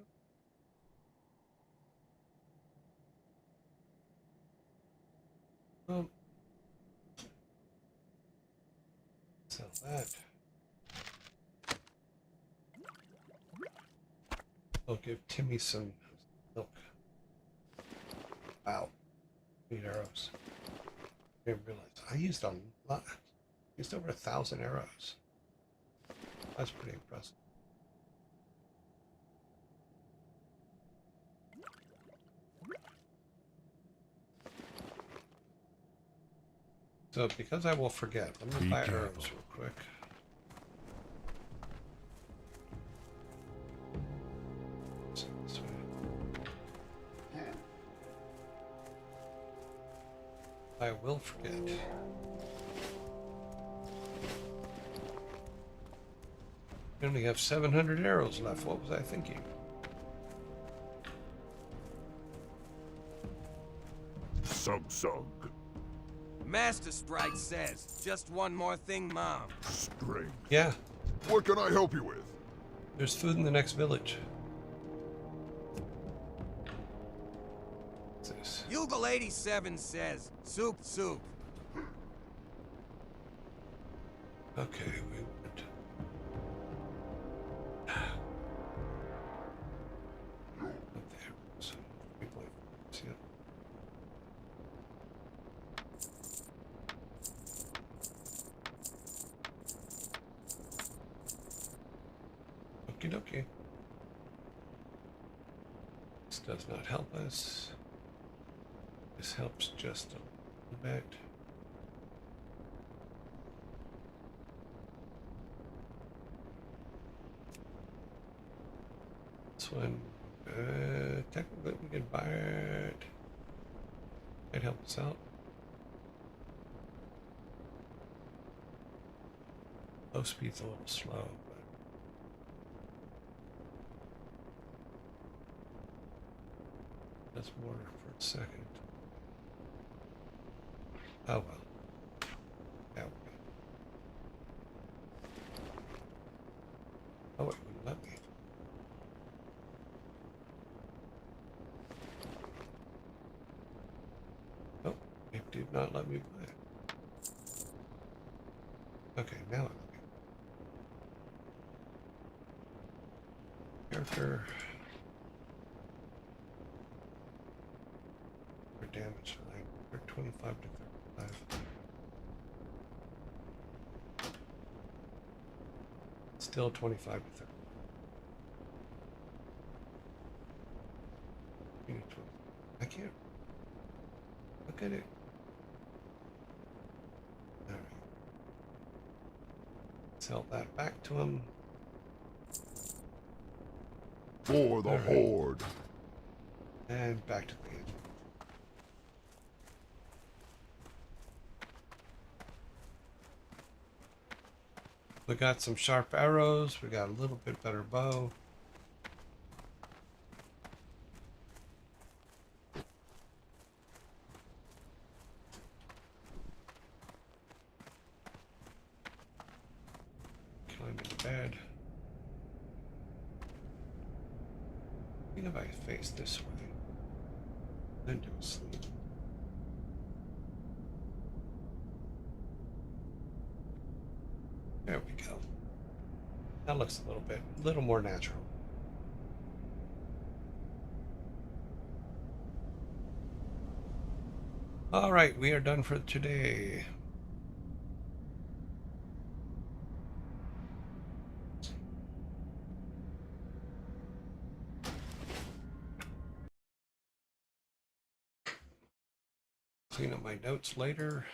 Sell that. I'll give Timmy some milk. Wow. 8 arrows. I didn't realize. I used a lot. Used over 1,000 arrows. That's pretty impressive. So because I will forget, let me buy arrows real quick. So this way. I will forget. We only have 700 arrows left. What was I thinking? Sug. Master Sprite says, just one more thing, Mom. Strength. Yeah, What can I help you with? there's food in the next village. What's this? Bugle 87 says, soup. Okay, we went. Up there. So, people see it. Okie dokie. This does not help us. This helps just a little bit. This one, technically we can buy it. Might help us out. Low speed's a little slow, but that's more for a second. Oh well. Yeah. Okay. Oh, it wouldn't let me. Oh, it did not let me buy it. Okay, now it let me. Character. For damage line. Or 25 to 35. Still 25 to 30. I can't look at it. All right. Sell that back to him. For the All right. Horde. And back to the engine. We got some sharp arrows. We got a little bit better bow. Climb into bed. I think if I face this way, then do a sleep. There we go. That looks a little more natural. All right, we are done for today. Clean up my notes later.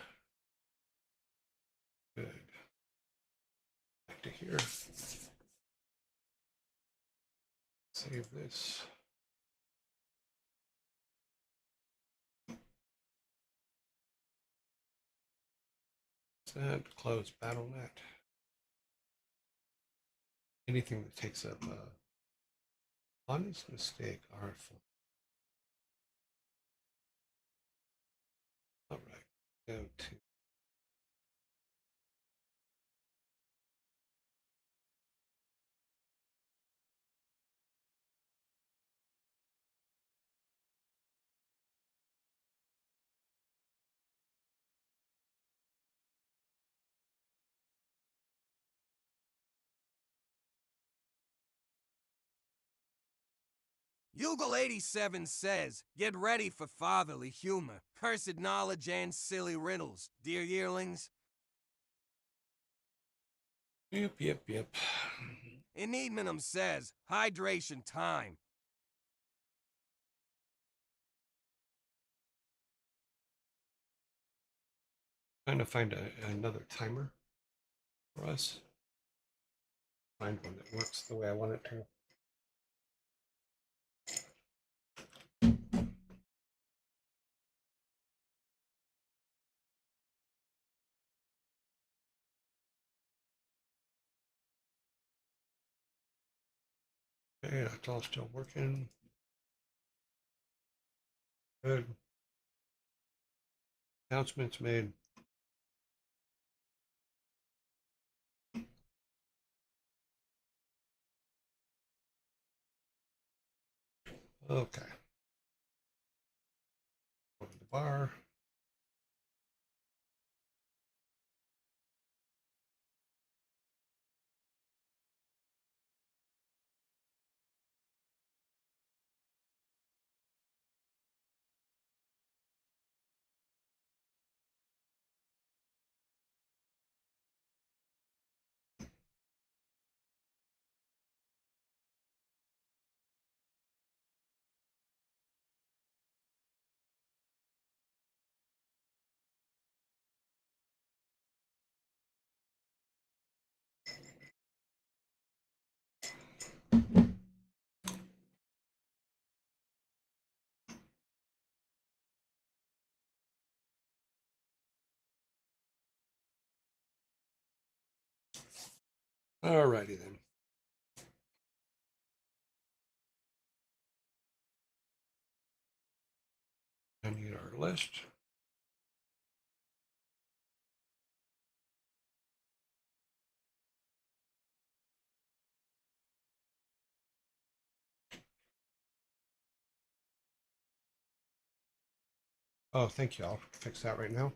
Good. Back to here. Save this. That close BattleNet. Anything that takes up honest mistake, artful. All right, go to Yugal 87 says, get ready for fatherly humor, cursed knowledge, and silly riddles, dear yearlings. Yep. Enigmanum says, hydration time. Trying to find another timer for us. Find one that works the way I want it to. Okay, that's all still working. Good. Announcements made. Okay. Over the bar. Alrighty then. I need our list. Oh, thank you. I'll fix that right now.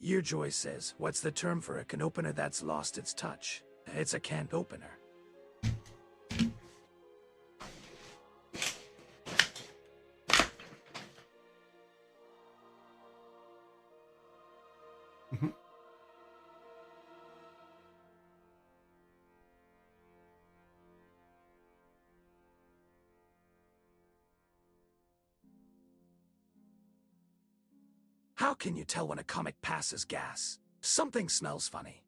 Yearjoy says, what's the term for a can opener that's lost its touch? It's a can't opener. How can you tell when a comic passes gas? Something smells funny.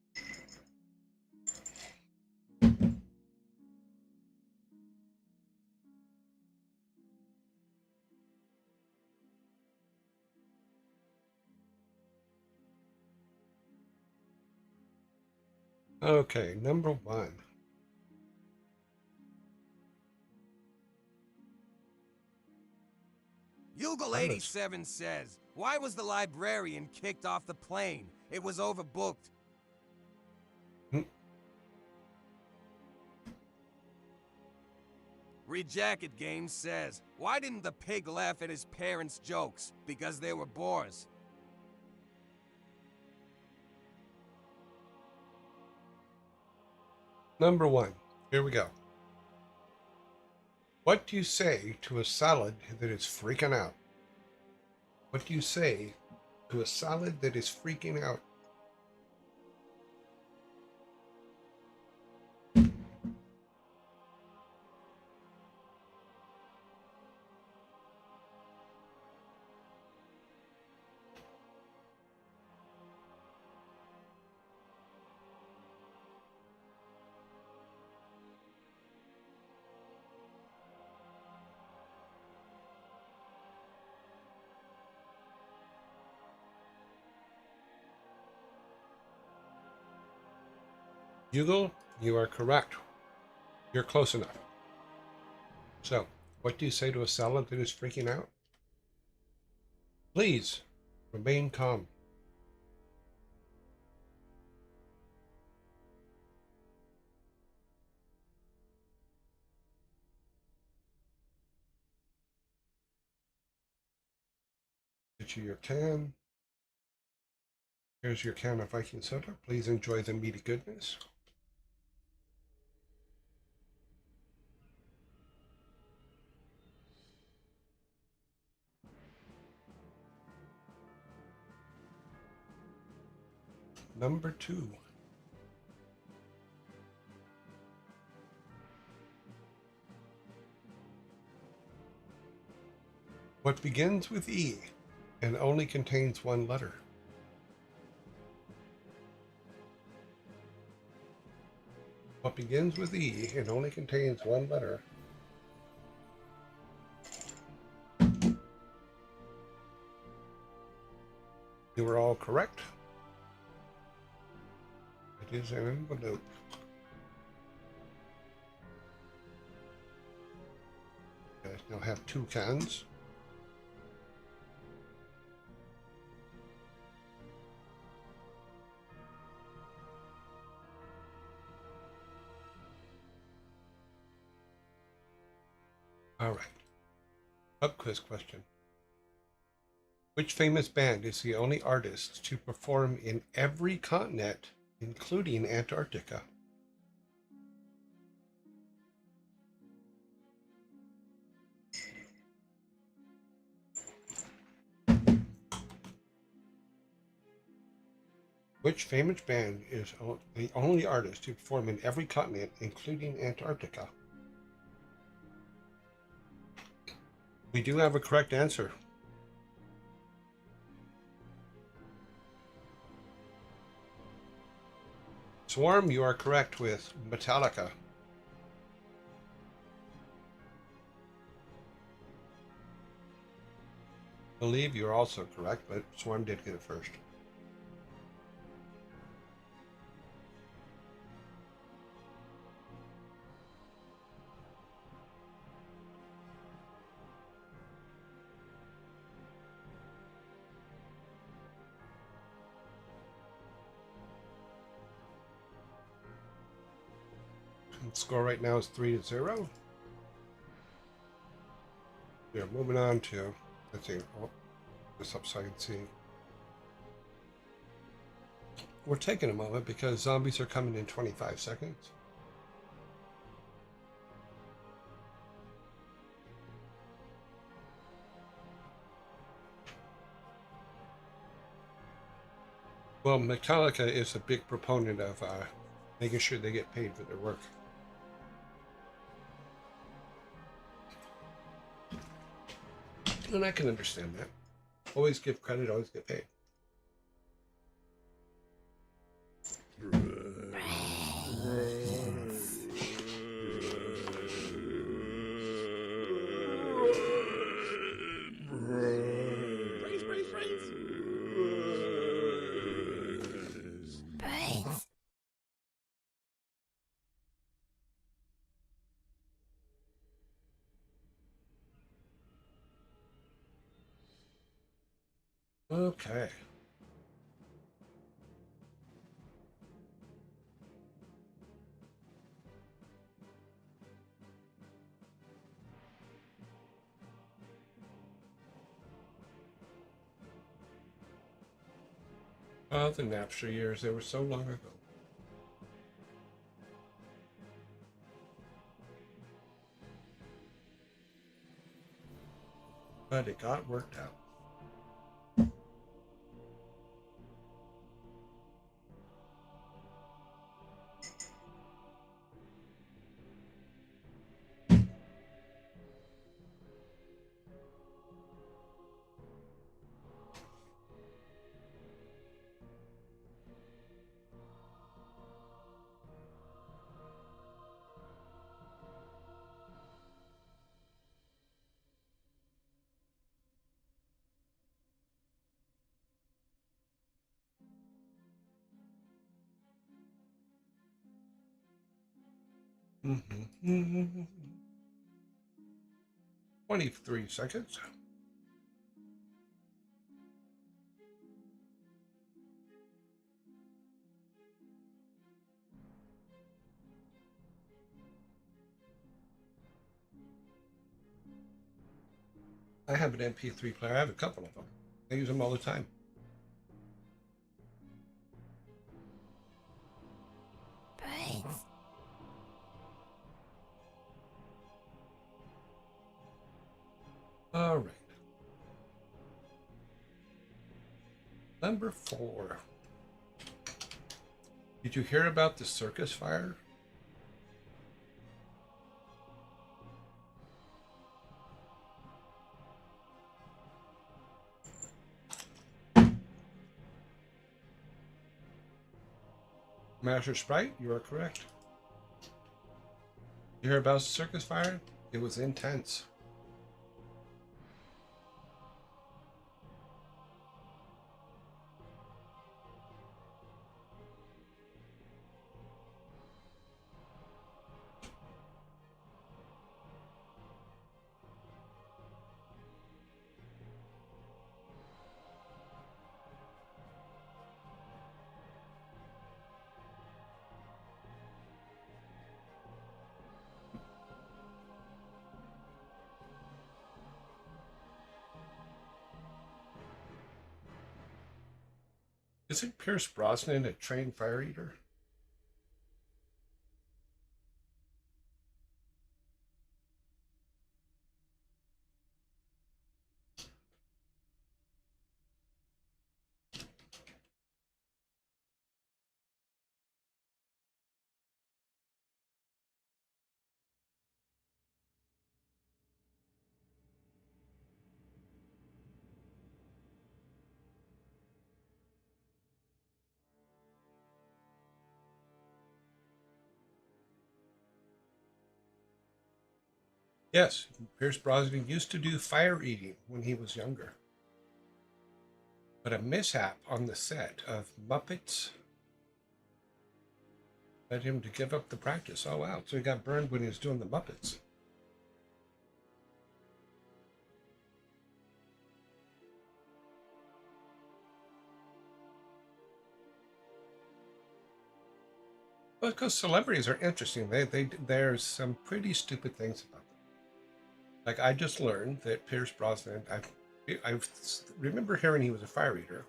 Okay, number one. Yugal 87 says, why was the librarian kicked off the plane? It was overbooked. Hmm. Rejacket Games says, why didn't the pig laugh at his parents' jokes? Because they were bores. Number one. Here we go. What do you say to a salad that is freaking out? What do you say to a salad that is freaking out? Yugal, you are correct. You're close enough. So, what do you say to a salad that is freaking out? Please, remain calm. Get you your can. Here's your can of Viking soda. Please enjoy the meaty goodness. Number two. What begins with E and only contains one letter? What begins with E and only contains one letter? You were all correct. It is an envelope. You guys now have two cans. All right. Pub quiz question. Which famous band is the only artist to perform in every continent, including Antarctica? Which famous band is the only artist to perform in every continent, including Antarctica? We do have a correct answer. Swarm, you are correct with Metallica. Believe you're also correct, but Swarm did get it first. The score right now is 3-0. Yeah, moving on to, let's see, this upside C. We're taking a moment because zombies are coming in 25 seconds. Well, Metallica is a big proponent of making sure they get paid for their work. And I can understand that. Always give credit, always get paid. Okay. Oh, the Napster years, they were so long ago. But it got worked out. Mm-hmm. 23 seconds. I have an MP3 player. I have a couple of them. I use them all the time. Brains. All right. Number 4. Did you hear about the circus fire? Master Sprite, you are correct. You hear about the circus fire? It was intense. Isn't Pierce Brosnan a trained fire eater? Yes, Pierce Brosnan used to do fire eating when he was younger. But a mishap on the set of Muppets led him to give up the practice. Oh, wow. So he got burned when he was doing the Muppets. Well, because celebrities are interesting. There's some pretty stupid things about them. Like I just learned that Pierce Brosnan, I remember hearing he was a fire eater.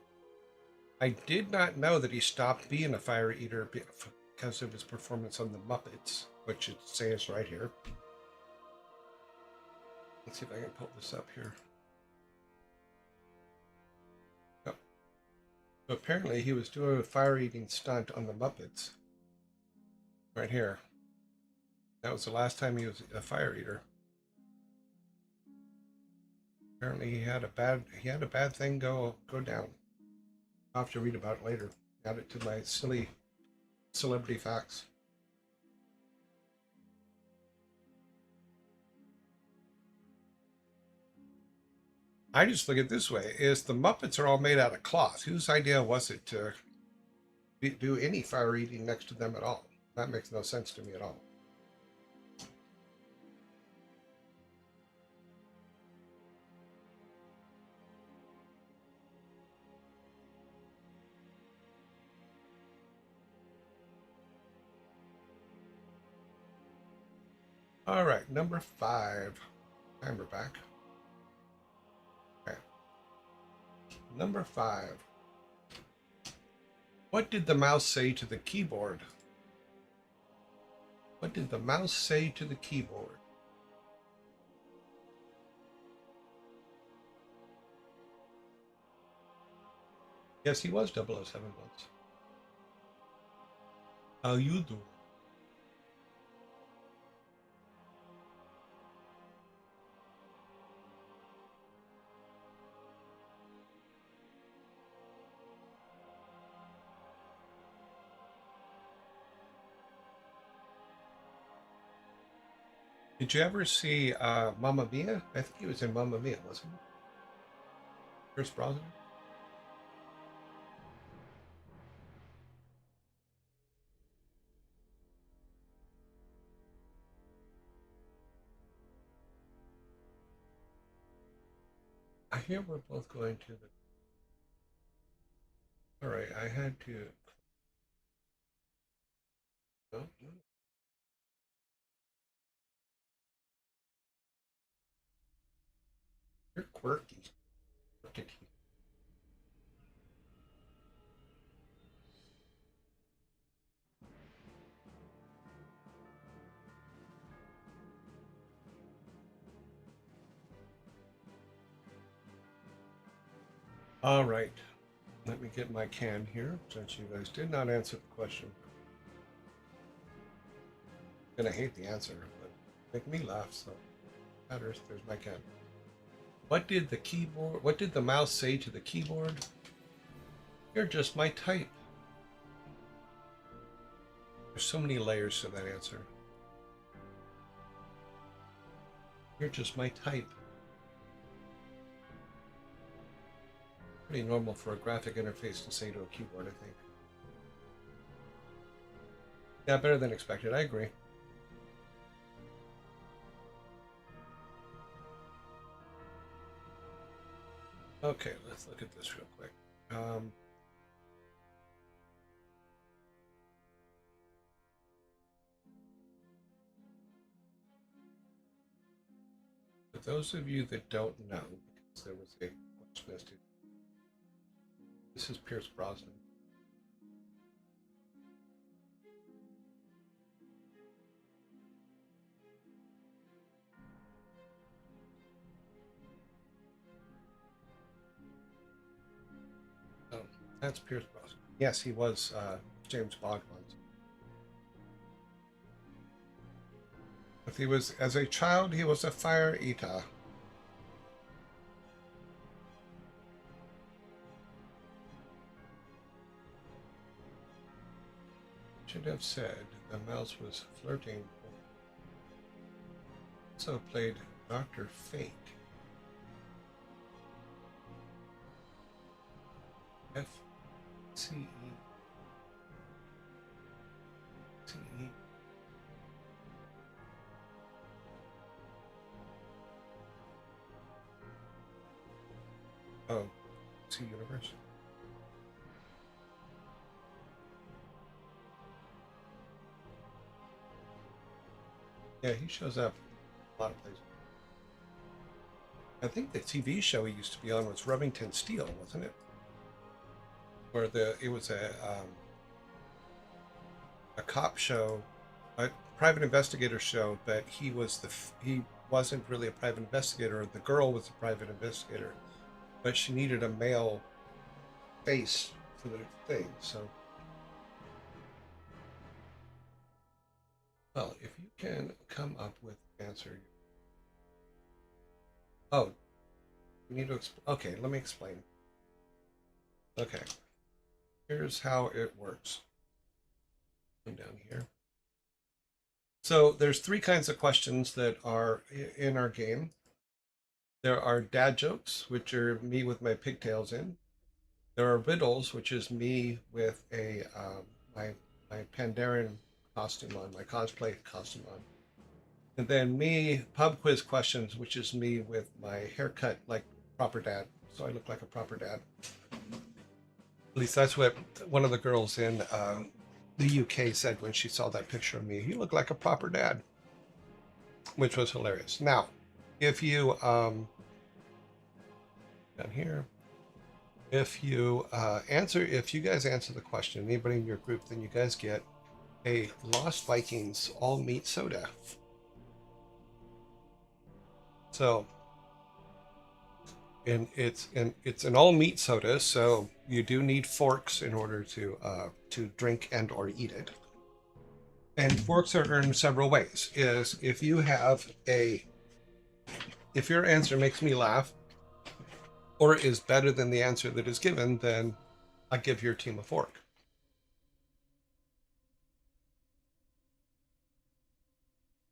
I did not know that he stopped being a fire eater because of his performance on the Muppets, which it says right here. Let's see if I can pull this up here. Oh. So apparently he was doing a fire eating stunt on the Muppets. Right here. That was the last time he was a fire eater. Apparently he had a bad thing go down. I'll have to read about it later. Add it to my silly celebrity facts. I just look at it this way: is the Muppets are all made out of cloth. Whose idea was it to do any fire eating next to them at all? That makes no sense to me at all. All right, number 5. And we're back. Okay. Number 5. What did the mouse say to the keyboard? What did the mouse say to the keyboard? Yes, he was 007 once. How you do? Did you ever see Mamma Mia? I think he was in Mamma Mia, wasn't he? Pierce Brosnan? I hear we're both going to the... All right, I had to... Oh, no. You're quirky. Look at you. All right. Let me get my can here, since you guys did not answer the question. I'm gonna hate the answer, but make me laugh, so matters. There's my can. What did the mouse say to the keyboard? You're just my type. There's so many layers to that answer. You're just my type. Pretty normal for a graphic interface to say to a keyboard, I think. Yeah, better than expected. I agree. Okay, let's look at this real quick. For those of you that don't know, because there was a question as to this is Pierce Brosnan. Oh, that's Pierce Brosnan. Yes, he was James Bond once. If he was, as a child, he was a fire eater. Should have said the mouse was flirting. Also played Dr. Fate. F-C-E. C-E. Oh, C Universe. Yeah, he shows up a lot of places. I think the TV show he used to be on was Remington Steele, wasn't it? Where it was a cop show, a private investigator show, but he wasn't really a private investigator. The girl was a private investigator, but she needed a male face for the thing. So, well, if you can come up with an answer. Oh, we need to. Okay, let me explain. Okay, here's how it works. Come down here. So there's 3 kinds of questions that are in our game. There are dad jokes, which are me with my pigtails in. There are riddles, which is me with a my Pandaren costume on, my cosplay costume on. And then me pub quiz questions, which is me with my haircut like proper dad. So I look like a proper dad. At least that's what one of the girls in the UK said when she saw that picture of me. You look like a proper dad. which was hilarious. Now, if you down here, if you if you guys answer the question, anybody in your group, then you guys get a Lost Vikings all meat soda. So, and it's an all meat soda, so you do need forks in order to drink and or eat it. And forks are earned several ways. Is if you have if your answer makes me laugh or is better than the answer that is given, then I give your team a fork.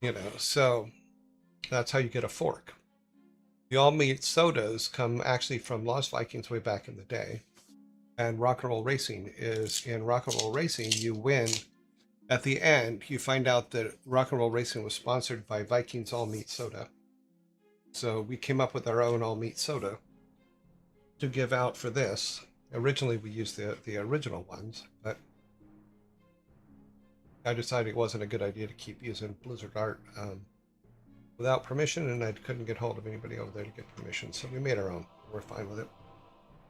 You know, so that's how you get a fork. The all meat sodas come actually from Lost Vikings way back in the day. And rock and roll racing is in rock and roll racing, you win. At the end, you find out that rock and roll racing was sponsored by Vikings all meat soda. So we came up with our own all meat soda to give out for this. Originally, we used the original ones, but I decided it wasn't a good idea to keep using Blizzard art without permission, and I couldn't get hold of anybody over there to get permission. So we made our own. We're fine with it.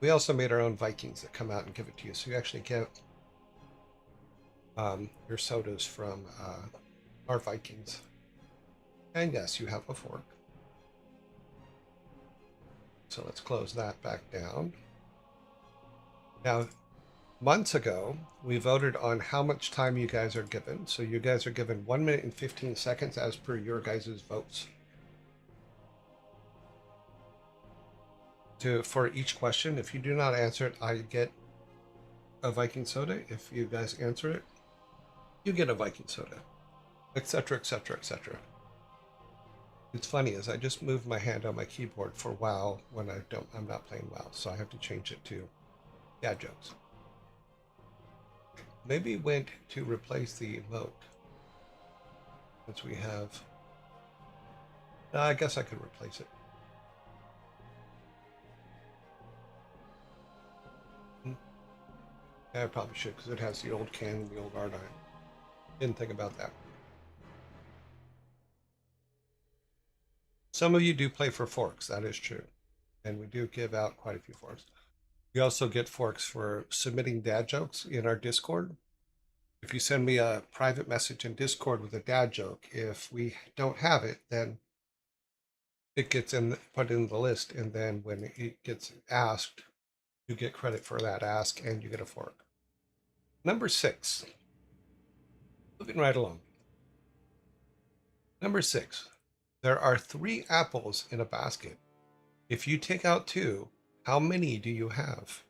We also made our own Vikings that come out and give it to you. So you actually get your sodas from our Vikings. And yes, you have a fork. So let's close that back down. Now, months ago, we voted on how much time you guys are given. So you guys are given 1 minute and 15 seconds as per your guys' votes. For each question. If you do not answer it, I get a Viking soda. If you guys answer it, you get a Viking soda, etc., etc., etc. It's funny as I just moved my hand on my keyboard for WoW when I'm not playing WoW, so I have to change it to dad jokes. Maybe went to replace the emote since we have. I guess I could replace it. I probably should because it has the old can and the old art on it. Didn't think about that. Some of you do play for forks, that is true. And we do give out quite a few forks. We also get forks for submitting dad jokes in our Discord. If you send me a private message in Discord with a dad joke, if we don't have it, then it gets put in the list. And then when it gets asked, you get credit for that ask and you get a fork. Number 6. Moving right along. Number 6. There are 3 apples in a basket. If you take out 2, how many do you have?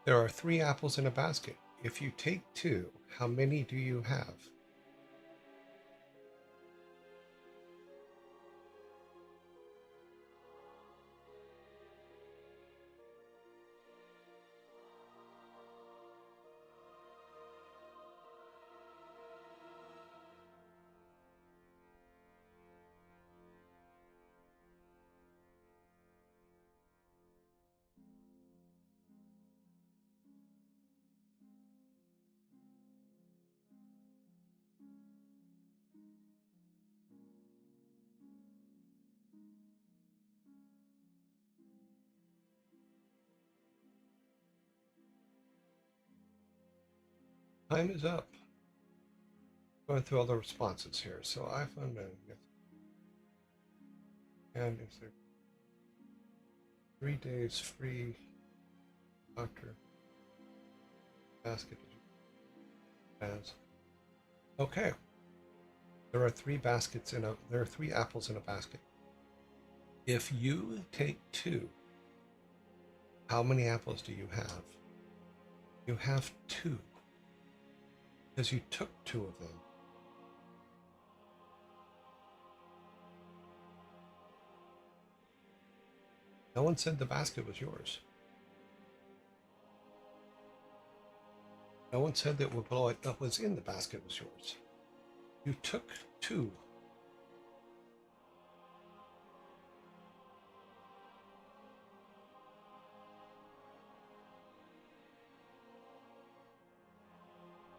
There are 3 apples in a basket. If you take 2, how many do you have? Time is up. Going through all the responses here. So iPhone and is there 3 days free doctor basket as okay. There are 3 apples in a basket. If you take 2, how many apples do you have? You have 2. Because you took 2 of them. No one said the basket was yours. No one said that what was in the basket was yours. You took 2.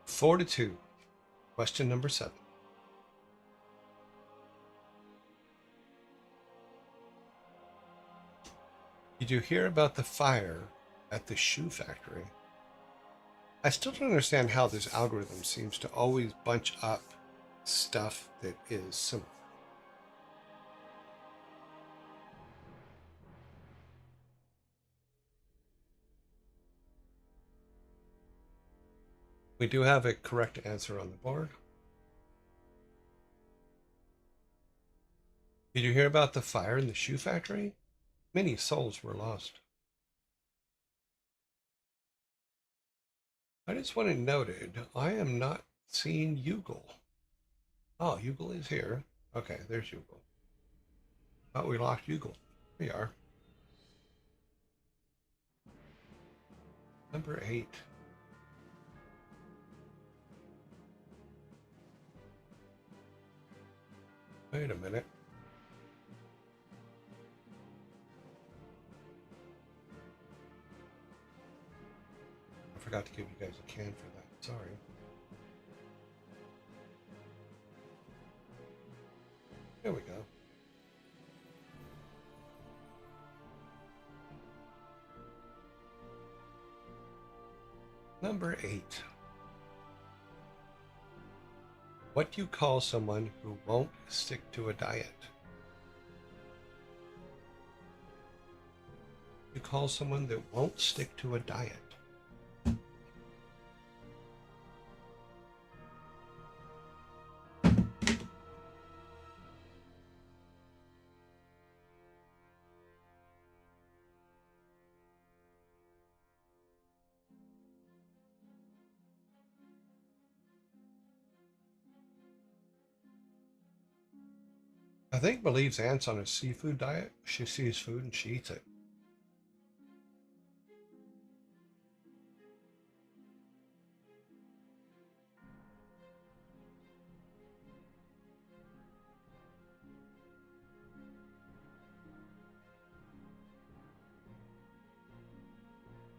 Four to 2. Question number 7. Did you hear about the fire at the shoe factory? I still don't understand how this algorithm seems to always bunch up stuff that is similar. We do have a correct answer on the board. Did you hear about the fire in the shoe factory? Many souls were lost. I just want it noted, I am not seeing Yugal. Oh, Yugal is here. Okay, there's Yugal. Thought we lost Yugal. Here we are. Number 8. Wait a minute. I forgot to give you guys a can for that. Sorry. There we go. Number 8. What do you call someone who won't stick to a diet? You call someone that won't stick to a diet. I think believes Ant's on a seafood diet. She sees food and she eats it.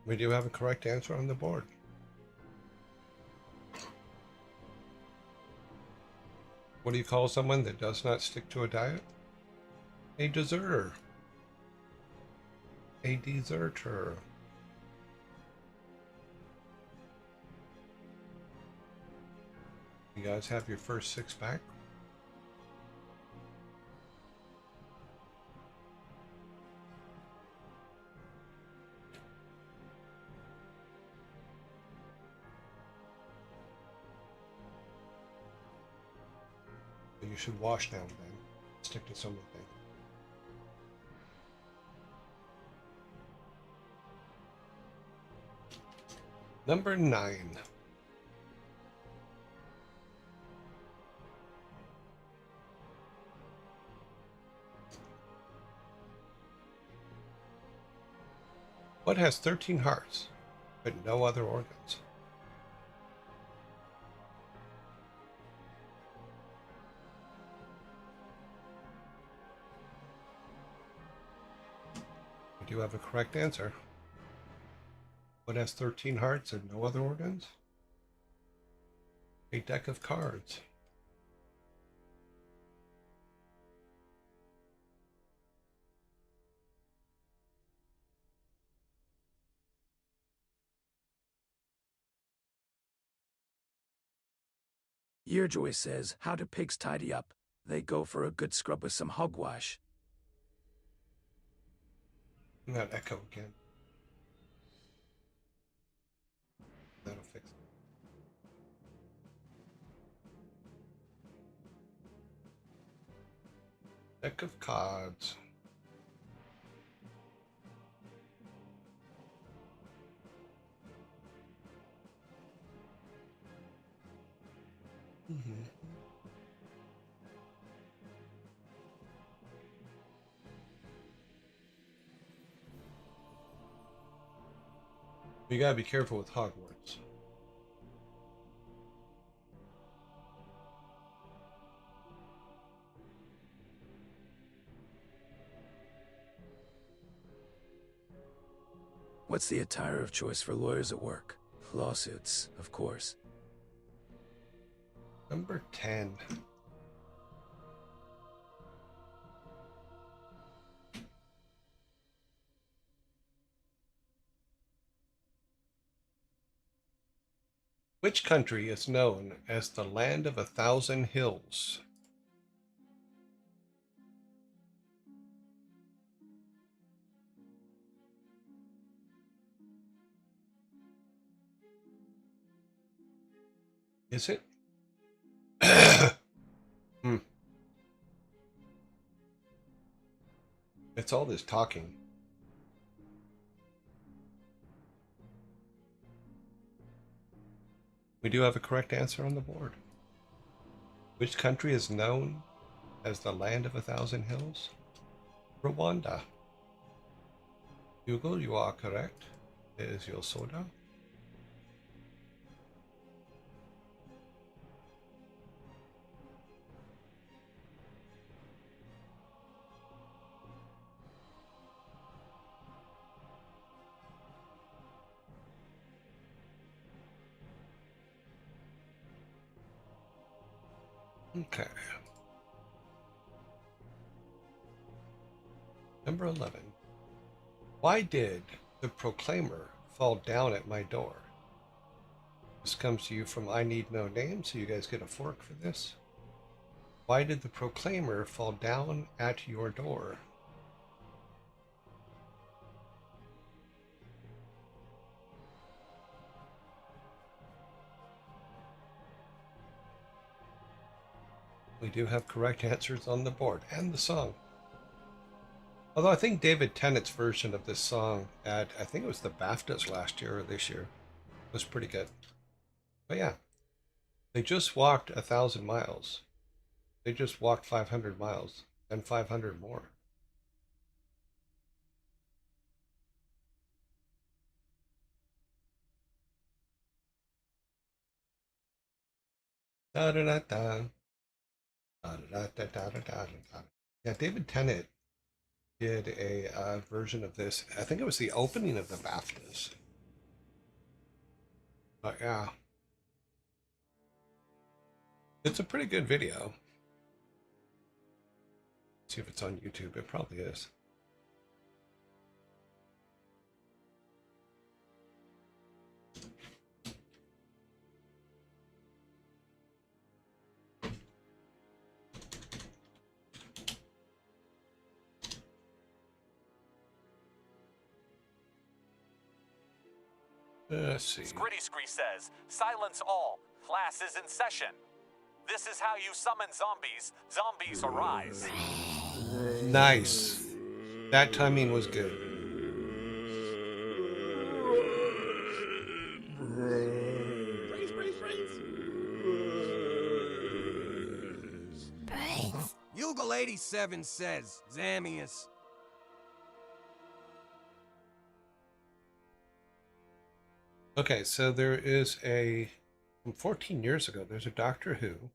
We do have a correct answer on the board. What do you call someone that does not stick to a diet? A deserter. A deserter. You guys have your first 6 back? You should wash now and then. Stick to something. Number 9. What has 13 hearts, but no other organs? We do have a correct answer. What has 13 hearts and no other organs? A deck of cards. Yearjoy says, how do pigs tidy up? They go for a good scrub with some hogwash. Not echo again. That'll fix it. Deck of cards. You gotta be careful with Hogwarts. What's the attire of choice for lawyers at work? Lawsuits, of course. Number 10. Which country is known as the Land of a Thousand Hills? Is it? Hmm. It's all this talking. We do have a correct answer on the board. Which country is known as the Land of a Thousand Hills? Rwanda. Hugo, you are correct. It is your soda. Okay. Number 11. Why did the Proclaimer fall down at my door? This comes to you from I Need No Name, so you guys get a fork for this. Why did the Proclaimer fall down at your door? We do have correct answers on the board and the song. Although I think David Tennant's version of this song at, I think it was the BAFTAs last year or this year, was pretty good. But yeah, they just walked 1,000 miles. They just walked 500 miles and 500 more. Da da da da. Da da da da da da da. Yeah, David Tennant did a version of this. I think it was the opening of the BAFTAs. But yeah, it's a pretty good video. See if it's on YouTube. It probably is. Let's see. Scritty Scree says, silence all. Class is in session. This is how you summon zombies. Zombies arise. Nice. That timing was good. Brains. Bugle 87 says, Zamius. Okay, so there is from 14 years ago, there's a Doctor Who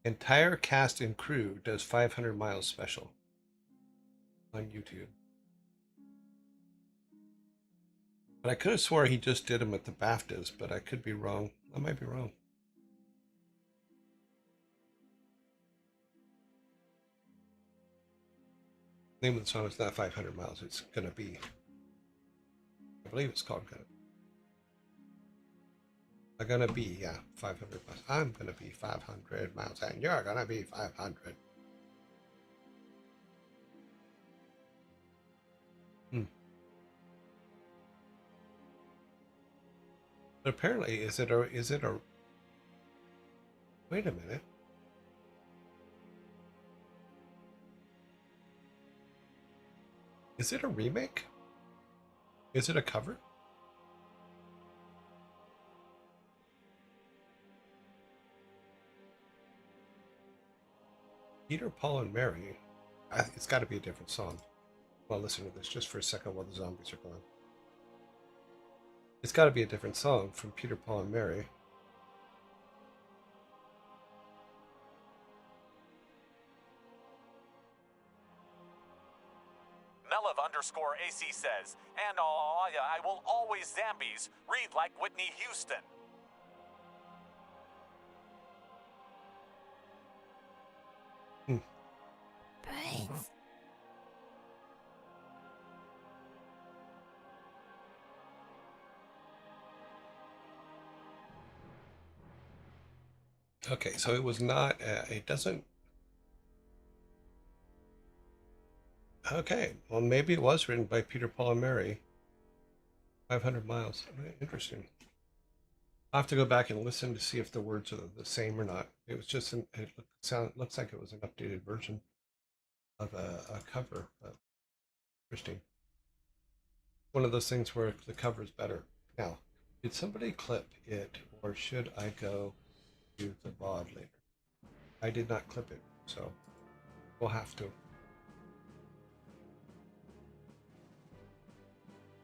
entire cast and crew does 500 miles special on YouTube. But I could have swore he just did them at the BAFTAs, but I could be wrong. I might be wrong. The name of the song is not 500 miles. It's gonna be. I believe it's called I'm gonna be, yeah, 500 miles. I'm gonna be 500 miles, and you're gonna be 500. But apparently, is it a? Wait a minute. Is it a remake? Is it a cover? Peter, Paul, and Mary. It's got to be a different song. Well, listen to this just for a second while the zombies are going. It's got to be a different song from Peter, Paul, and Mary. Melev_AC says, and I will always Zambies read like Whitney Houston. Brains. Okay, so it was not, it doesn't. Okay, well, maybe it was written by Peter, Paul, and Mary. 500 miles. Interesting. I'll have to go back and listen to see if the words are the same or not. It was just looks like it was an updated version of a cover. But interesting. One of those things where the cover is better. Now, did somebody clip it, or should I go to the VOD later? I did not clip it, so we'll have to.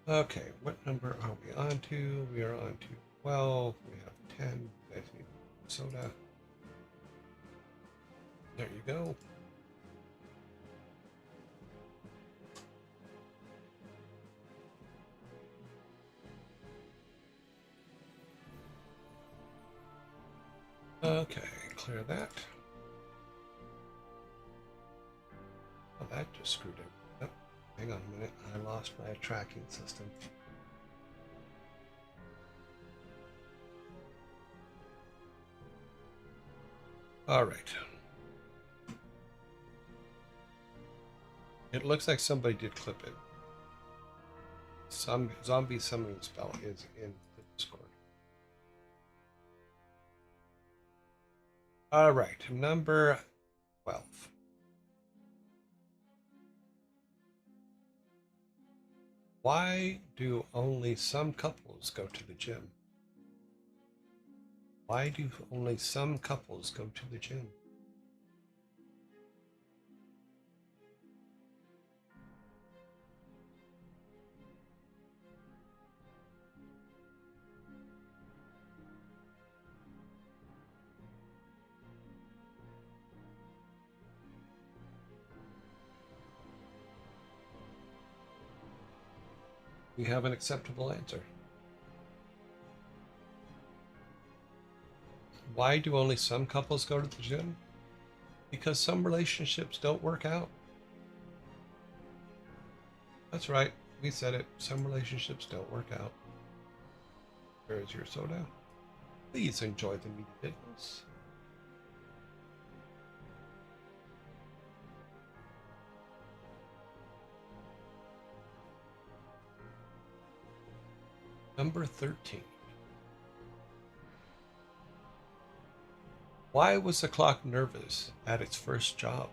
Okay, what number are we on to? We are on to 12. We have 10. You guys need soda. There you go. Okay, clear that. Oh, that just screwed it. Oh, hang on a minute. I lost my tracking system. All right. It looks like somebody did clip it. Some zombie summoning spell is in the Discord. All right, number 12. Why do only some couples go to the gym? Why do only some couples go to the gym? We have an acceptable answer. Why do only some couples go to the gym? Because some relationships don't work out. That's right. We said it. Some relationships don't work out. There is your soda. Please enjoy the meaty goodness. Number 13. Why was the clock nervous at its first job?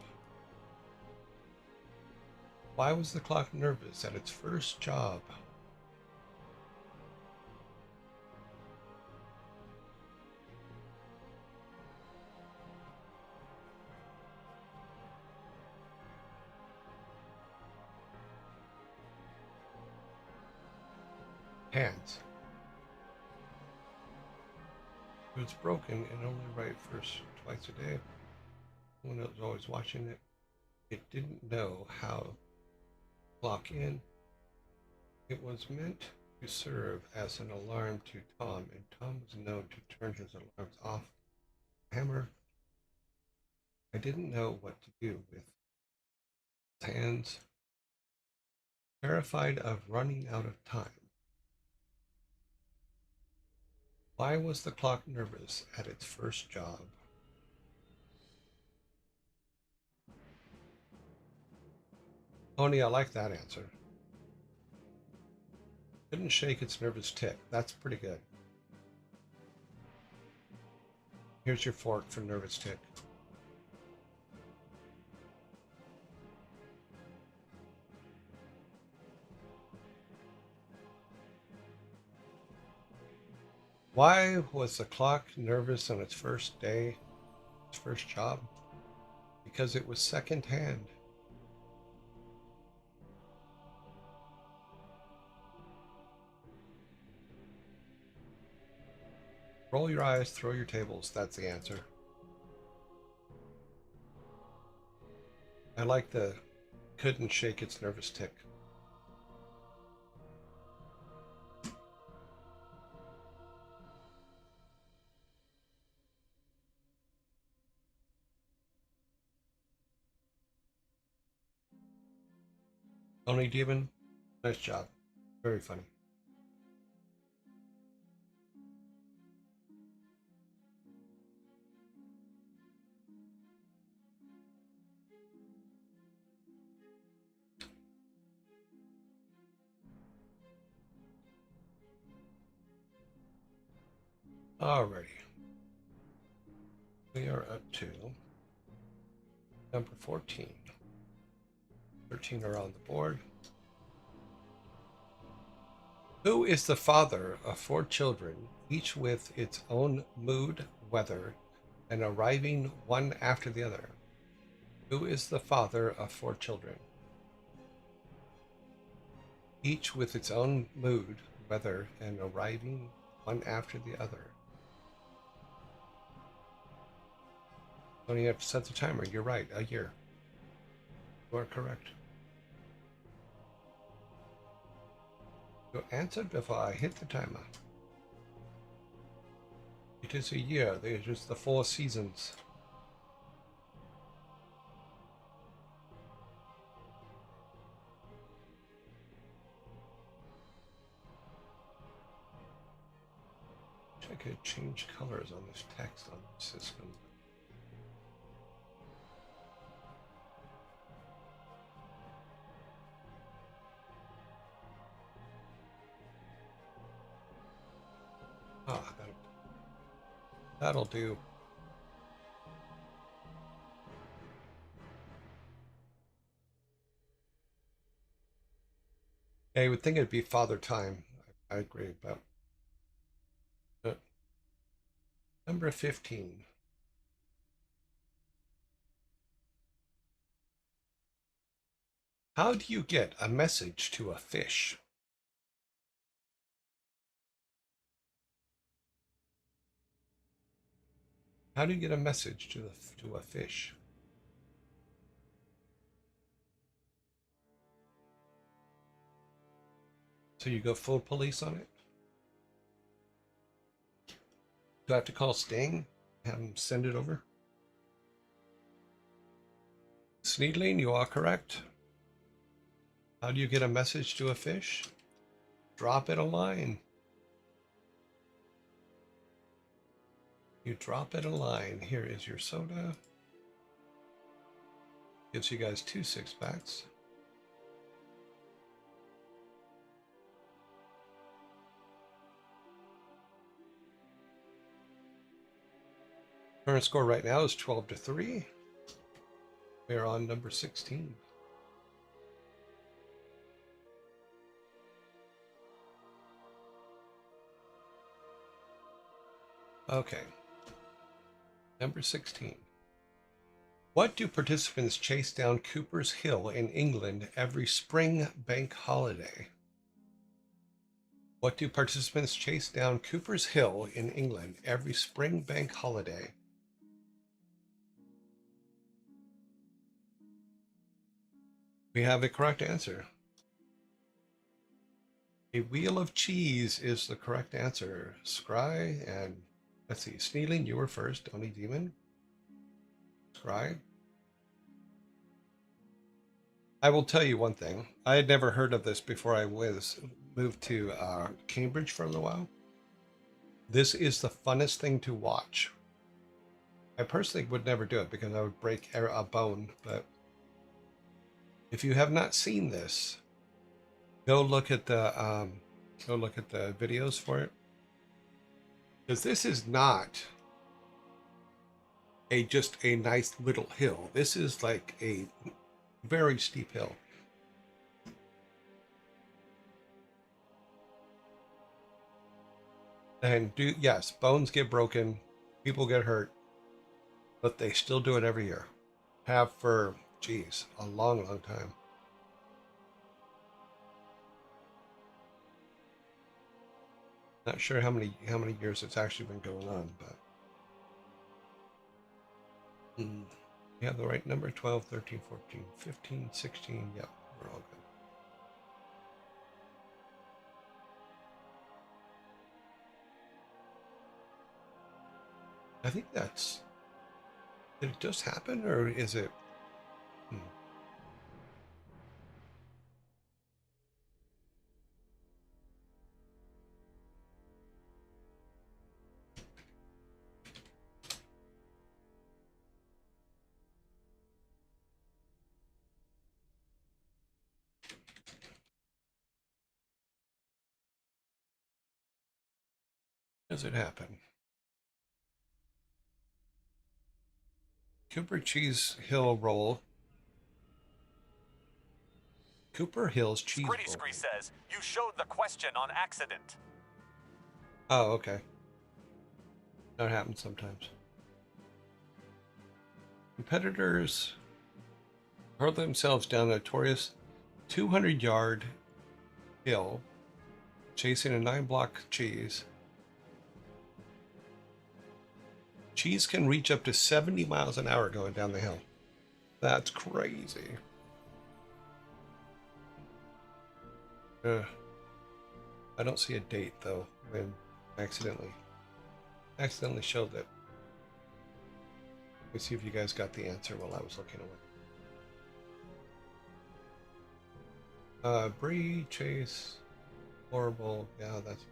Why was the clock nervous at its first job? Hands. It was broken and only right first twice a day. When it was always watching it, it didn't know how to clock in. It was meant to serve as an alarm to Tom, and Tom was known to turn his alarms off. Hammer. I didn't know what to do with his hands. Terrified of running out of time. Why was the clock nervous at its first job? Tony, I like that answer. Couldn't shake its nervous tick. That's pretty good. Here's your fork for nervous tick. Why was the clock nervous on its first day, its first job? Because it was secondhand. Roll your eyes, throw your tables. That's the answer. I like the couldn't shake its nervous tick. Tony Demon, nice job. Very funny. Alrighty. We are up to number 14. 13 are on the board. Who is the father of 4 children, each with its own mood, weather, and arriving one after the other? Who is the father of 4 children, each with its own mood, weather, and arriving one after the other? Don't you have to set the timer? You're right, a year. You are correct. You answered before I hit the timer. It is a year. It is the 4 seasons. I could change colors on this text on the system. Ah, that'll do. Yeah, you would think it'd be Father Time. I agree, but number 15. How do you get a message to a fish? How do you get a message to a fish? So you go full police on it? Do I have to call Sting? Have him send it over? Sneedling, you are correct. How do you get a message to a fish? Drop it a line. You drop it a line. Here is your soda. Gives you guys 2 6-packs. Current score right now is 12-3. We are on number 16. Okay. Number 16. What do participants chase down Cooper's Hill in England every spring bank holiday? What do participants chase down Cooper's Hill in England every spring bank holiday? We have a correct answer. A wheel of cheese is the correct answer. Scry and, let's see, Snealing, you were first. Only Demon. Scry. I will tell you one thing. I had never heard of this before I moved to Cambridge for a little while. This is the funnest thing to watch. I personally would never do it because I would break a bone, but if you have not seen this, go look at the videos for it, because this is not just a nice little hill. This is like a very steep hill. And yes, bones get broken, people get hurt, but they still do it every year. Have for, geez, a long, long time. Not sure how many years it's actually been going on, but you have the right number: 12, 13, 14, 15, 16. Yep, we're all good. I think that's. Did it just happen, or is it? Does it happen? Cooper Cheese Hill Roll. Cooper Hill's Cheese Scritty Roll. Scree says, you showed the question on accident. Oh, okay. That happens sometimes. Competitors hurl themselves down a notorious 200-yard hill, chasing a 9-block cheese. Cheese can reach up to 70 miles an hour going down the hill. That's crazy. I don't see a date though when I accidentally showed that. Let me see if you guys got the answer while I was looking away. Bree, Chase, horrible. Yeah, that's.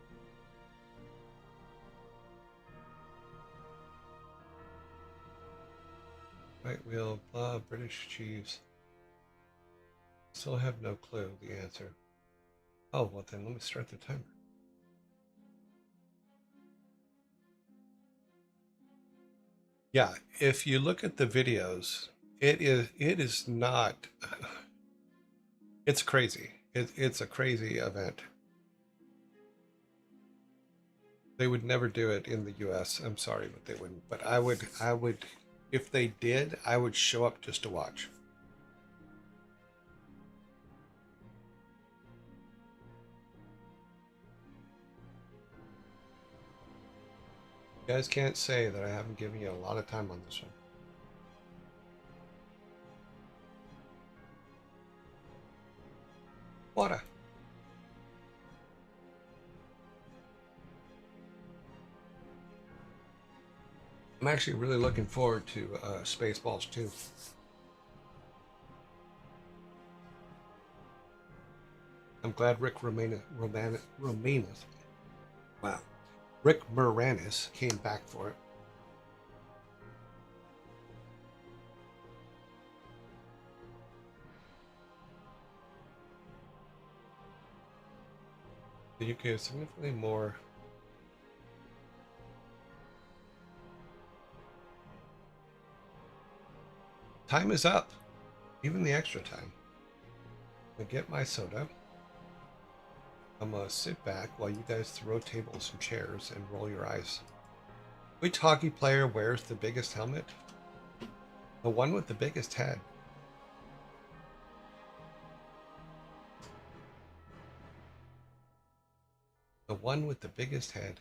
Right wheel, blah, British Chiefs. Still have no clue the answer. Oh, well then let me start the timer. Yeah, if you look at the videos, it is not. It's crazy. It's a crazy event. They would never do it in the U.S. I'm sorry, but they wouldn't. But I would, if they did, I would show up just to watch. You guys can't say that I haven't given you a lot of time on this one. Water. I'm actually really looking forward to Spaceballs 2. I'm glad Rick Moranis, wow, Rick Moranis came back for it. The UK is significantly more. Time is up, even the extra time. I'm gonna get my soda. I'm gonna sit back while you guys throw tables and chairs and roll your eyes. Which hockey player wears the biggest helmet? The one with the biggest head. The one with the biggest head.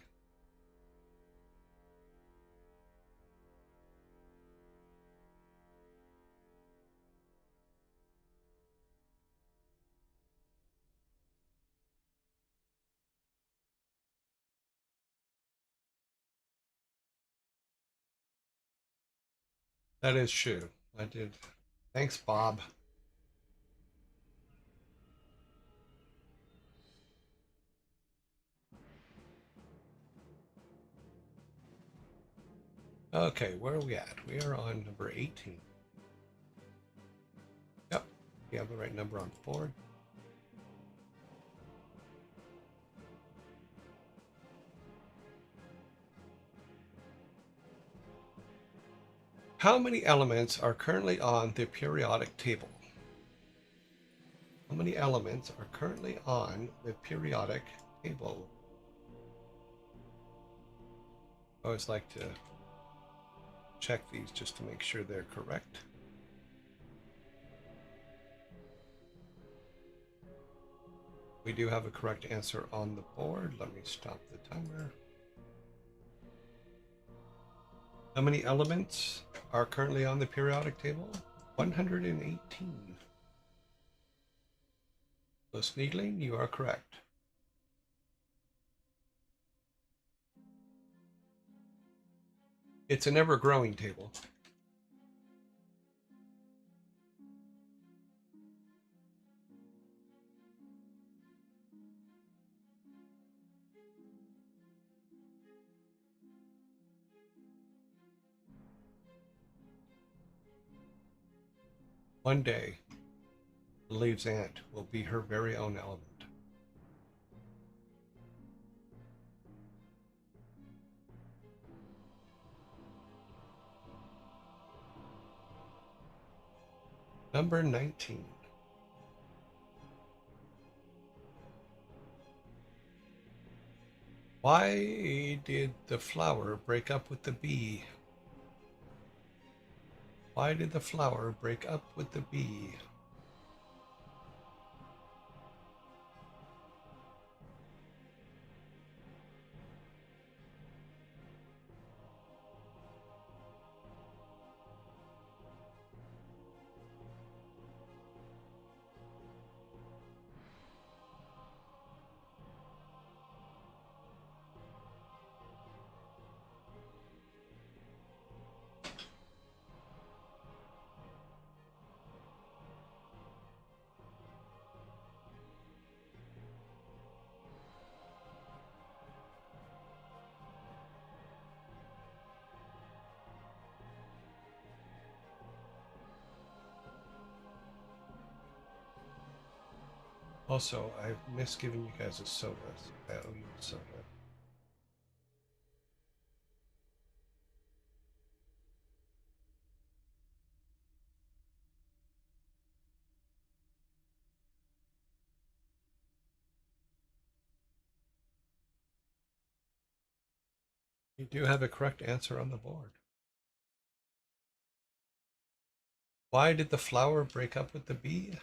That is true. I did. Thanks, Bob. Okay, where are we at? We are on number 18. Yep, we have the right number on the board. How many elements are currently on the periodic table? How many elements are currently on the periodic table? I always like to check these just to make sure they're correct. We do have a correct answer on the board. Let me stop the timer. How many elements are currently on the periodic table? 118. So Sneedling, you are correct. It's an ever-growing table. One day, Leaves' aunt will be her very own element. Number 19. Why did the flower break up with the bee? Why did the flower break up with the bee? Also, I've missed giving you guys a soda, so I owe you a soda. You do have a correct answer on the board. Why did the flower break up with the bee?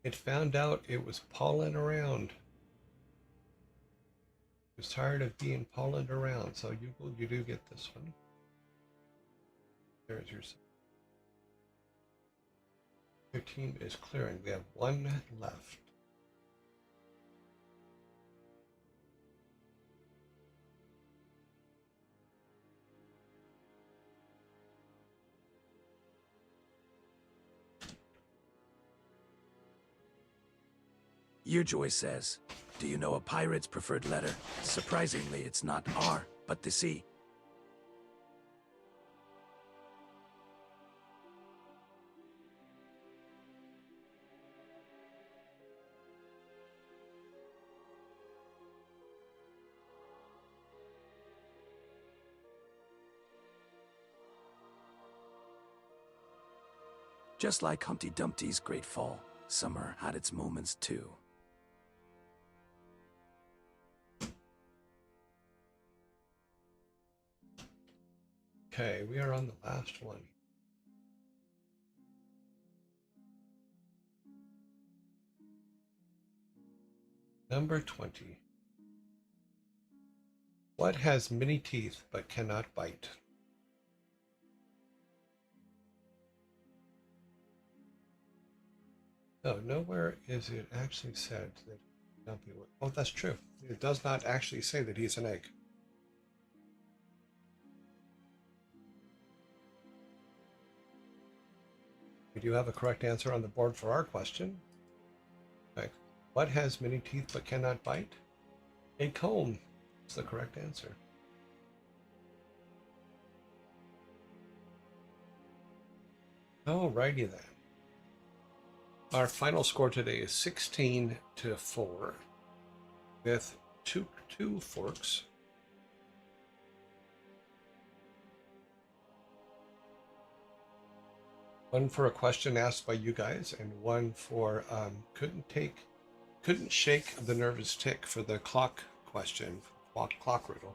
It found out it was pollen around. It was tired of being pollened around, so you do get this one. There's your. Your team is clearing. We have one left. Joy says, do you know a pirate's preferred letter? Surprisingly, it's not R, but the C. Just like Humpty Dumpty's great fall, summer had its moments too. Okay, we are on the last one. Number 20. What has many teeth but cannot bite? No, nowhere is it actually said that Dumpy would. Oh, that's true. It does not actually say that he's an egg. We do have a correct answer on the board for our question. Okay. What has many teeth but cannot bite? A comb is the correct answer. Alrighty then. Our final score today is 16-4 with two forks. One for a question asked by you guys, and one for couldn't shake the nervous tick for the clock question, clock riddle.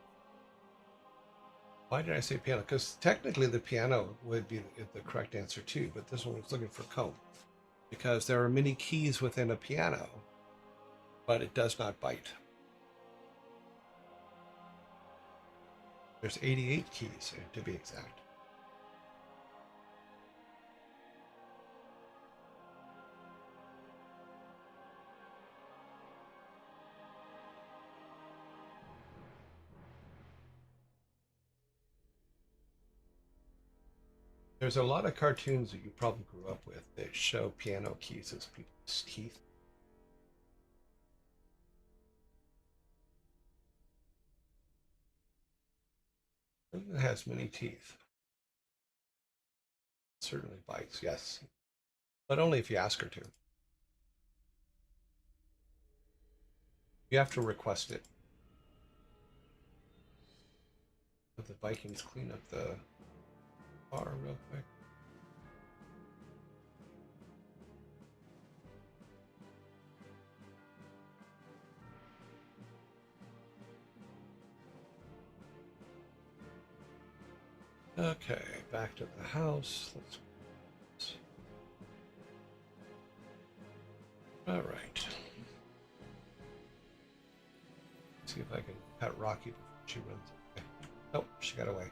Why did I say piano? Because technically the piano would be the correct answer too, but this one was looking for comb. Because there are many keys within a piano, but it does not bite. There's 88 keys to be exact. There's a lot of cartoons that you probably grew up with that show piano keys as people's teeth. It has many teeth. It certainly bites, yes. But only if you ask her to. You have to request it. Let the Vikings clean up the bar real quick. Okay, back to the house. Let's. All right. See if I can pet Rocky before she runs away. Nope, she got away.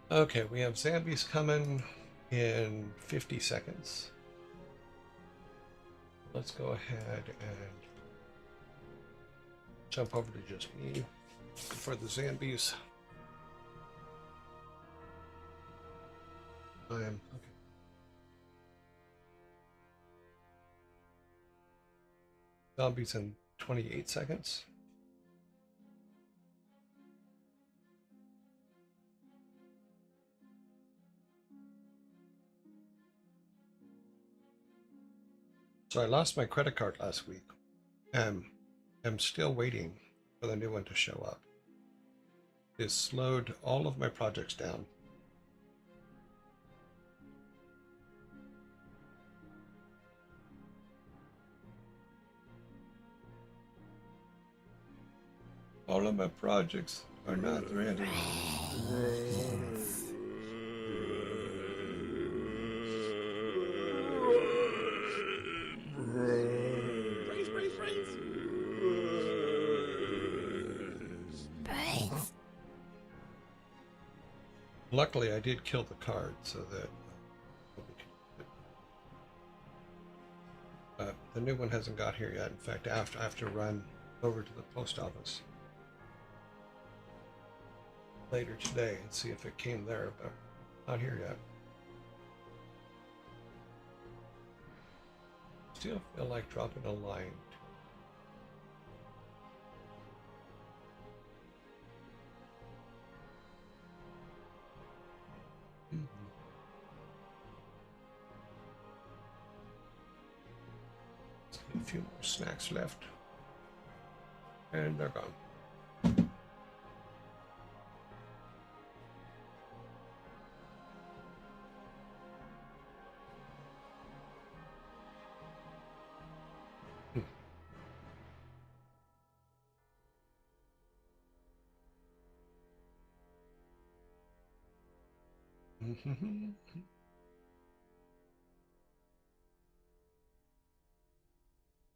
Okay, we have zombies coming in 50 seconds. Let's go ahead and jump over to just me for the zombies. I am okay. Zombies in 28 seconds. So I lost my credit card last week. I'm still waiting for the new one to show up. It slowed all of my projects down. All of my projects are not ready. Brains. Luckily, I did kill the card so that the new one hasn't got here yet. In fact, I have to run over to the post office later today and see if it came there, but not here yet. Still feel like dropping a line. A few more snacks left, and they're gone.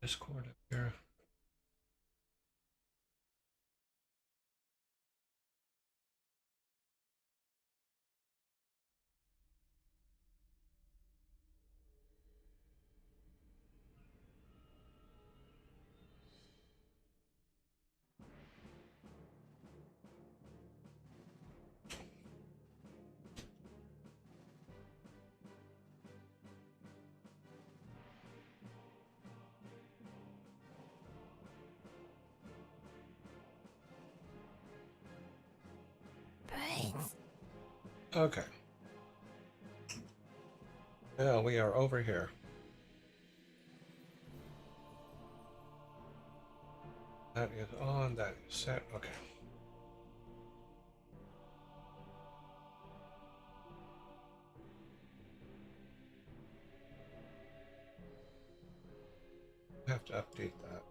Discord up here. Brains. Okay. Now we are over here. That is on, that is set. Okay. Have to update that.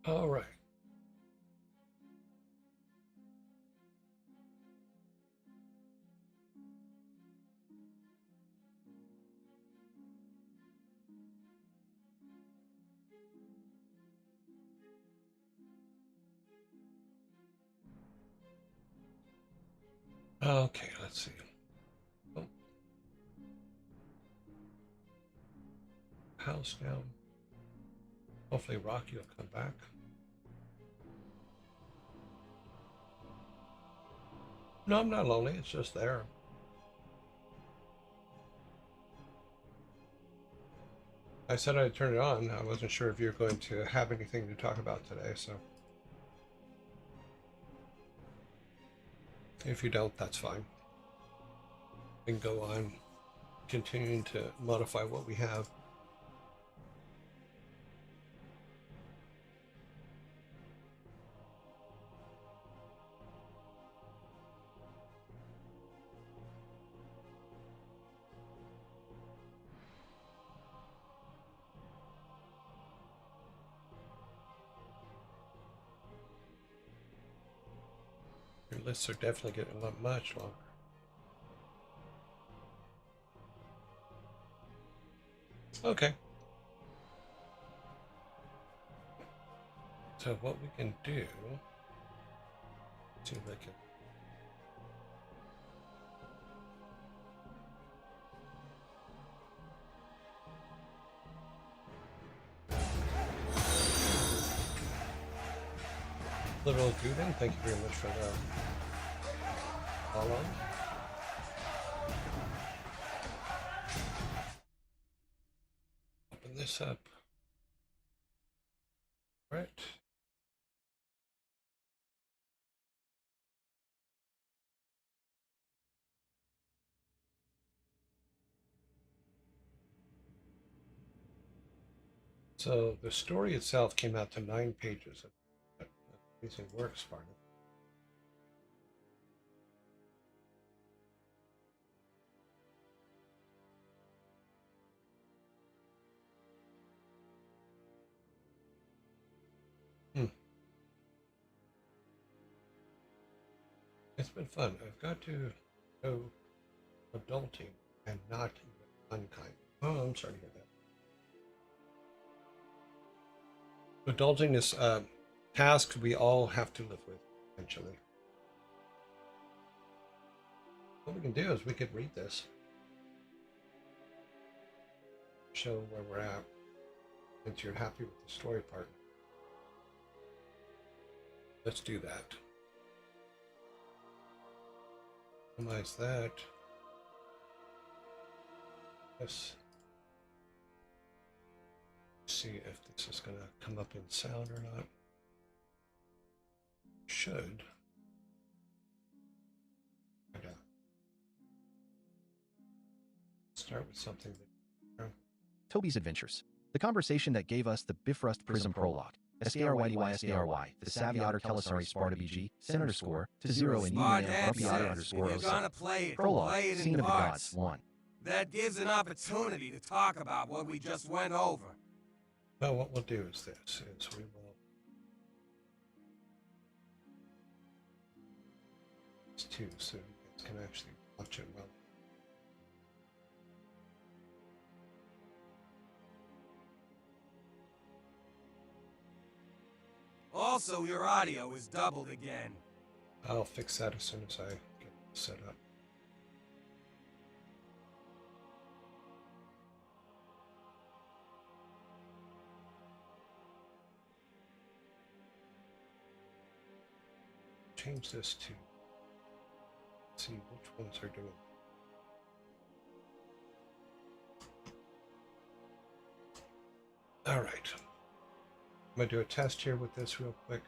All right. Okay, let's see. Oh. House down. Hopefully Rocky will come back. No, I'm not lonely. It's just there. I said I'd turn it on. I wasn't sure if you're going to have anything to talk about today, so. If you don't, that's fine. We can go on continuing to modify what we have. Your lists are definitely getting a lot much longer. Okay. So what we can do, see if I can. Little Guden, thank you very much for the follow. Open this up. Right. So the story itself came out to 9 pages. Amazing work, Spartan. It's been fun. I've got to go adulting and not unkind. Oh, I'm sorry to hear that. Adulting is a task we all have to live with eventually. What we can do is we could read this, show where we're at, since you're happy with the story part. Let's do that. Minimize that. Let's see if this is going to come up in sound or not. Should. Start with something that. Toby's Adventures. The conversation that gave us the Bifrost Prism Prologue. SKRYDY, the Savvy Otter Kelisari Sparta BG, Senator Score, to 0 and Smart Union Grumpy Otter heads, underscore you're 07. gonna play it. Prologue, Play it Scene in of the parts. Gods, 1. That gives an opportunity to talk about what we just went over. Well, what we'll do is this, is we will. It's 2, so you guys can actually watch it well. Also, your audio is doubled again. I'll fix that as soon as I get it set up. Change this to see which ones are doing. All right. I'm going to do a test here with this real quick.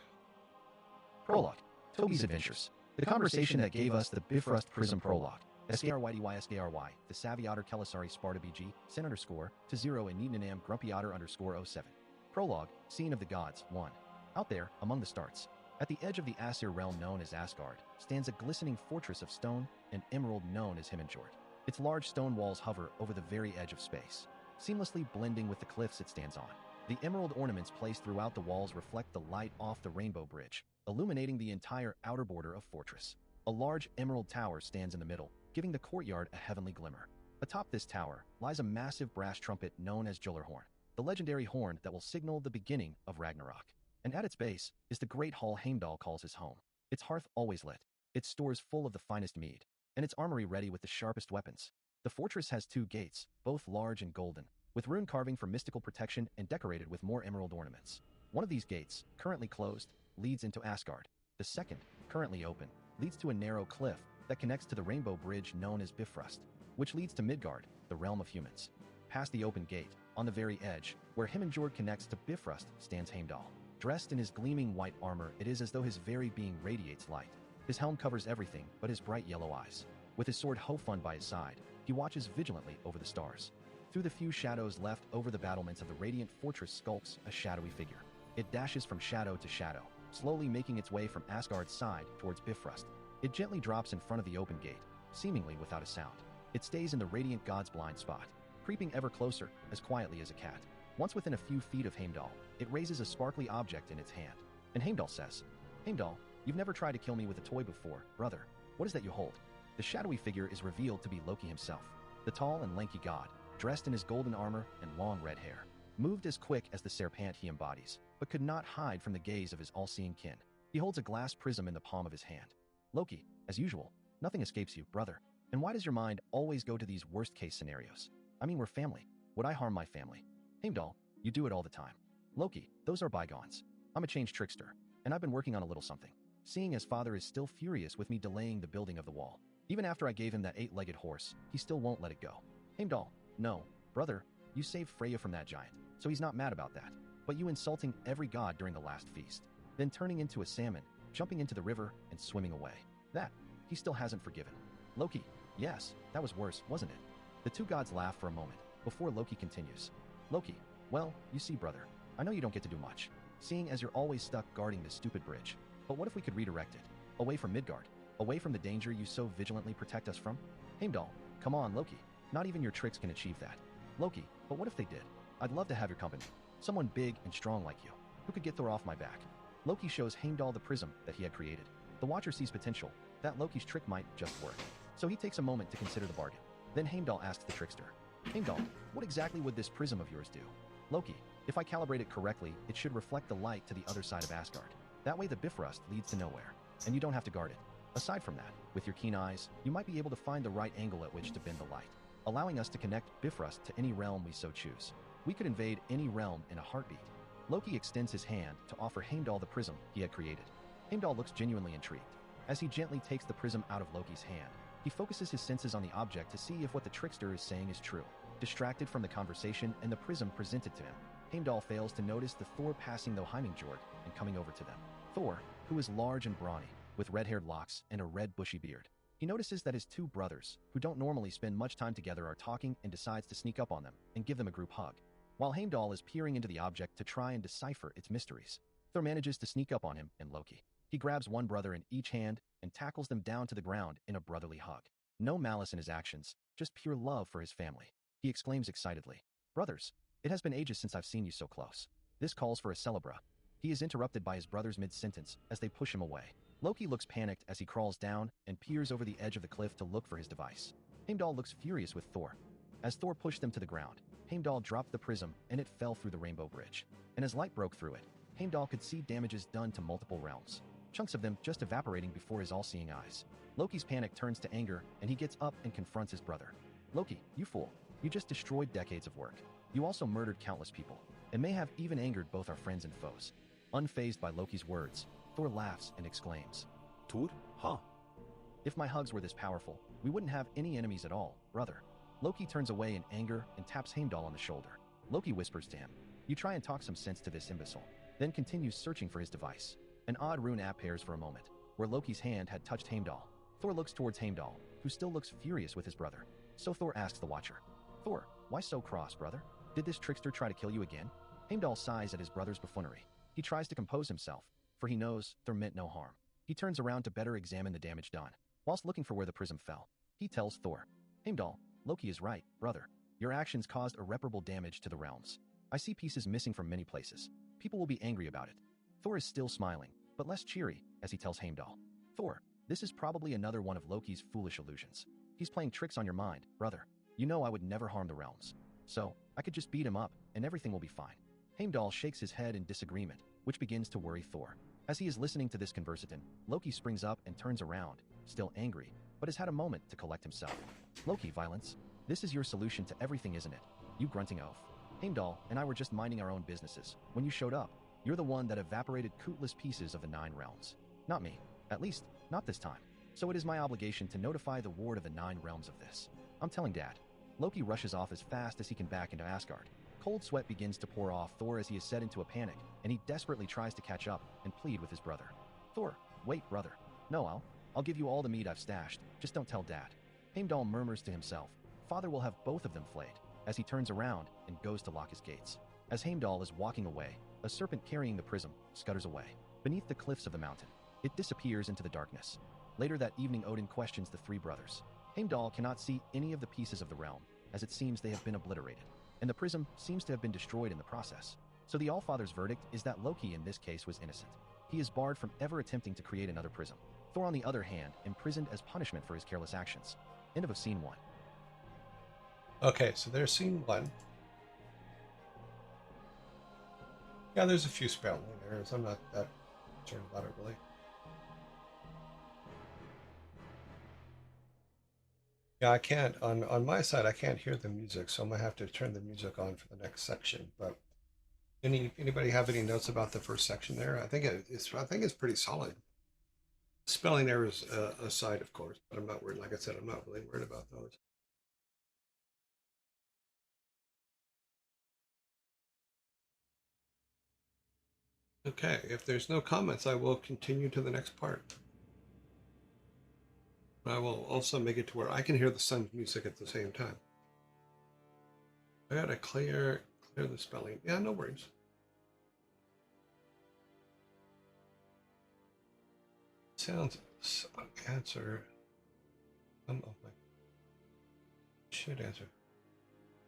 Prologue, Toby's Adventures. The conversation that gave us the Bifrost Prism Prologue. SKRYDY, the Savvy Otter Kelisari Sparta BG, Senator Score, to 0 and Neednam Grumpy Otter underscore 07. Prologue, Scene of the Gods, 1. Out there, among the stars, at the edge of the Aesir realm known as Asgard, stands a glistening fortress of stone and emerald known as Himinjord. Its large stone walls hover over the very edge of space, seamlessly blending with the cliffs it stands on. The emerald ornaments placed throughout the walls reflect the light off the rainbow bridge, illuminating the entire outer border of fortress. A large emerald tower stands in the middle, giving the courtyard a heavenly glimmer. Atop this tower lies a massive brass trumpet known as Horn, the legendary horn that will signal the beginning of Ragnarok. And at its base is the great hall Heimdall calls his home. Its hearth always lit, its stores full of the finest mead, and its armory ready with the sharpest weapons. The fortress has 2 gates, both large and golden, with rune carving for mystical protection and decorated with more emerald ornaments. One of these gates, currently closed, leads into Asgard. The second, currently open, leads to a narrow cliff that connects to the rainbow bridge known as Bifrost, which leads to Midgard, the realm of humans. Past the open gate, on the very edge, where Himinjord connects to Bifrost, stands Heimdall. Dressed in his gleaming white armor, it is as though his very being radiates light. His helm covers everything but his bright yellow eyes. With his sword Hofund by his side, he watches vigilantly over the stars. Through the few shadows left over the battlements of the radiant fortress skulks a shadowy figure. It dashes from shadow to shadow, slowly making its way from Asgard's side towards Bifrost. It gently drops in front of the open gate, seemingly without a sound. It stays in the radiant god's blind spot, creeping ever closer, as quietly as a cat. Once within a few feet of Heimdall, it raises a sparkly object in its hand. And Heimdall says, "Heimdall, you've never tried to kill me with a toy before, brother. What is that you hold?" The shadowy figure is revealed to be Loki himself, the tall and lanky god, dressed in his golden armor and long red hair, moved as quick as the serpent he embodies, but could not hide from the gaze of his all-seeing kin. He holds a glass prism in the palm of his hand. "Loki, as usual, nothing escapes you, brother. And why does your mind always go to these worst-case scenarios? I mean, we're family. Would I harm my family? Heimdall, you do it all the time. Loki, those are bygones. I'm a changed trickster, and I've been working on a little something. Seeing as father is still furious with me delaying the building of the wall. Even after I gave him that 8-legged horse, he still won't let it go. Heimdall, no, brother, you saved Freya from that giant, so he's not mad about that. But you insulting every god during the last feast, then turning into a salmon, jumping into the river, and swimming away. That, he still hasn't forgiven. Loki, yes, that was worse, wasn't it?" The two gods laugh for a moment, before Loki continues. "Loki, well, you see, brother, I know you don't get to do much, seeing as you're always stuck guarding this stupid bridge. But what if we could redirect it? Away from Midgard, away from the danger you so vigilantly protect us from? Heimdall, come on, Loki. Not even your tricks can achieve that. Loki, but what if they did? I'd love to have your company. Someone big and strong like you, who could get Thor off my back." Loki shows Heimdall the prism that he had created. The Watcher sees potential, that Loki's trick might just work. So he takes a moment to consider the bargain. Then Heimdall asks the trickster, "Heimdall, what exactly would this prism of yours do?" "Loki, if I calibrate it correctly, it should reflect the light to the other side of Asgard. That way the Bifrost leads to nowhere, and you don't have to guard it. Aside from that, with your keen eyes, you might be able to find the right angle at which to bend the light, allowing us to connect Bifrost to any realm we so choose. We could invade any realm in a heartbeat." Loki extends his hand to offer Heimdall the prism he had created. Heimdall looks genuinely intrigued. As he gently takes the prism out of Loki's hand, he focuses his senses on the object to see if what the trickster is saying is true. Distracted from the conversation and the prism presented to him, Heimdall fails to notice the Thor passing the Heimingjord and coming over to them. Thor, who is large and brawny, with red-haired locks and a red bushy beard. He notices that his two brothers, who don't normally spend much time together, are talking and decides to sneak up on them and give them a group hug. While Heimdall is peering into the object to try and decipher its mysteries, Thor manages to sneak up on him and Loki. He grabs one brother in each hand and tackles them down to the ground in a brotherly hug. No malice in his actions, just pure love for his family. He exclaims excitedly, "Brothers, it has been ages since I've seen you so close. This calls for a celebra." He is interrupted by his brothers mid-sentence as they push him away. Loki looks panicked as he crawls down and peers over the edge of the cliff to look for his device. Heimdall looks furious with Thor. As Thor pushed them to the ground, Heimdall dropped the prism and it fell through the rainbow bridge. And as light broke through it, Heimdall could see damages done to multiple realms, chunks of them just evaporating before his all-seeing eyes. Loki's panic turns to anger and he gets up and confronts his brother. "Loki, you fool. You just destroyed decades of work. You also murdered countless people, and may have even angered both our friends and foes." Unfazed by Loki's words, Thor laughs and exclaims, Tur? Huh? "If my hugs were this powerful, we wouldn't have any enemies at all, brother." Loki turns away in anger and taps Heimdall on the shoulder. Loki whispers to him, "You try and talk some sense to this imbecile," then continues searching for his device. An odd rune appears for a moment, where Loki's hand had touched Heimdall. Thor looks towards Heimdall, who still looks furious with his brother. So Thor asks the Watcher, "Thor, why so cross, brother? Did this trickster try to kill you again?" Heimdall sighs at his brother's buffoonery. He tries to compose himself, for he knows Thor meant no harm. He turns around to better examine the damage done. Whilst looking for where the prism fell, he tells Thor, "Heimdall, Loki is right, brother. Your actions caused irreparable damage to the realms. I see pieces missing from many places. People will be angry about it. Thor is still smiling, but less cheery, as he tells Heimdall. Thor, this is probably another one of Loki's foolish illusions. He's playing tricks on your mind, brother. You know I would never harm the realms. So, I could just beat him up, and everything will be fine. Heimdall shakes his head in disagreement, which begins to worry Thor. As he is listening to this conversation, Loki springs up and turns around, still angry, but has had a moment to collect himself. Loki, violence. This is your solution to everything, isn't it? You grunting oaf. Heimdall and I were just minding our own businesses. When you showed up, you're the one that evaporated countless pieces of the 9 realms. Not me. At least, not this time. So it is my obligation to notify the ward of the 9 realms of this. I'm telling Dad. Loki rushes off as fast as he can back into Asgard. Cold sweat begins to pour off Thor as he is set into a panic, and he desperately tries to catch up and plead with his brother. Thor, wait, brother. No, I'll give you all the meat I've stashed. Just don't tell Dad. Heimdall murmurs to himself. Father will have both of them flayed, as he turns around and goes to lock his gates. As Heimdall is walking away, a serpent carrying the prism scutters away. Beneath the cliffs of the mountain, it disappears into the darkness. Later that evening, Odin questions the 3 brothers. Heimdall cannot see any of the pieces of the realm, as it seems they have been obliterated, and the prism seems to have been destroyed in the process. So the Allfather's verdict is that Loki in this case was innocent. He is barred from ever attempting to create another prism. Thor, on the other hand, imprisoned as punishment for his careless actions. End of scene 1. Okay, so there's scene 1. Yeah, there's a few spelling errors. I'm not that concerned about it, really. Yeah, I can't, on my side, I can't hear the music, so I'm going to have to turn the music on for the next section. But anybody have any notes about the first section there? I think it's pretty solid. Spelling errors aside, of course, but I'm not worried. Like I said, I'm not really worried about those. Okay, if there's no comments, I will continue to the next part. I will also make it to where I can hear the sun's music at the same time. I gotta clear the spelling. Yeah, no worries. Sounds answer. Oh my. Should answer.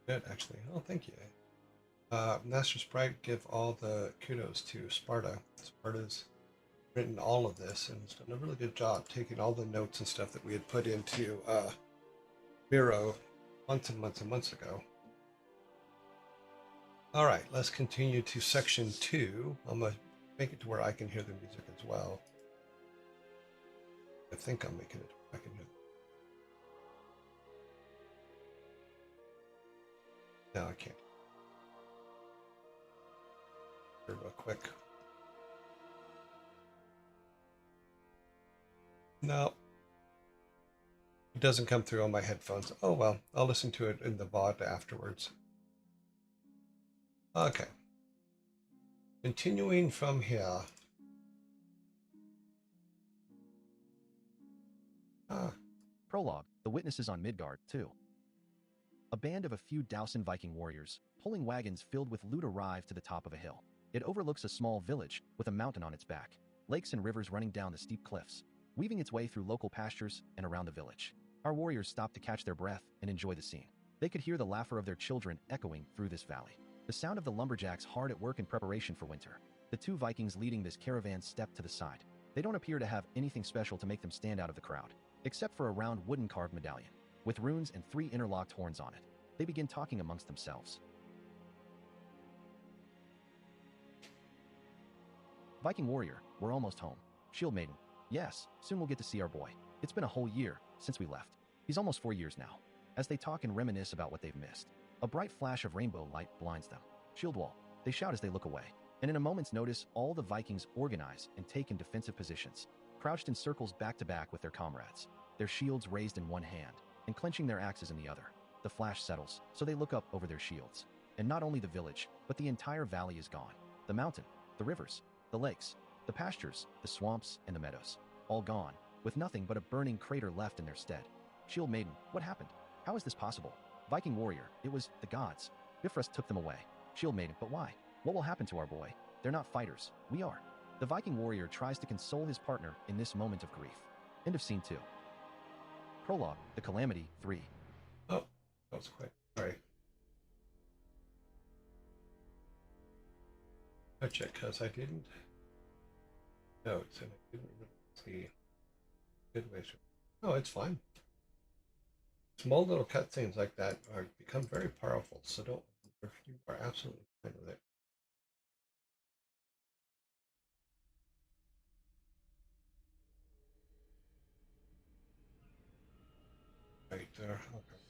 Good, actually. Oh, thank you. Master Sprite, give all the kudos to Sparta. Sparta's written all of this and has done a really good job taking all the notes and stuff that we had put into Miro months and months and months ago. All right, let's continue to section 2. I'm going to make it to where I can hear the music as well. I think I'm making it to where I can hear it. No, I can't. Here real quick. No. It doesn't come through on my headphones. Oh well, I'll listen to it in the VOD afterwards. Okay. Continuing from here. Prologue, the witnesses on Midgard, 2. A band of a few Dowson Viking warriors, pulling wagons filled with loot, arrive to the top of a hill. It overlooks a small village with a mountain on its back, lakes and rivers running down the steep cliffs, weaving its way through local pastures and around the village. Our warriors stop to catch their breath and enjoy the scene. They could hear the laughter of their children echoing through this valley. The sound of the lumberjacks hard at work in preparation for winter. The 2 Vikings leading this caravan step to the side. They don't appear to have anything special to make them stand out of the crowd, except for a round wooden carved medallion, with runes and 3 interlocked horns on it. They begin talking amongst themselves. Viking warrior, we're almost home. Shield maiden, yes, soon we'll get to see our boy. It's been a whole year since we left. He's almost 4 years now. As they talk and reminisce about what they've missed, a bright flash of rainbow light blinds them. Shield wall, they shout as they look away. And in a moment's notice, all the Vikings organize and take in defensive positions, crouched in circles back to back with their comrades, their shields raised in one hand and clenching their axes in the other. The flash settles, so they look up over their shields. And not only the village, but the entire valley is gone. The mountain, the rivers, the lakes, the pastures, the swamps, and the meadows. All gone, with nothing but a burning crater left in their stead. Shield maiden, what happened? How is this possible? Viking warrior, it was the gods. Bifrost took them away. Shield maiden, but why? What will happen to our boy? They're not fighters. We are. The Viking warrior tries to console his partner in this moment of grief. End of scene 2. Prologue, the Calamity, 3. Oh, that was quick. Sorry. Gotcha, because I didn't notes and I didn't really see good ways. Oh, it's fine. Small little cutscenes like that are become very powerful, so don't. You are absolutely fine with it. Right there. Okay.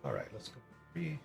All right, let's go. 3.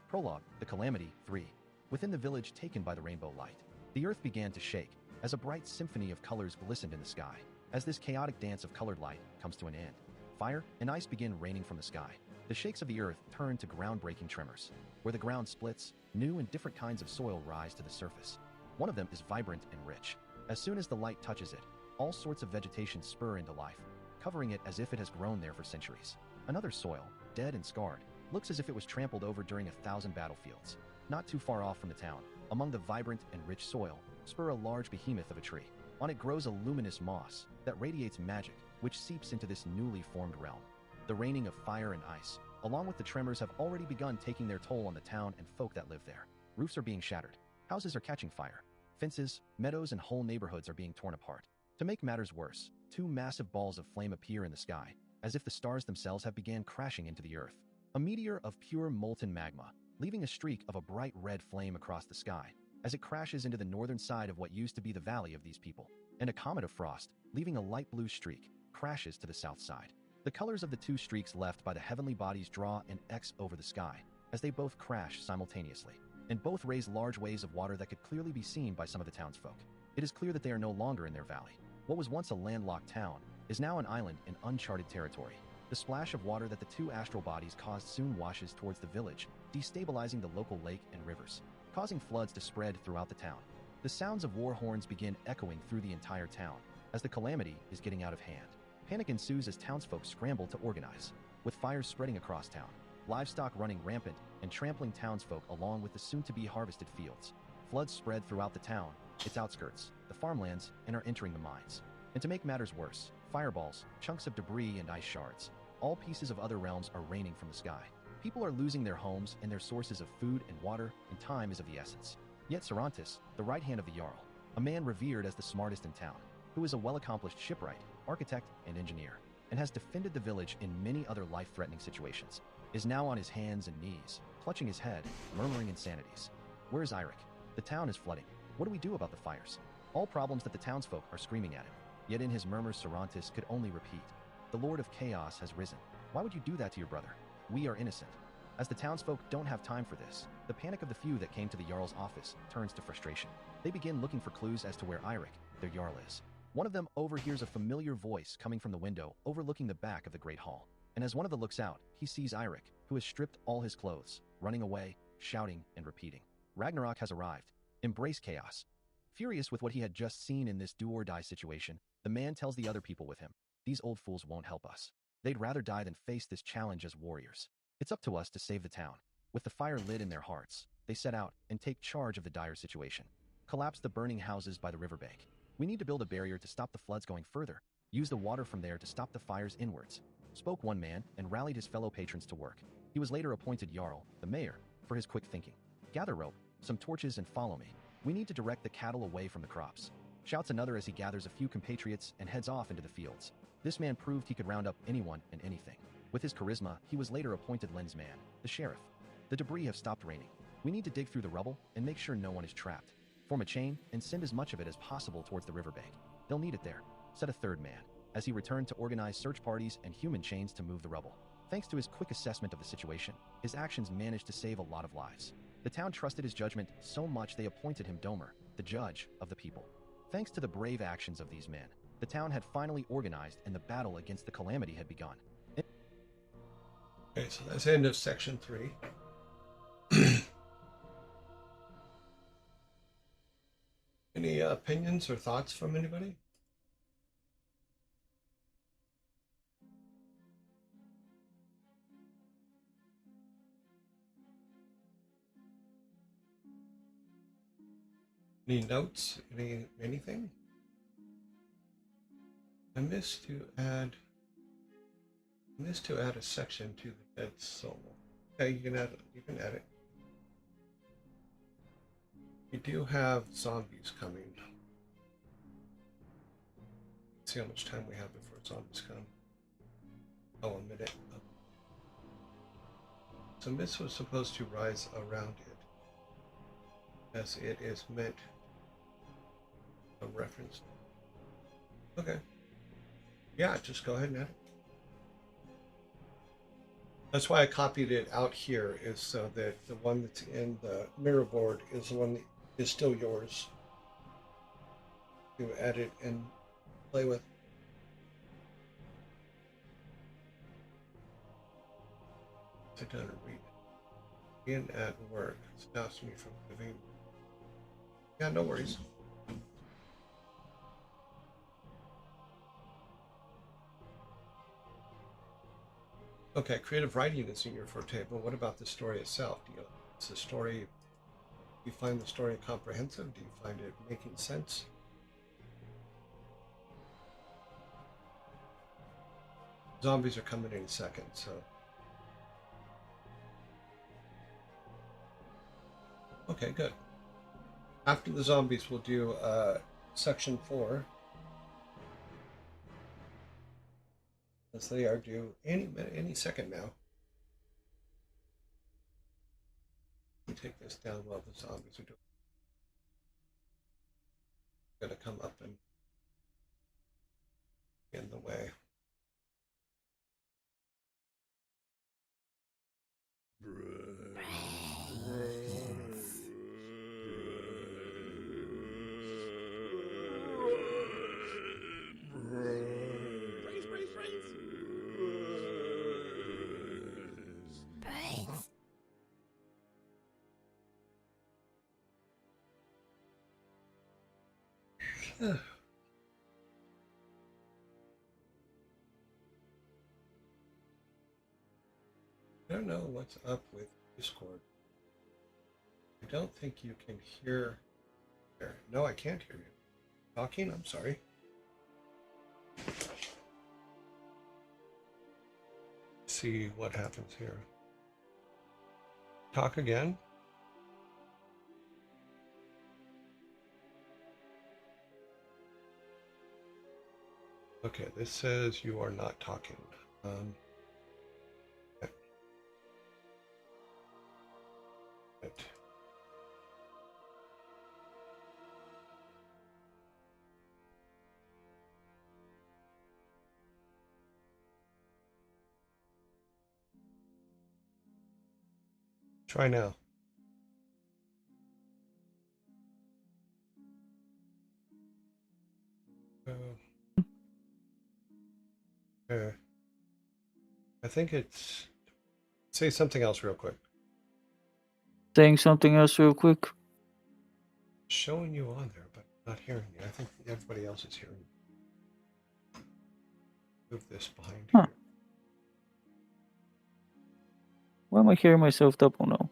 Prologue, The Calamity 3. Within the village taken by the rainbow light, the earth began to shake as a bright symphony of colors glistened in the sky. As this chaotic dance of colored light comes to an end, fire and ice begin raining from the sky. The shakes of the earth turn to groundbreaking tremors. Where the ground splits, new and different kinds of soil rise to the surface. One of them is vibrant and rich. As soon as the light touches it, all sorts of vegetation spur into life, covering it as if it has grown there for centuries. Another soil, dead and scarred, looks as if it was trampled over during 1,000 battlefields. Not too far off from the town, among the vibrant and rich soil, spur a large behemoth of a tree. On it grows a luminous moss that radiates magic, which seeps into this newly formed realm. The raining of fire and ice, along with the tremors, have already begun taking their toll on the town and folk that live there. Roofs are being shattered. Houses are catching fire. Fences, meadows, and whole neighborhoods are being torn apart. To make matters worse, 2 massive balls of flame appear in the sky, as if the stars themselves have began crashing into the earth. A meteor of pure molten magma, leaving a streak of a bright red flame across the sky, as it crashes into the northern side of what used to be the valley of these people. And a comet of frost, leaving a light blue streak, crashes to the south side. The colors of the 2 streaks left by the heavenly bodies draw an X over the sky, as they both crash simultaneously, and both raise large waves of water that could clearly be seen by some of the townsfolk. It is clear that they are no longer in their valley. What was once a landlocked town is now an island in uncharted territory. The splash of water that the 2 astral bodies caused soon washes towards the village, destabilizing the local lake and rivers, causing floods to spread throughout the town. The sounds of war horns begin echoing through the entire town, as the calamity is getting out of hand. Panic ensues as townsfolk scramble to organize, with fires spreading across town, livestock running rampant and trampling townsfolk along with the soon-to-be harvested fields. Floods spread throughout the town, its outskirts, the farmlands, and are entering the mines. And to make matters worse, fireballs, chunks of debris, and ice shards, all pieces of other realms, are raining from the sky. People are losing their homes and their sources of food and water, and time is of the essence. Yet Sarantis, the right hand of the Jarl, a man revered as the smartest in town, who is a well-accomplished shipwright, architect, and engineer, and has defended the village in many other life-threatening situations, is now on his hands and knees, clutching his head, murmuring insanities. Where is Eirik? The town is flooding. What do we do about the fires? All problems that the townsfolk are screaming at him. Yet in his murmurs Sarantis could only repeat, "The Lord of Chaos has risen. Why would you do that to your brother? We are innocent." As the townsfolk don't have time for this, the panic of the few that came to the Jarl's office turns to frustration. They begin looking for clues as to where Eirik, their Jarl, is. One of them overhears a familiar voice coming from the window overlooking the back of the Great Hall. And as one of them looks out, he sees Eirik, who has stripped all his clothes, running away, shouting and repeating, "Ragnarok has arrived. Embrace chaos." Furious with what he had just seen in this do-or-die situation, the man tells the other people with him, "These old fools won't help us. They'd rather die than face this challenge as warriors. It's up to us to save the town." With the fire lit in their hearts, they set out and take charge of the dire situation. Collapse the burning houses by the riverbank. We need to build a barrier to stop the floods going further. Use the water from there to stop the fires inwards, spoke one man and rallied his fellow patrons to work. He was later appointed Jarl, the mayor, for his quick thinking. "Gather rope, some torches, and follow me. We need to direct the cattle away from the crops," shouts another as he gathers a few compatriots and heads off into the fields. This man proved he could round up anyone and anything. With his charisma, he was later appointed Lensman, the sheriff. "The debris have stopped raining. We need to dig through the rubble and make sure no one is trapped. Form a chain and send as much of it as possible towards the riverbank. They'll need it there," said a third man, as he returned to organize search parties and human chains to move the rubble. Thanks to his quick assessment of the situation, his actions managed to save a lot of lives. The town trusted his judgment so much they appointed him Domer, the judge of the people. Thanks to the brave actions of these men, the town had finally organized and the battle against the calamity had begun. Okay, so that's the end of section 3. Any opinions or thoughts from anybody? Any notes? Anything? I missed to add This to add a section to the dead soul. Okay, you can add it. You can add it. We do have zombies coming. Let's see how much time we have before zombies come. Oh, a minute. So mist was supposed to rise around it, as it is meant a reference. Okay. Yeah, just go ahead and add it. That's why I copied it out here, is so that the one that's in the mirror board is the one that is still yours to edit and play with. I don't read it. In at work stops me from giving. Yeah, no worries. Okay, creative writing is in your forte, but what about the story itself? Is the story, do you find the story comprehensive? Do you find it making sense? Zombies are coming in a second, so. Okay, good. After the zombies, we'll do section 4. As they are due any second now. We take this down while the zombies are going to come up and in the way. Brains. I don't know what's up with Discord. I don't think you can hear. No, I can't hear you. Talking? I'm sorry. See what happens here. Talk again. Okay, this says you are not talking. Okay. Right. Try now. I think it's. Say something else real quick. Saying something else real quick. Showing you on there, but not hearing you. I think everybody else is hearing you. Move this behind Huh. here. Why am I hearing myself double now?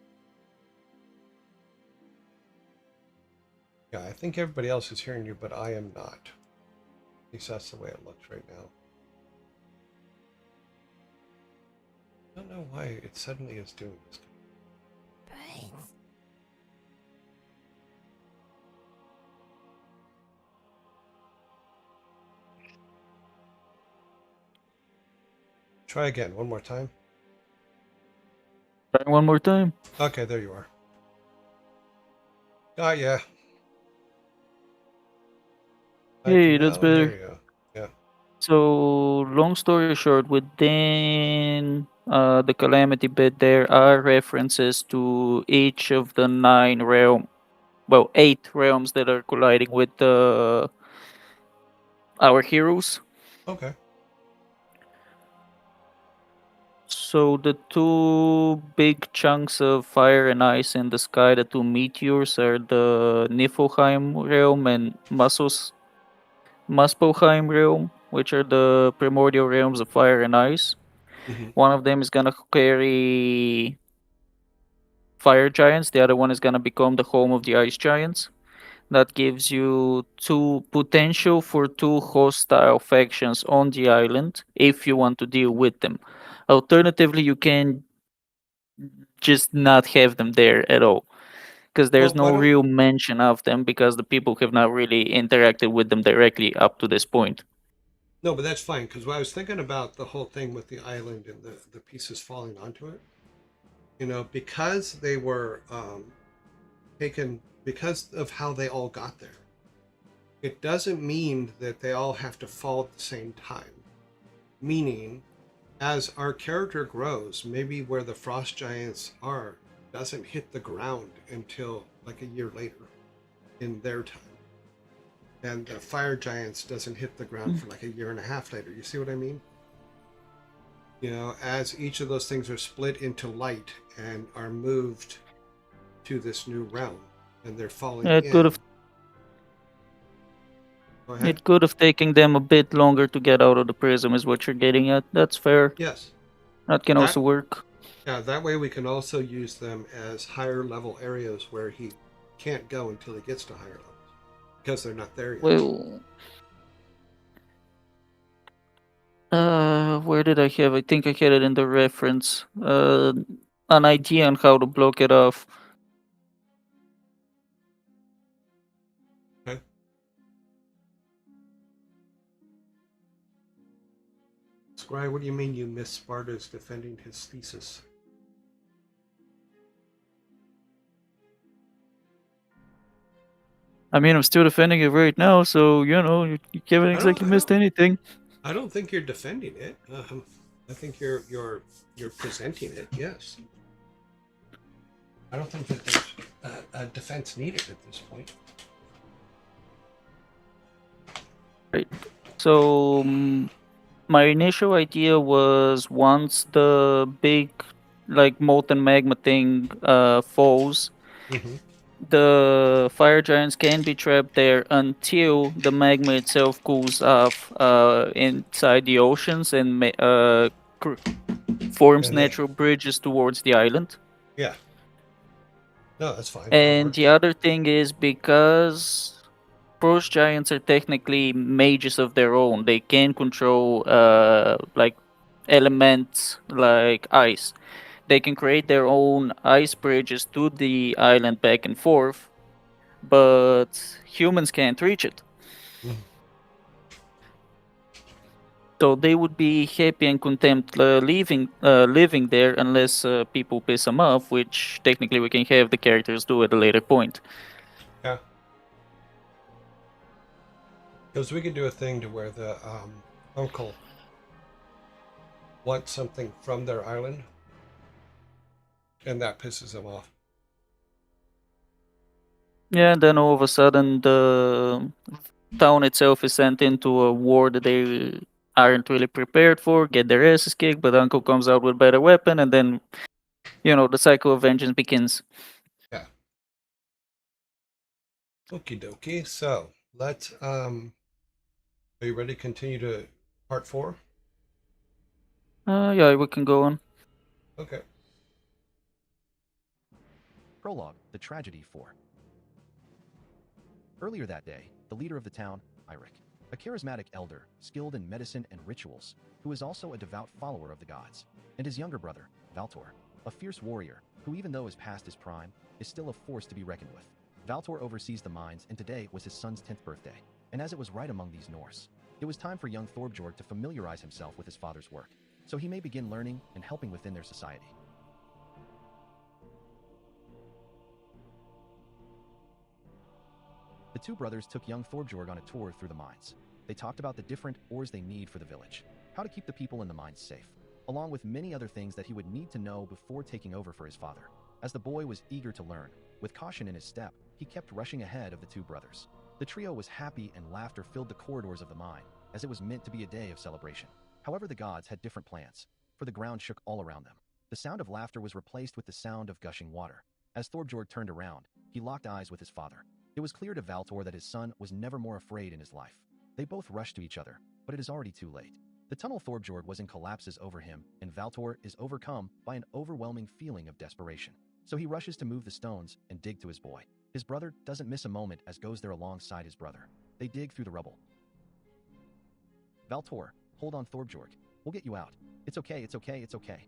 Yeah, I think everybody else is hearing you, but I am not. At least that's the way it looks right now. I don't know why it suddenly is doing this. Brains. Try again, one more time. Try one more time. Okay, there you are. Oh, yeah. Hey, that's now better. hear you. Yeah. So, long story short, within the Calamity bit, there are references to each of the 8 realms that are colliding with our heroes. Okay. So the 2 big chunks of fire and ice in the sky, the 2 meteors, are the Niflheim realm and Muspelheim realm, which are the primordial realms of fire and ice. Mm-hmm. One of them is gonna carry fire giants, the other one is gonna become the home of the ice giants. that gives you two potential for two hostile factions on the island if you want to deal with them. Alternatively, you can just not have them there at all because there's Well, why no don't real mention of them because the people have not really interacted with them directly up to this point. no, but that's fine because I was thinking about the whole thing with the island and the pieces falling onto it. You know, because they were taken because of how they all got there. It doesn't mean that they all have to fall at the same time. Meaning, as our character grows, maybe where the frost giants are doesn't hit the ground until like a year later in their time. And the fire giants doesn't hit the ground for like a year and a half later. You see what I mean? You know, as each of those things are split into light and are moved to this new realm and they're falling It could in. have Go ahead. it could have taken them a bit longer to get out of the prism, is what you're getting at. That's fair. Yes. That can That also work. Yeah, that way we can also use them as higher level areas where he can't go until he gets to higher levels because they're not there yet. Well, where did I have? I think I had it in the reference. An idea on how to block it off. Okay. Scry, what do you mean you miss Sparta's defending his thesis? I mean, I'm still defending it right now, so you know, you haven't exactly missed anything. I don't think you're defending it. I think you're presenting it. Yes. I don't think that there's a defense needed at this point. Right. So my initial idea was once the big, like molten magma thing falls, the fire giants can be trapped there until the magma itself cools off inside the oceans and forms And they- natural bridges towards the island. Yeah. No, that's fine. And the other thing is because Frost giants are technically mages of their own. They can control like elements like ice. They can create their own ice bridges to the island back and forth, but humans can't reach it. So they would be happy and content living there unless people piss them off, which technically we can have the characters do at a later point. Yeah. Because we could do a thing to where the uncle wants something from their island, and that pisses them off. Yeah, and then all of a sudden the town itself is sent into a war that they aren't really prepared for, get their asses kicked, but Uncle comes out with a better weapon, and then, you know, the cycle of vengeance begins. Yeah. Okie dokie. So let's are you ready to continue to part 4? Yeah, we can go on. Okay. Prologue, The Tragedy 4. Earlier that day, the leader of the town, Eirik, a charismatic elder, skilled in medicine and rituals, who is also a devout follower of the gods, and his younger brother, Valtor, a fierce warrior, who even though is past his prime, is still a force to be reckoned with. Valtor oversees the mines, and today was his son's 10th birthday, and as it was right among these Norse, it was time for young Thorbjorg to familiarize himself with his father's work, so he may begin learning and helping within their society. The two brothers took young Thorbjorg on a tour through the mines. They talked about the different ores they need for the village, how to keep the people in the mines safe, along with many other things that he would need to know before taking over for his father. As the boy was eager to learn, with caution in his step, he kept rushing ahead of the two brothers. The trio was happy and laughter filled the corridors of the mine, as it was meant to be a day of celebration. However, the gods had different plans, for the ground shook all around them. The sound of laughter was replaced with the sound of gushing water. As Thorbjorg turned around, he locked eyes with his father. It was clear to Valtor that his son was never more afraid in his life. They both rushed to each other, but it is already too late. The tunnel Thorbjorg was in collapses over him, and Valtor is overcome by an overwhelming feeling of desperation. So he rushes to move the stones and dig to his boy. His brother doesn't miss a moment as goes there alongside his brother. They dig through the rubble. Valtor, hold on Thorbjorg. We'll get you out. It's okay, it's okay, it's okay.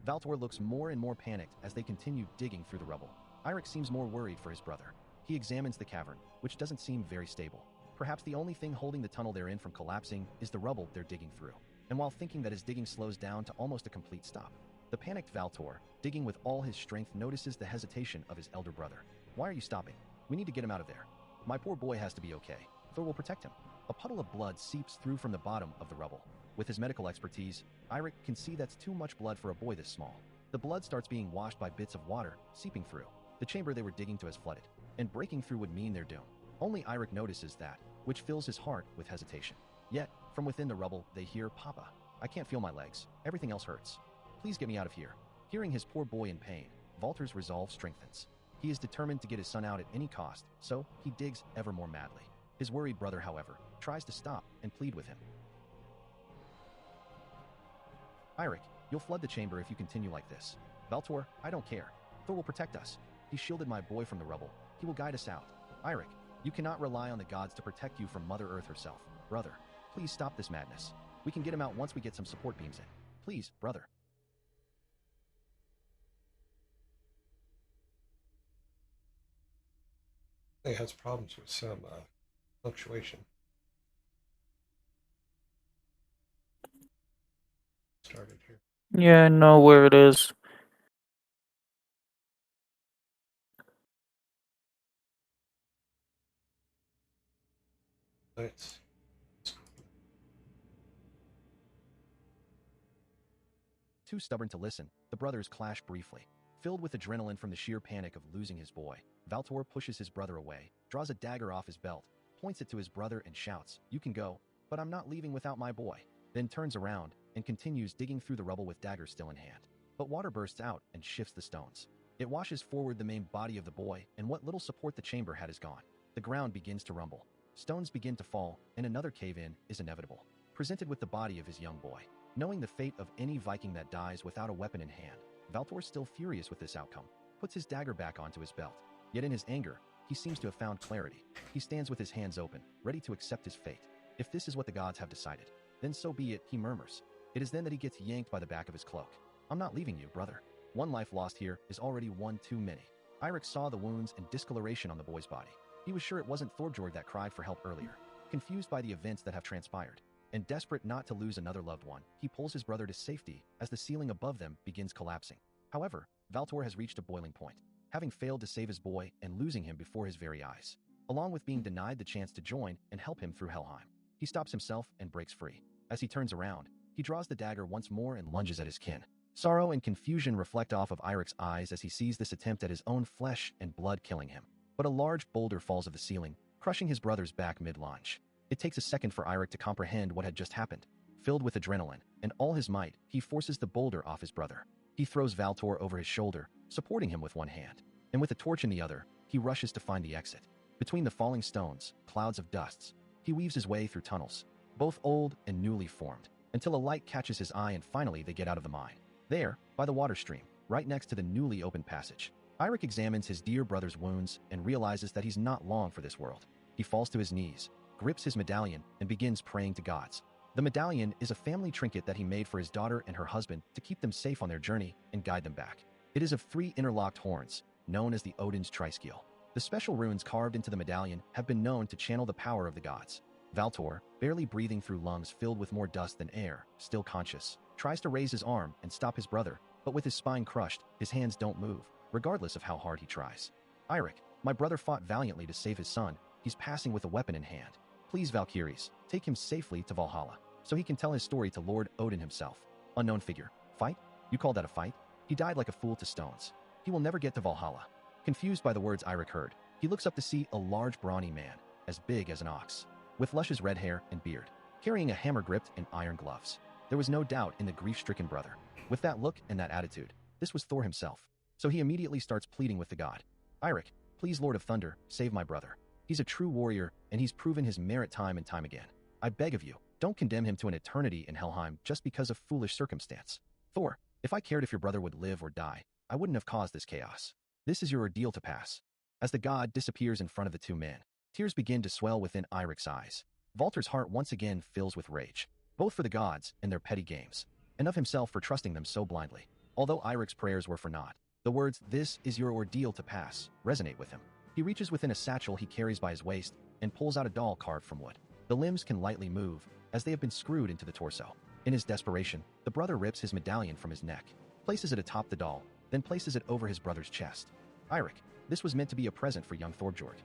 Valtor looks more and more panicked as they continue digging through the rubble. Eirik seems more worried for his brother. He examines the cavern, which doesn't seem very stable. Perhaps the only thing holding the tunnel they're in from collapsing is the rubble they're digging through. And while thinking that his digging slows down to almost a complete stop, the panicked Valtor, digging with all his strength, notices the hesitation of his elder brother. Why are you stopping? We need to get him out of there. My poor boy has to be okay. Thor will protect him. A puddle of blood seeps through from the bottom of the rubble. With his medical expertise, Eirik can see that's too much blood for a boy this small. The blood starts being washed by bits of water seeping through. The chamber they were digging to has flooded, and breaking through would mean their doom. Only Eirik notices that, which fills his heart with hesitation. Yet, from within the rubble, they hear, "Papa, I can't feel my legs. Everything else hurts. Please get me out of here." Hearing his poor boy in pain, Valter's resolve strengthens. He is determined to get his son out at any cost, so he digs ever more madly. His worried brother, however, tries to stop and plead with him. Eirik, you'll flood the chamber if you continue like this. Valtor, I don't care. Thor will protect us. He shielded my boy from the rubble. He will guide us out. Eirik, you cannot rely on the gods to protect you from Mother Earth herself. Brother, please stop this madness. We can get him out once we get some support beams in. Please, brother. It has problems with some fluctuation. Started here. Yeah, I know where it is. Nice. Too stubborn to listen, the brothers clash briefly. Filled with adrenaline from the sheer panic of losing his boy, Valtor pushes his brother away, draws a dagger off his belt, points it to his brother and shouts, "You can go, but I'm not leaving without my boy." Then turns around and continues digging through the rubble with dagger still in hand. But water bursts out and shifts the stones. It washes forward the main body of the boy, and what little support the chamber had is gone. The ground begins to rumble. Stones begin to fall, and another cave-in is inevitable. Presented with the body of his young boy, knowing the fate of any Viking that dies without a weapon in hand, Valtor, still furious with this outcome, puts his dagger back onto his belt. Yet in his anger, he seems to have found clarity. He stands with his hands open, ready to accept his fate. If this is what the gods have decided, then so be it, he murmurs. It is then that he gets yanked by the back of his cloak. "I'm not leaving you, brother. One life lost here is already one too many." Eirik saw the wounds and discoloration on the boy's body. He was sure it wasn't Thorbjorg that cried for help earlier. Confused by the events that have transpired, and desperate not to lose another loved one, he pulls his brother to safety as the ceiling above them begins collapsing. However, Valtor has reached a boiling point, having failed to save his boy and losing him before his very eyes, along with being denied the chance to join and help him through Helheim. He stops himself and breaks free. As he turns around, he draws the dagger once more and lunges at his kin. Sorrow and confusion reflect off of Eirik's eyes as he sees this attempt at his own flesh and blood killing him. But a large boulder falls of the ceiling, crushing his brother's back mid-lunge. It takes a second for Eirik to comprehend what had just happened. Filled with adrenaline and all his might, he forces the boulder off his brother. He throws Valtor over his shoulder, supporting him with one hand, and with a torch in the other, he rushes to find the exit. Between the falling stones, clouds of dusts, he weaves his way through tunnels, both old and newly formed, until a light catches his eye and finally they get out of the mine. There, by the water stream, right next to the newly opened passage, Eirik examines his dear brother's wounds and realizes that he's not long for this world. He falls to his knees, grips his medallion, and begins praying to gods. The medallion is a family trinket that he made for his daughter and her husband to keep them safe on their journey and guide them back. It is of 3 interlocked horns, known as the Odin's Triskill. The special runes carved into the medallion have been known to channel the power of the gods. Valtor, barely breathing through lungs filled with more dust than air, still conscious, tries to raise his arm and stop his brother, but with his spine crushed, his hands don't move, regardless of how hard he tries. "Eirik, my brother fought valiantly to save his son. He's passing with a weapon in hand. Please, Valkyries, take him safely to Valhalla, so he can tell his story to Lord Odin himself." Unknown figure. Fight? You call that a fight? He died like a fool to stones. He will never get to Valhalla. Confused by the words Eirik heard, he looks up to see a large brawny man, as big as an ox, with luscious red hair and beard, carrying a hammer gripped in iron gloves. There was no doubt in the grief-stricken brother. With that look and that attitude, this was Thor himself. So he immediately starts pleading with the god. "Eirik, please, Lord of Thunder, save my brother. He's a true warrior, and he's proven his merit time and time again. I beg of you, don't condemn him to an eternity in Helheim just because of foolish circumstance." "Thor, If I cared if your brother would live or die, I wouldn't have caused this chaos. This is your ordeal to pass. As the god disappears in front of the two men, tears begin to swell within Eirik's eyes. Valter's heart once again fills with rage, both for the gods and their petty games, and of himself for trusting them so blindly. Although Eirik's prayers were for naught, the words, "This is your ordeal to pass," resonate with him. He reaches within a satchel he carries by his waist and pulls out a doll carved from wood. The limbs can lightly move, as they have been screwed into the torso. In his desperation, the brother rips his medallion from his neck, places it atop the doll, then places it over his brother's chest. Eirik, this was meant to be a present for young Thorbjorg.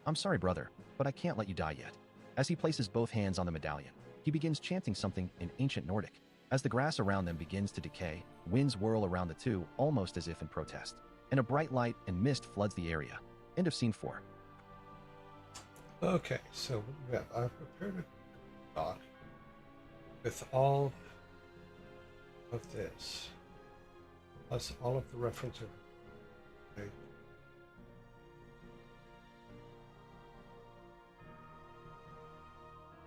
I'm sorry, brother, but I can't let you die yet. As he places both hands on the medallion, he begins chanting something in ancient Nordic. As the grass around them begins to decay, winds whirl around the two almost as if in protest, and a bright light and mist floods the area. End of scene 4. Okay, so yeah, I've prepared a doc with all of this, plus all of the references. Okay.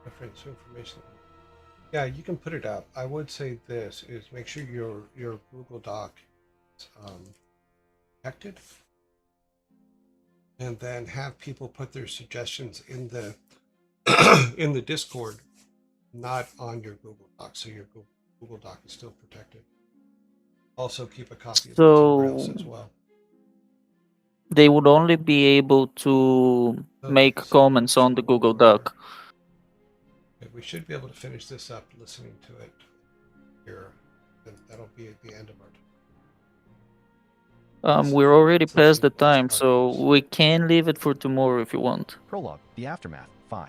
Reference information. Yeah, you can put it up. I would say this is make sure your Google Doc is protected, and then have people put their suggestions in the in the Discord, not on your Google Doc, so your Google Doc is still protected. Also, keep a copy of it somewhere else So as well. they would only be able to make Okay, so comments on the Google Doc. okay, we should be able to finish this up listening to it here, and that'll be at the end of our time. We're already Let's listen past the to those time, so parties. we can leave it for tomorrow if you want. Prologue, The Aftermath, 5.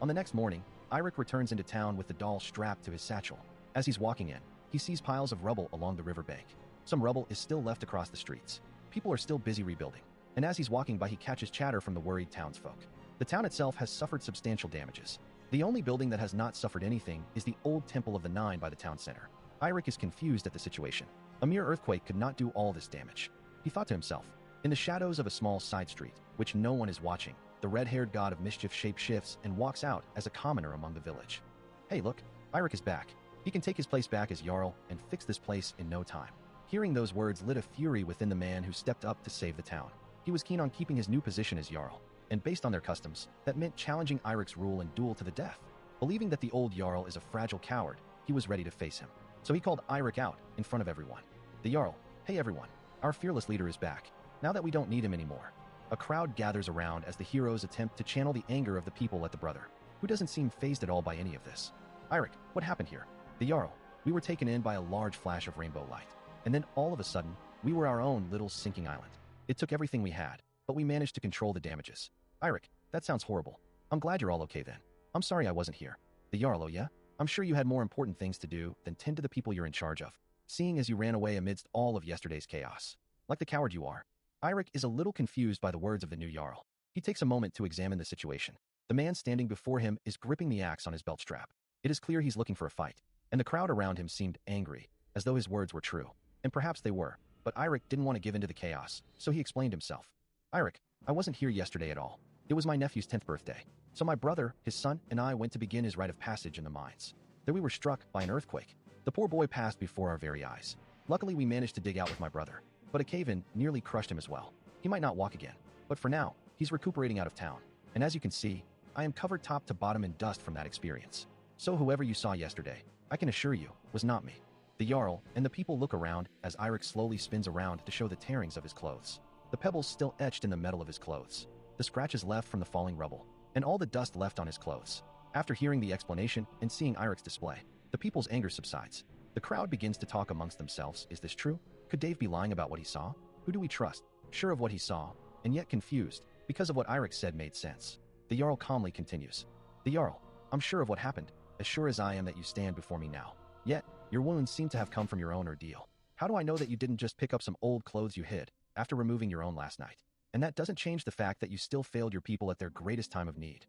On the next morning, Eirik returns into town with the doll strapped to his satchel. As he's walking in, he sees piles of rubble along the riverbank. Some rubble is still left across the streets. People are still busy rebuilding, and as he's walking by, he catches chatter from the worried townsfolk. The town itself has suffered substantial damages. The only building that has not suffered anything is the old Temple of the Nine by the town center. Eirik is confused at the situation. A mere earthquake could not do all this damage. He thought to himself, in the shadows of a small side street, which no one is watching, the red-haired god of mischief shape-shifts and walks out as a commoner among the village. Hey, look, Eirik is back. He can take his place back as Jarl and fix this place in no time. Hearing those words lit a fury within the man who stepped up to save the town. He was keen on keeping his new position as Jarl, and based on their customs, that meant challenging Eirik's rule and duel to the death. Believing that the old Jarl is a fragile coward, he was ready to face him. So he called Eirik out in front of everyone. The Jarl, hey everyone, our fearless leader is back, now that we don't need him anymore. A crowd gathers around as the heroes attempt to channel the anger of the people at the brother, who doesn't seem fazed at all by any of this. Eirik, what happened here? The Jarl, we were taken in by a large flash of rainbow light, and then all of a sudden, we were our own little sinking island. It took everything we had, but we managed to control the damages. Eirik, that sounds horrible. I'm glad you're all okay then. I'm sorry I wasn't here. The Jarl, oh yeah? I'm sure you had more important things to do than tend to the people you're in charge of, seeing as you ran away amidst all of yesterday's chaos. Like the coward you are. Eirik is a little confused by the words of the new Jarl. He takes a moment to examine the situation. The man standing before him is gripping the axe on his belt strap. It is clear he's looking for a fight, and the crowd around him seemed angry, as though his words were true. And perhaps they were, but Eirik didn't want to give in to the chaos, so he explained himself. Eirik, I wasn't here yesterday at all. It was my nephew's 10th birthday, so my brother, his son, and I went to begin his rite of passage in the mines. There we were struck by an earthquake. The poor boy passed before our very eyes. Luckily we managed to dig out with my brother, but a cave-in nearly crushed him as well. He might not walk again, but for now, he's recuperating out of town. And as you can see, I am covered top to bottom in dust from that experience. So whoever you saw yesterday, I can assure you, was not me. The Jarl and the people look around as Eirik slowly spins around to show the tearings of his clothes. The pebbles still etched in the metal of his clothes, the scratches left from the falling rubble, and all the dust left on his clothes. After hearing the explanation and seeing Eirik's display, the people's anger subsides. The crowd begins to talk amongst themselves. Is this true? Could Dave be lying about what he saw? Who do we trust? Sure of what he saw, and yet confused, because of what Eirik said made sense. The Jarl calmly continues. The Jarl, I'm sure of what happened, as sure as I am that you stand before me now. Yet, your wounds seem to have come from your own ordeal. How do I know that you didn't just pick up some old clothes you hid, after removing your own last night? And that doesn't change the fact that you still failed your people at their greatest time of need.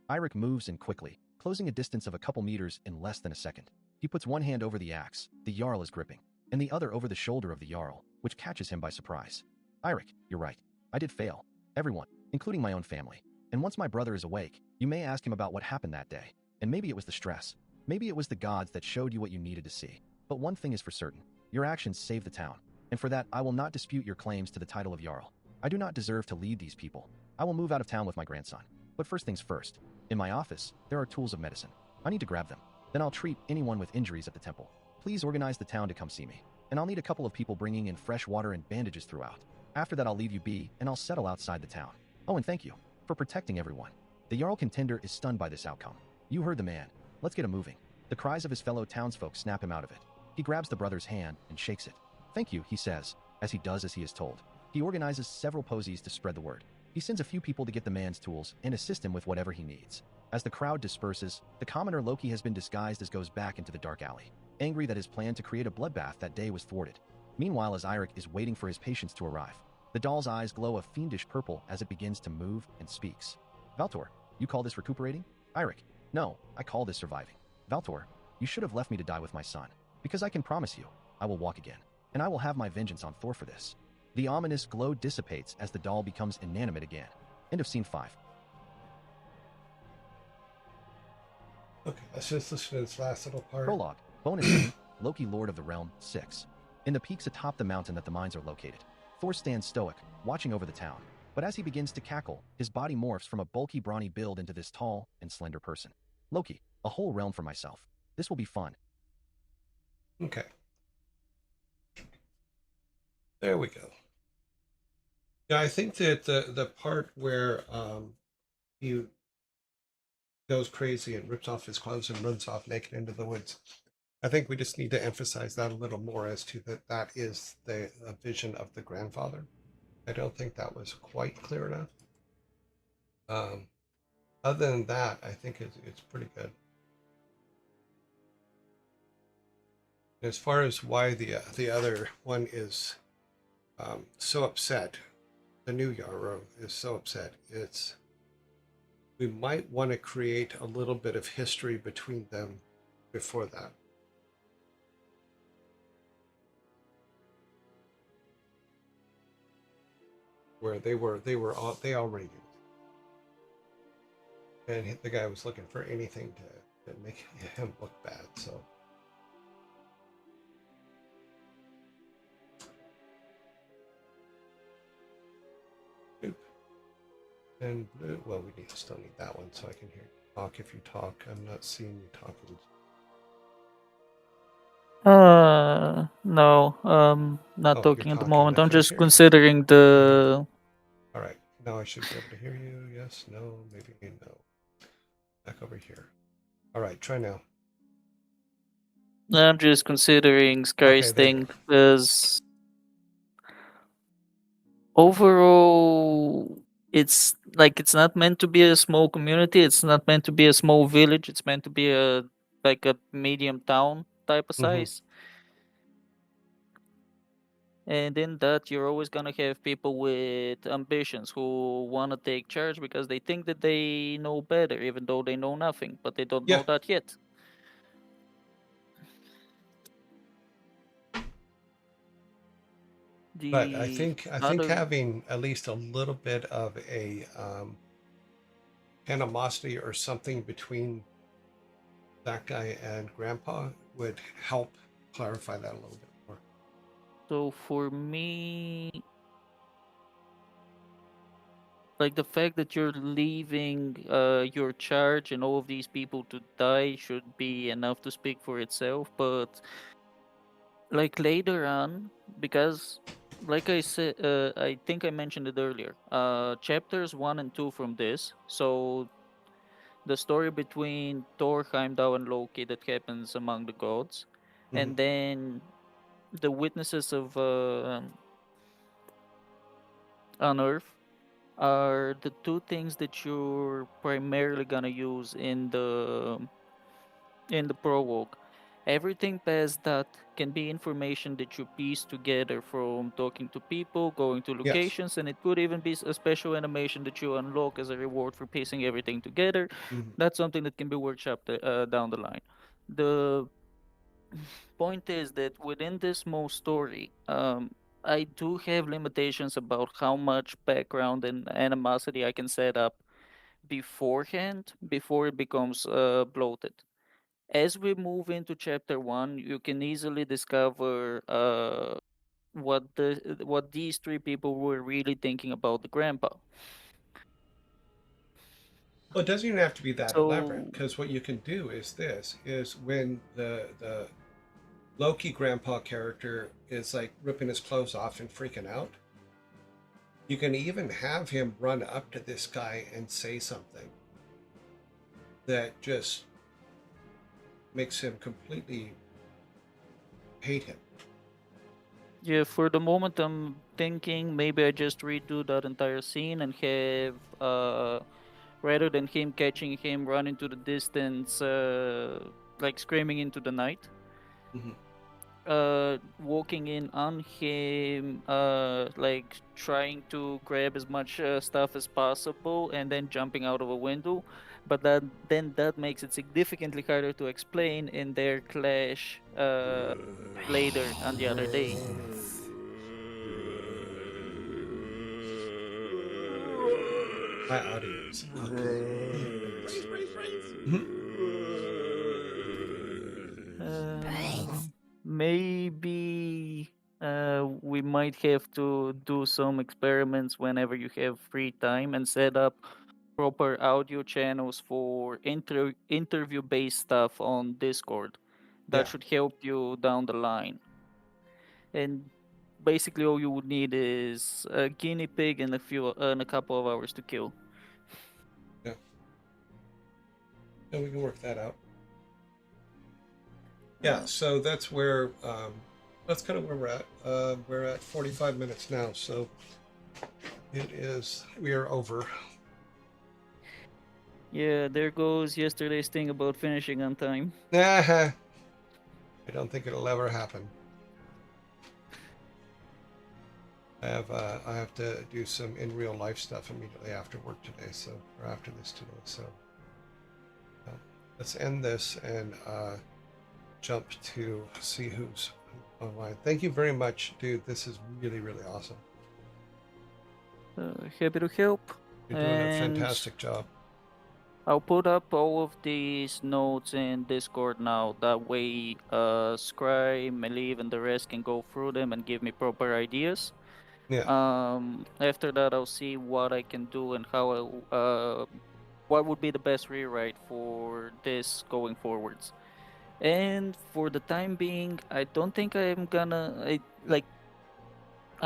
Eirik moves in quickly, closing a distance of a couple meters in less than a second. He puts one hand over the axe, the Jarl is gripping, and the other over the shoulder of the Jarl, which catches him by surprise. Eirik, you're right. I did fail. Everyone, including my own family. And once my brother is awake, you may ask him about what happened that day. And maybe it was the stress. Maybe it was the gods that showed you what you needed to see. But one thing is for certain. Your actions saved the town, and for that I will not dispute your claims to the title of Jarl. I do not deserve to lead these people. I will move out of town with my grandson. But first things first. In my office, there are tools of medicine. I need to grab them. Then I'll treat anyone with injuries at the temple. Please organize the town to come see me. And I'll need a couple of people bringing in fresh water and bandages throughout. After that I'll leave you be, and I'll settle outside the town. Oh, and thank you for protecting everyone. The Jarl contender is stunned by this outcome. You heard the man. Let's get him moving. The cries of his fellow townsfolk snap him out of it. He grabs the brother's hand and shakes it. Thank you, he says, as he does as he is told. He organizes several posies to spread the word. He sends a few people to get the man's tools and assist him with whatever he needs. As the crowd disperses, the commoner Loki has been disguised as goes back into the dark alley, angry that his plan to create a bloodbath that day was thwarted. Meanwhile, as Eirik is waiting for his patients to arrive, the doll's eyes glow a fiendish purple as it begins to move and speaks. Valtor, you call this recuperating? Eirik, no, I call this surviving. Valtor, you should have left me to die with my son, because I can promise you, I will walk again, and I will have my vengeance on Thor for this. The ominous glow dissipates as the doll becomes inanimate again. End of scene 5. Okay, let's just listen to this last little part. Prologue. Bonus scene. Loki, Lord of the Realm, 6. In the peaks atop the mountain that the mines are located, Thor stands stoic, watching over the town. But as he begins to cackle, his body morphs from a bulky, brawny build into this tall and slender person. Loki, a whole realm for myself. This will be fun. Okay. There we go. Yeah, I think that the part where he goes crazy and rips off his clothes and runs off naked into the woods, I think we just need to emphasize that a little more as to that is the vision of the grandfather. I don't think that was quite clear enough. Other than that, I think it's pretty good. As far as why the other one is so upset, the new Yarrow is so upset, we might want to create a little bit of history between them before that. Where they already knew. And the guy was looking for anything to make him look bad, so. And blue, well, we still need that one so I can hear you talk if you talk. I'm not seeing you talking. No, not Oh, talking you're at the talking. moment. I I'm couldn't just hear you. considering the. All right, now I should be able to hear you. Yes, no, maybe no. Back over here. All right, try now. I'm just considering Sky's Okay, there you thing because overall, it's like it's not meant to be a small community. It's not meant to be a small village. It's meant to be a medium town type of size. And in that, you're always gonna have people with ambitions who want to take charge because they think that they know better, even though they know nothing, but they don't know that yet. But I think having at least a little bit of a animosity or something between that guy and Grandpa would help clarify that a little bit more. So for me, like the fact that you're leaving your charge and all of these people to die should be enough to speak for itself. But like later on, because like I said, I think I mentioned it earlier. Chapters 1 and 2 from this. So the story between Thor, Heimdall, and Loki that happens among the gods, and then the witnesses of on Earth are the two things that you're primarily gonna use in the prologue. Everything past that can be information that you piece together from talking to people, going to locations, and it could even be a special animation that you unlock as a reward for piecing everything together. That's something that can be workshopped down the line. The point is that within this small story, I do have limitations about how much background and animosity I can set up beforehand before it becomes bloated. as we move into chapter 1, you can easily discover what these three people were really thinking about the grandpa. Well, it doesn't even have to be that elaborate, So because what you can do is this: is when the Loki grandpa character is like ripping his clothes off and freaking out, you can even have him run up to this guy and say something that just makes him completely hate him. yeah, for the moment I'm thinking maybe I just redo that entire scene and have rather than him catching him run into the distance like screaming into the night, Mm-hmm. walking in on him, like trying to grab as much stuff as possible and then jumping out of a window. But that makes it significantly harder to explain in their clash later on the other day. My audio is Mhm. Maybe we might have to do some experiments whenever you have free time and set up proper audio channels for interview based stuff on Discord. That Yeah, should help you down the line. And basically, all you would need is a guinea pig and a couple of hours to kill. yeah. Yeah, we can work that out. Yeah, so that's where that's kind of where we're at. We're at 45 minutes now, so we are over. Yeah, there goes yesterday's thing about finishing on time. I don't think it'll ever happen. I have to do some in real life stuff immediately after work today, or after this today. So let's end this and jump to see who's online. Thank you very much, dude. This is really, really awesome. Happy to help. You're doing a And fantastic job. I'll put up all of these notes in Discord now. That way, Scry, Melieve, and the rest can go through them and give me proper ideas. Yeah. After that, I'll see what I can do and what would be the best rewrite for this going forwards. And for the time being, I don't think I'm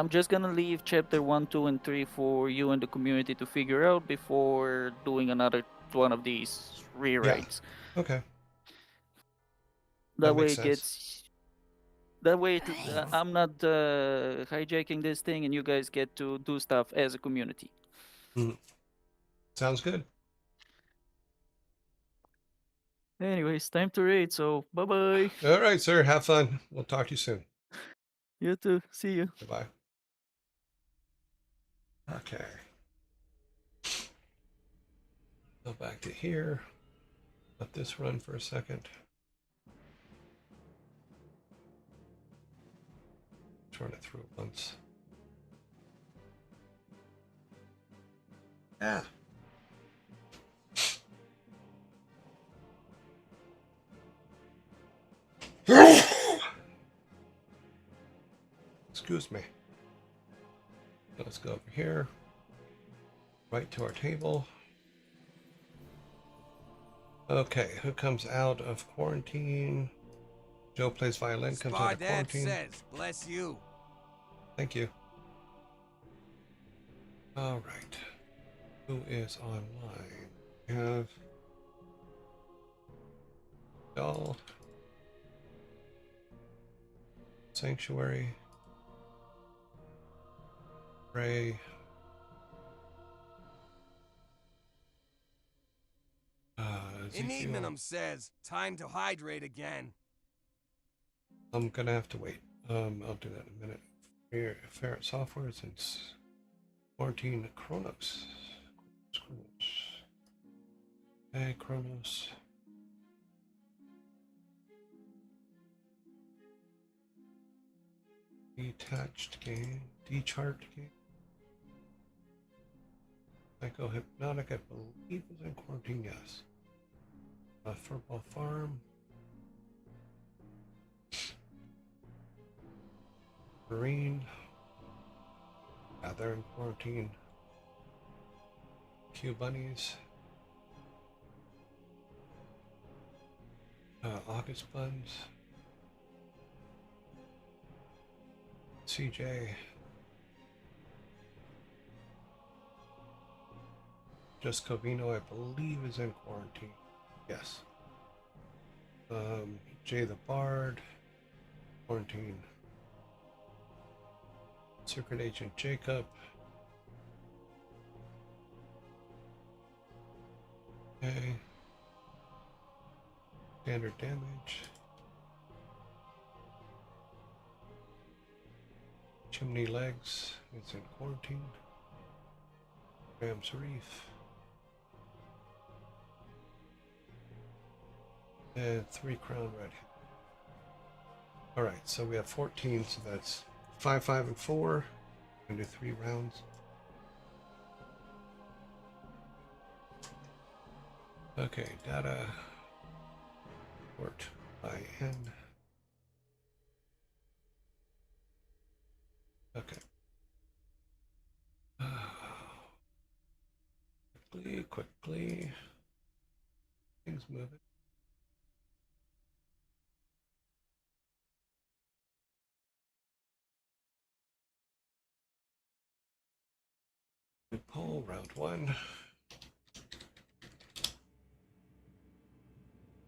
just gonna leave chapter 1, 2, and 3 for you and the community to figure out before doing another one of these rewrites. Yeah. Okay. That way makes it sense. gets. That way I'm not hijacking this thing, and you guys get to do stuff as a community. Sounds good. Anyways, time to raid. So bye bye. All right, sir. Have fun. We'll talk to you soon. You too. See you. Goodbye. Okay. Go back to here. Let this run for a second. Let's run it through once. Ah. Excuse me. Let's go over here. Right to our table. Okay, who comes out of quarantine? Joe plays violin, comes out of Dad quarantine. says, bless you. Thank you. All right. Who is online? We have Doll, Sanctuary, Ray, Ezekiel. Enigmanum says, time to hydrate again. I'm gonna have to wait. I'll do that in a minute. Here, Ferret Software and Quarantine Chronos. Hey, Chronos. Detached game. D-chart game. Psychohypnotic, I believe, is in quarantine, yes. Furball Farm. Marine. Yeah, they're in quarantine. Q bunnies. August buns. CJ. Just Covino, I believe, is in quarantine. Yes. Jay the Bard. Quarantine. Secret Agent Jacob. Okay. Standard damage. Chimney Legs is in quarantine. Rams Reef. And 3 Crown Red. Alright, so we have 14, so that's 5, 5, and 4. We're gonna do 3 rounds. Okay, data. Port by N. Okay. Quickly. Things moving. Good poll, round 1.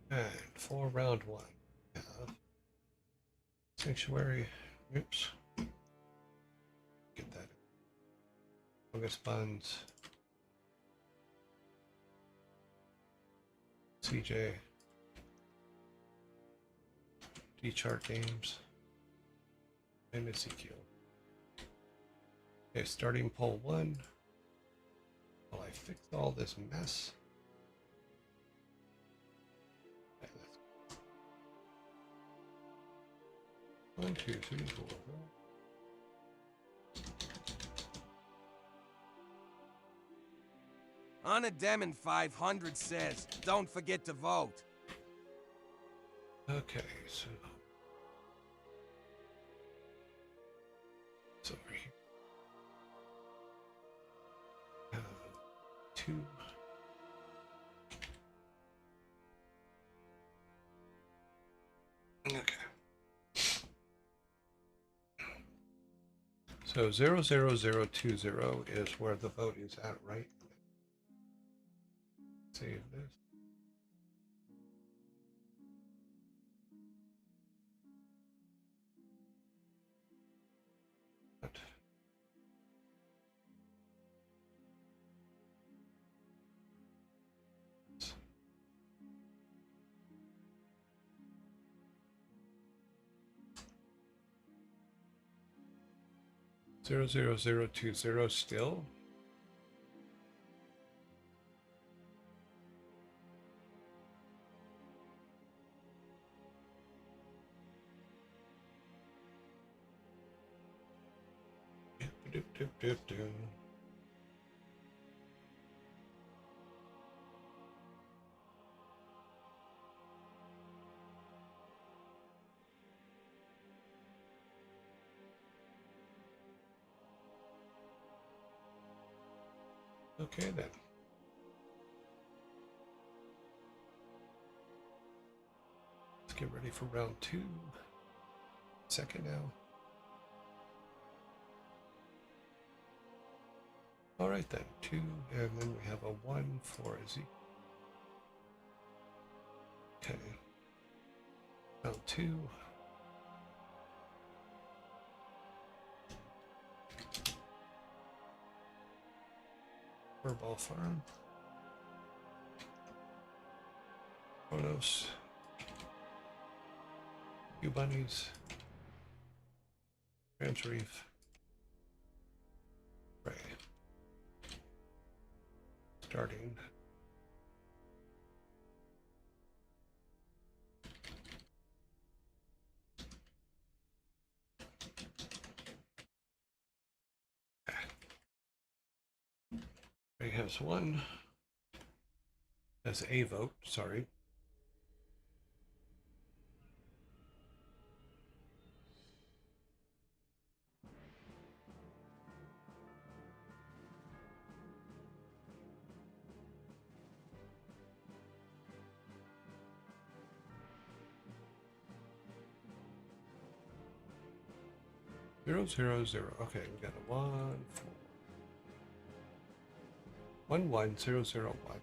And for round 1, we have Sanctuary. Oops. Get that. August Buns. CJ. D-Chart Games. And Ezekiel. Okay, starting poll 1. While I fix all this mess. Okay, let's 1, 2, 3, 4. Unademon 500 says, don't forget to vote. Okay, so it's over here. 2. Okay. So 00020 is where the vote is at, right? Save this. What? Zero zero zero 20 still. Doop, doop, doop, doop. Okay then. Let's get ready for round 2. Second now. All right then, 2, and then we have a 1 for Ezekiel. Okay. Round 2. Furball Farm. Photos. Few bunnies. Rams Reef. Ray. Starting. Ray has 1. Has a vote, sorry. 0, 0, 0. Okay, we got a 1, 4. 1, 1, 0, 0, 1.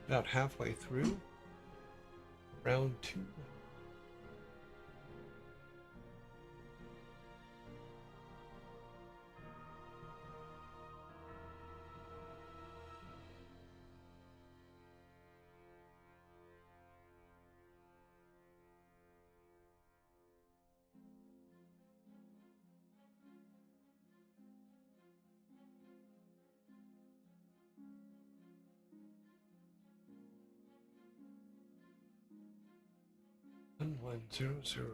About halfway through round 2. One, 1, 0, 0.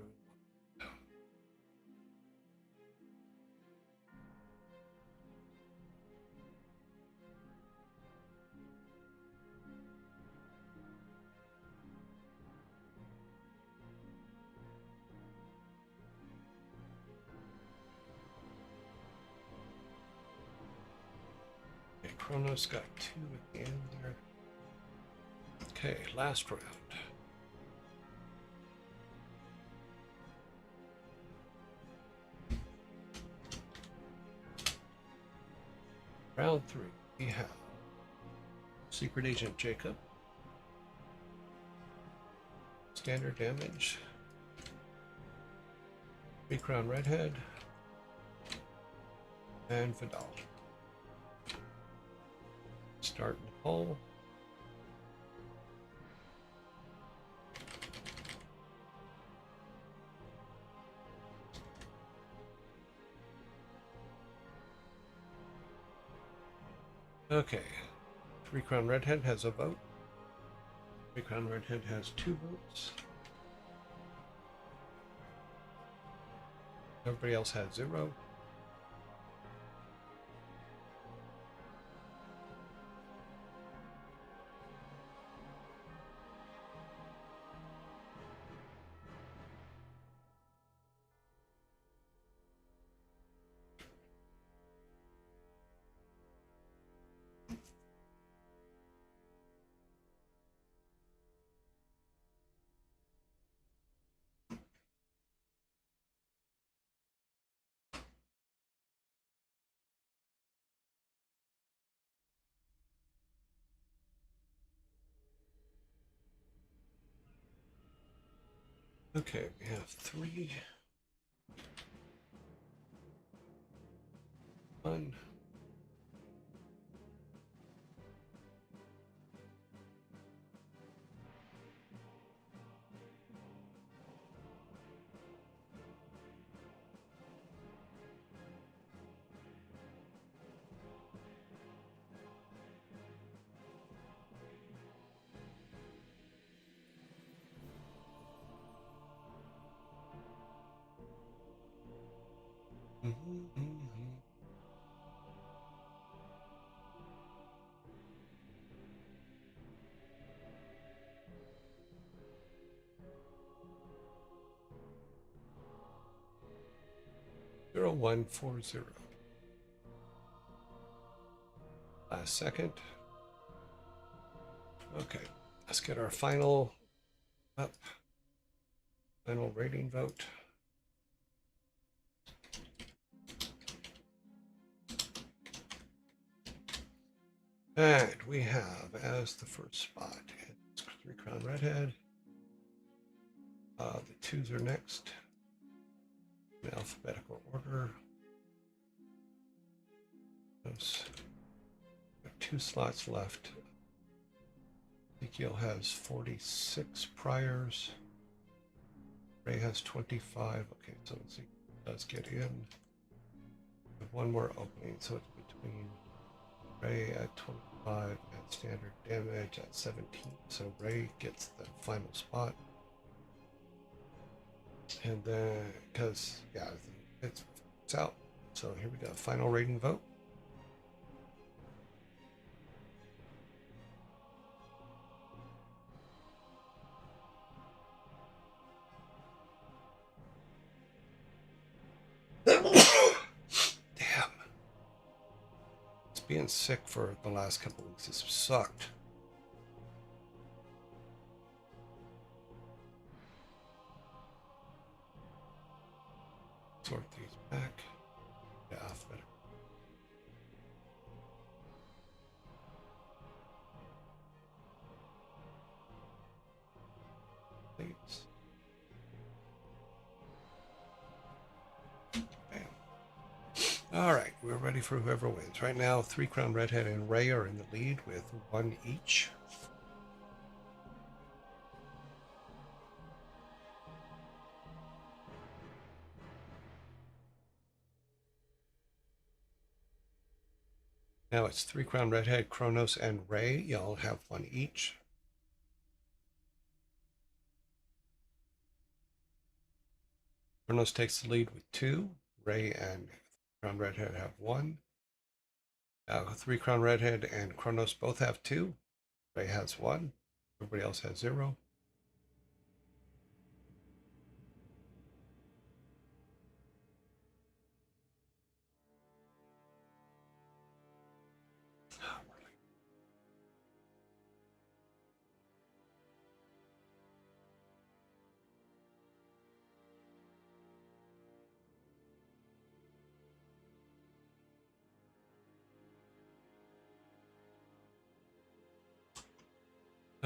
Okay, Chronos got 2 at the end there. Okay, last round. Round 3, we have Secret Agent Jacob, standard damage, 3 Crown Redhead, and Vidal. Start in the hole. Okay, 3 Crown Redhead has a vote. 3 Crown Redhead has 2 votes. Everybody else has 0. Okay, we have 3. 1. Mm-hmm. 0140. Last second. Okay, let's get our final up. Final rating vote. And we have as the first spot, it's 3 Crown Redhead. The 2s are next in alphabetical order. There's 2 slots left. Ezekiel has 46 priors. Ray has 25. Okay, so Ezekiel does get in. We have 1 more opening, so it's between Ray at 25 and standard damage at 17. So Ray gets the final spot. And then, because, yeah, it's out. So here we go. Final rating vote. Damn. It's being sick for the last couple weeks. It's sucked. Sort these back. Yeah, alphabetical. Plates. Bam. All right, we're ready for whoever wins. Right now, 3 Crown Redhead and Ray are in the lead with 1 each. Now it's 3 Crown Redhead, Kronos, and Ray. Y'all have 1 each. Kronos takes the lead with 2. Ray and Crown Redhead have 1. 3 Crown Redhead and Kronos both have 2. Ray has 1. Everybody else has 0.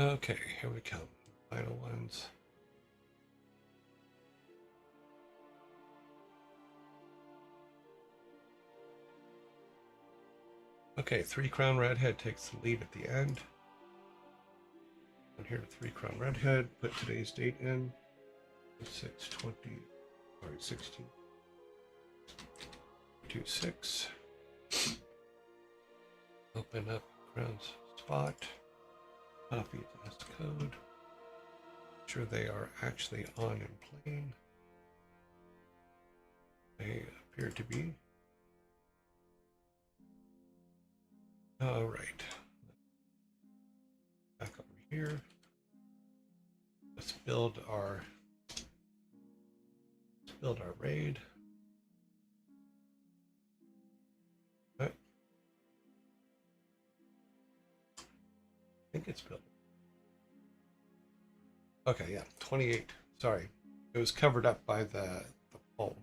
Okay, here we come. Final ones. Okay, 3 Crown Redhead takes the lead at the end. And here, 3 Crown Redhead. Put today's date in. 16. 26. Open up Crown's spot. Copy this code. Make sure they are actually on and playing. They appear to be. All right. Back over here. Let's build our raid. Okay. I think it's built. Okay, yeah, 28. Sorry, it was covered up by the poll.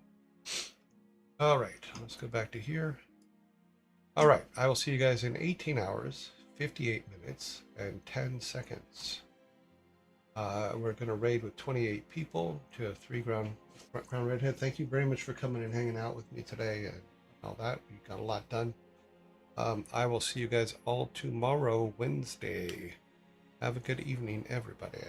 All right, let's go back to here. All right, I will see you guys in 18 hours, 58 minutes, and 10 seconds. We're going to raid with 28 people to a 3 Crown Redhead. Thank you very much for coming and hanging out with me today and all that. We got a lot done. I will see you guys all tomorrow, Wednesday. Have a good evening, everybody.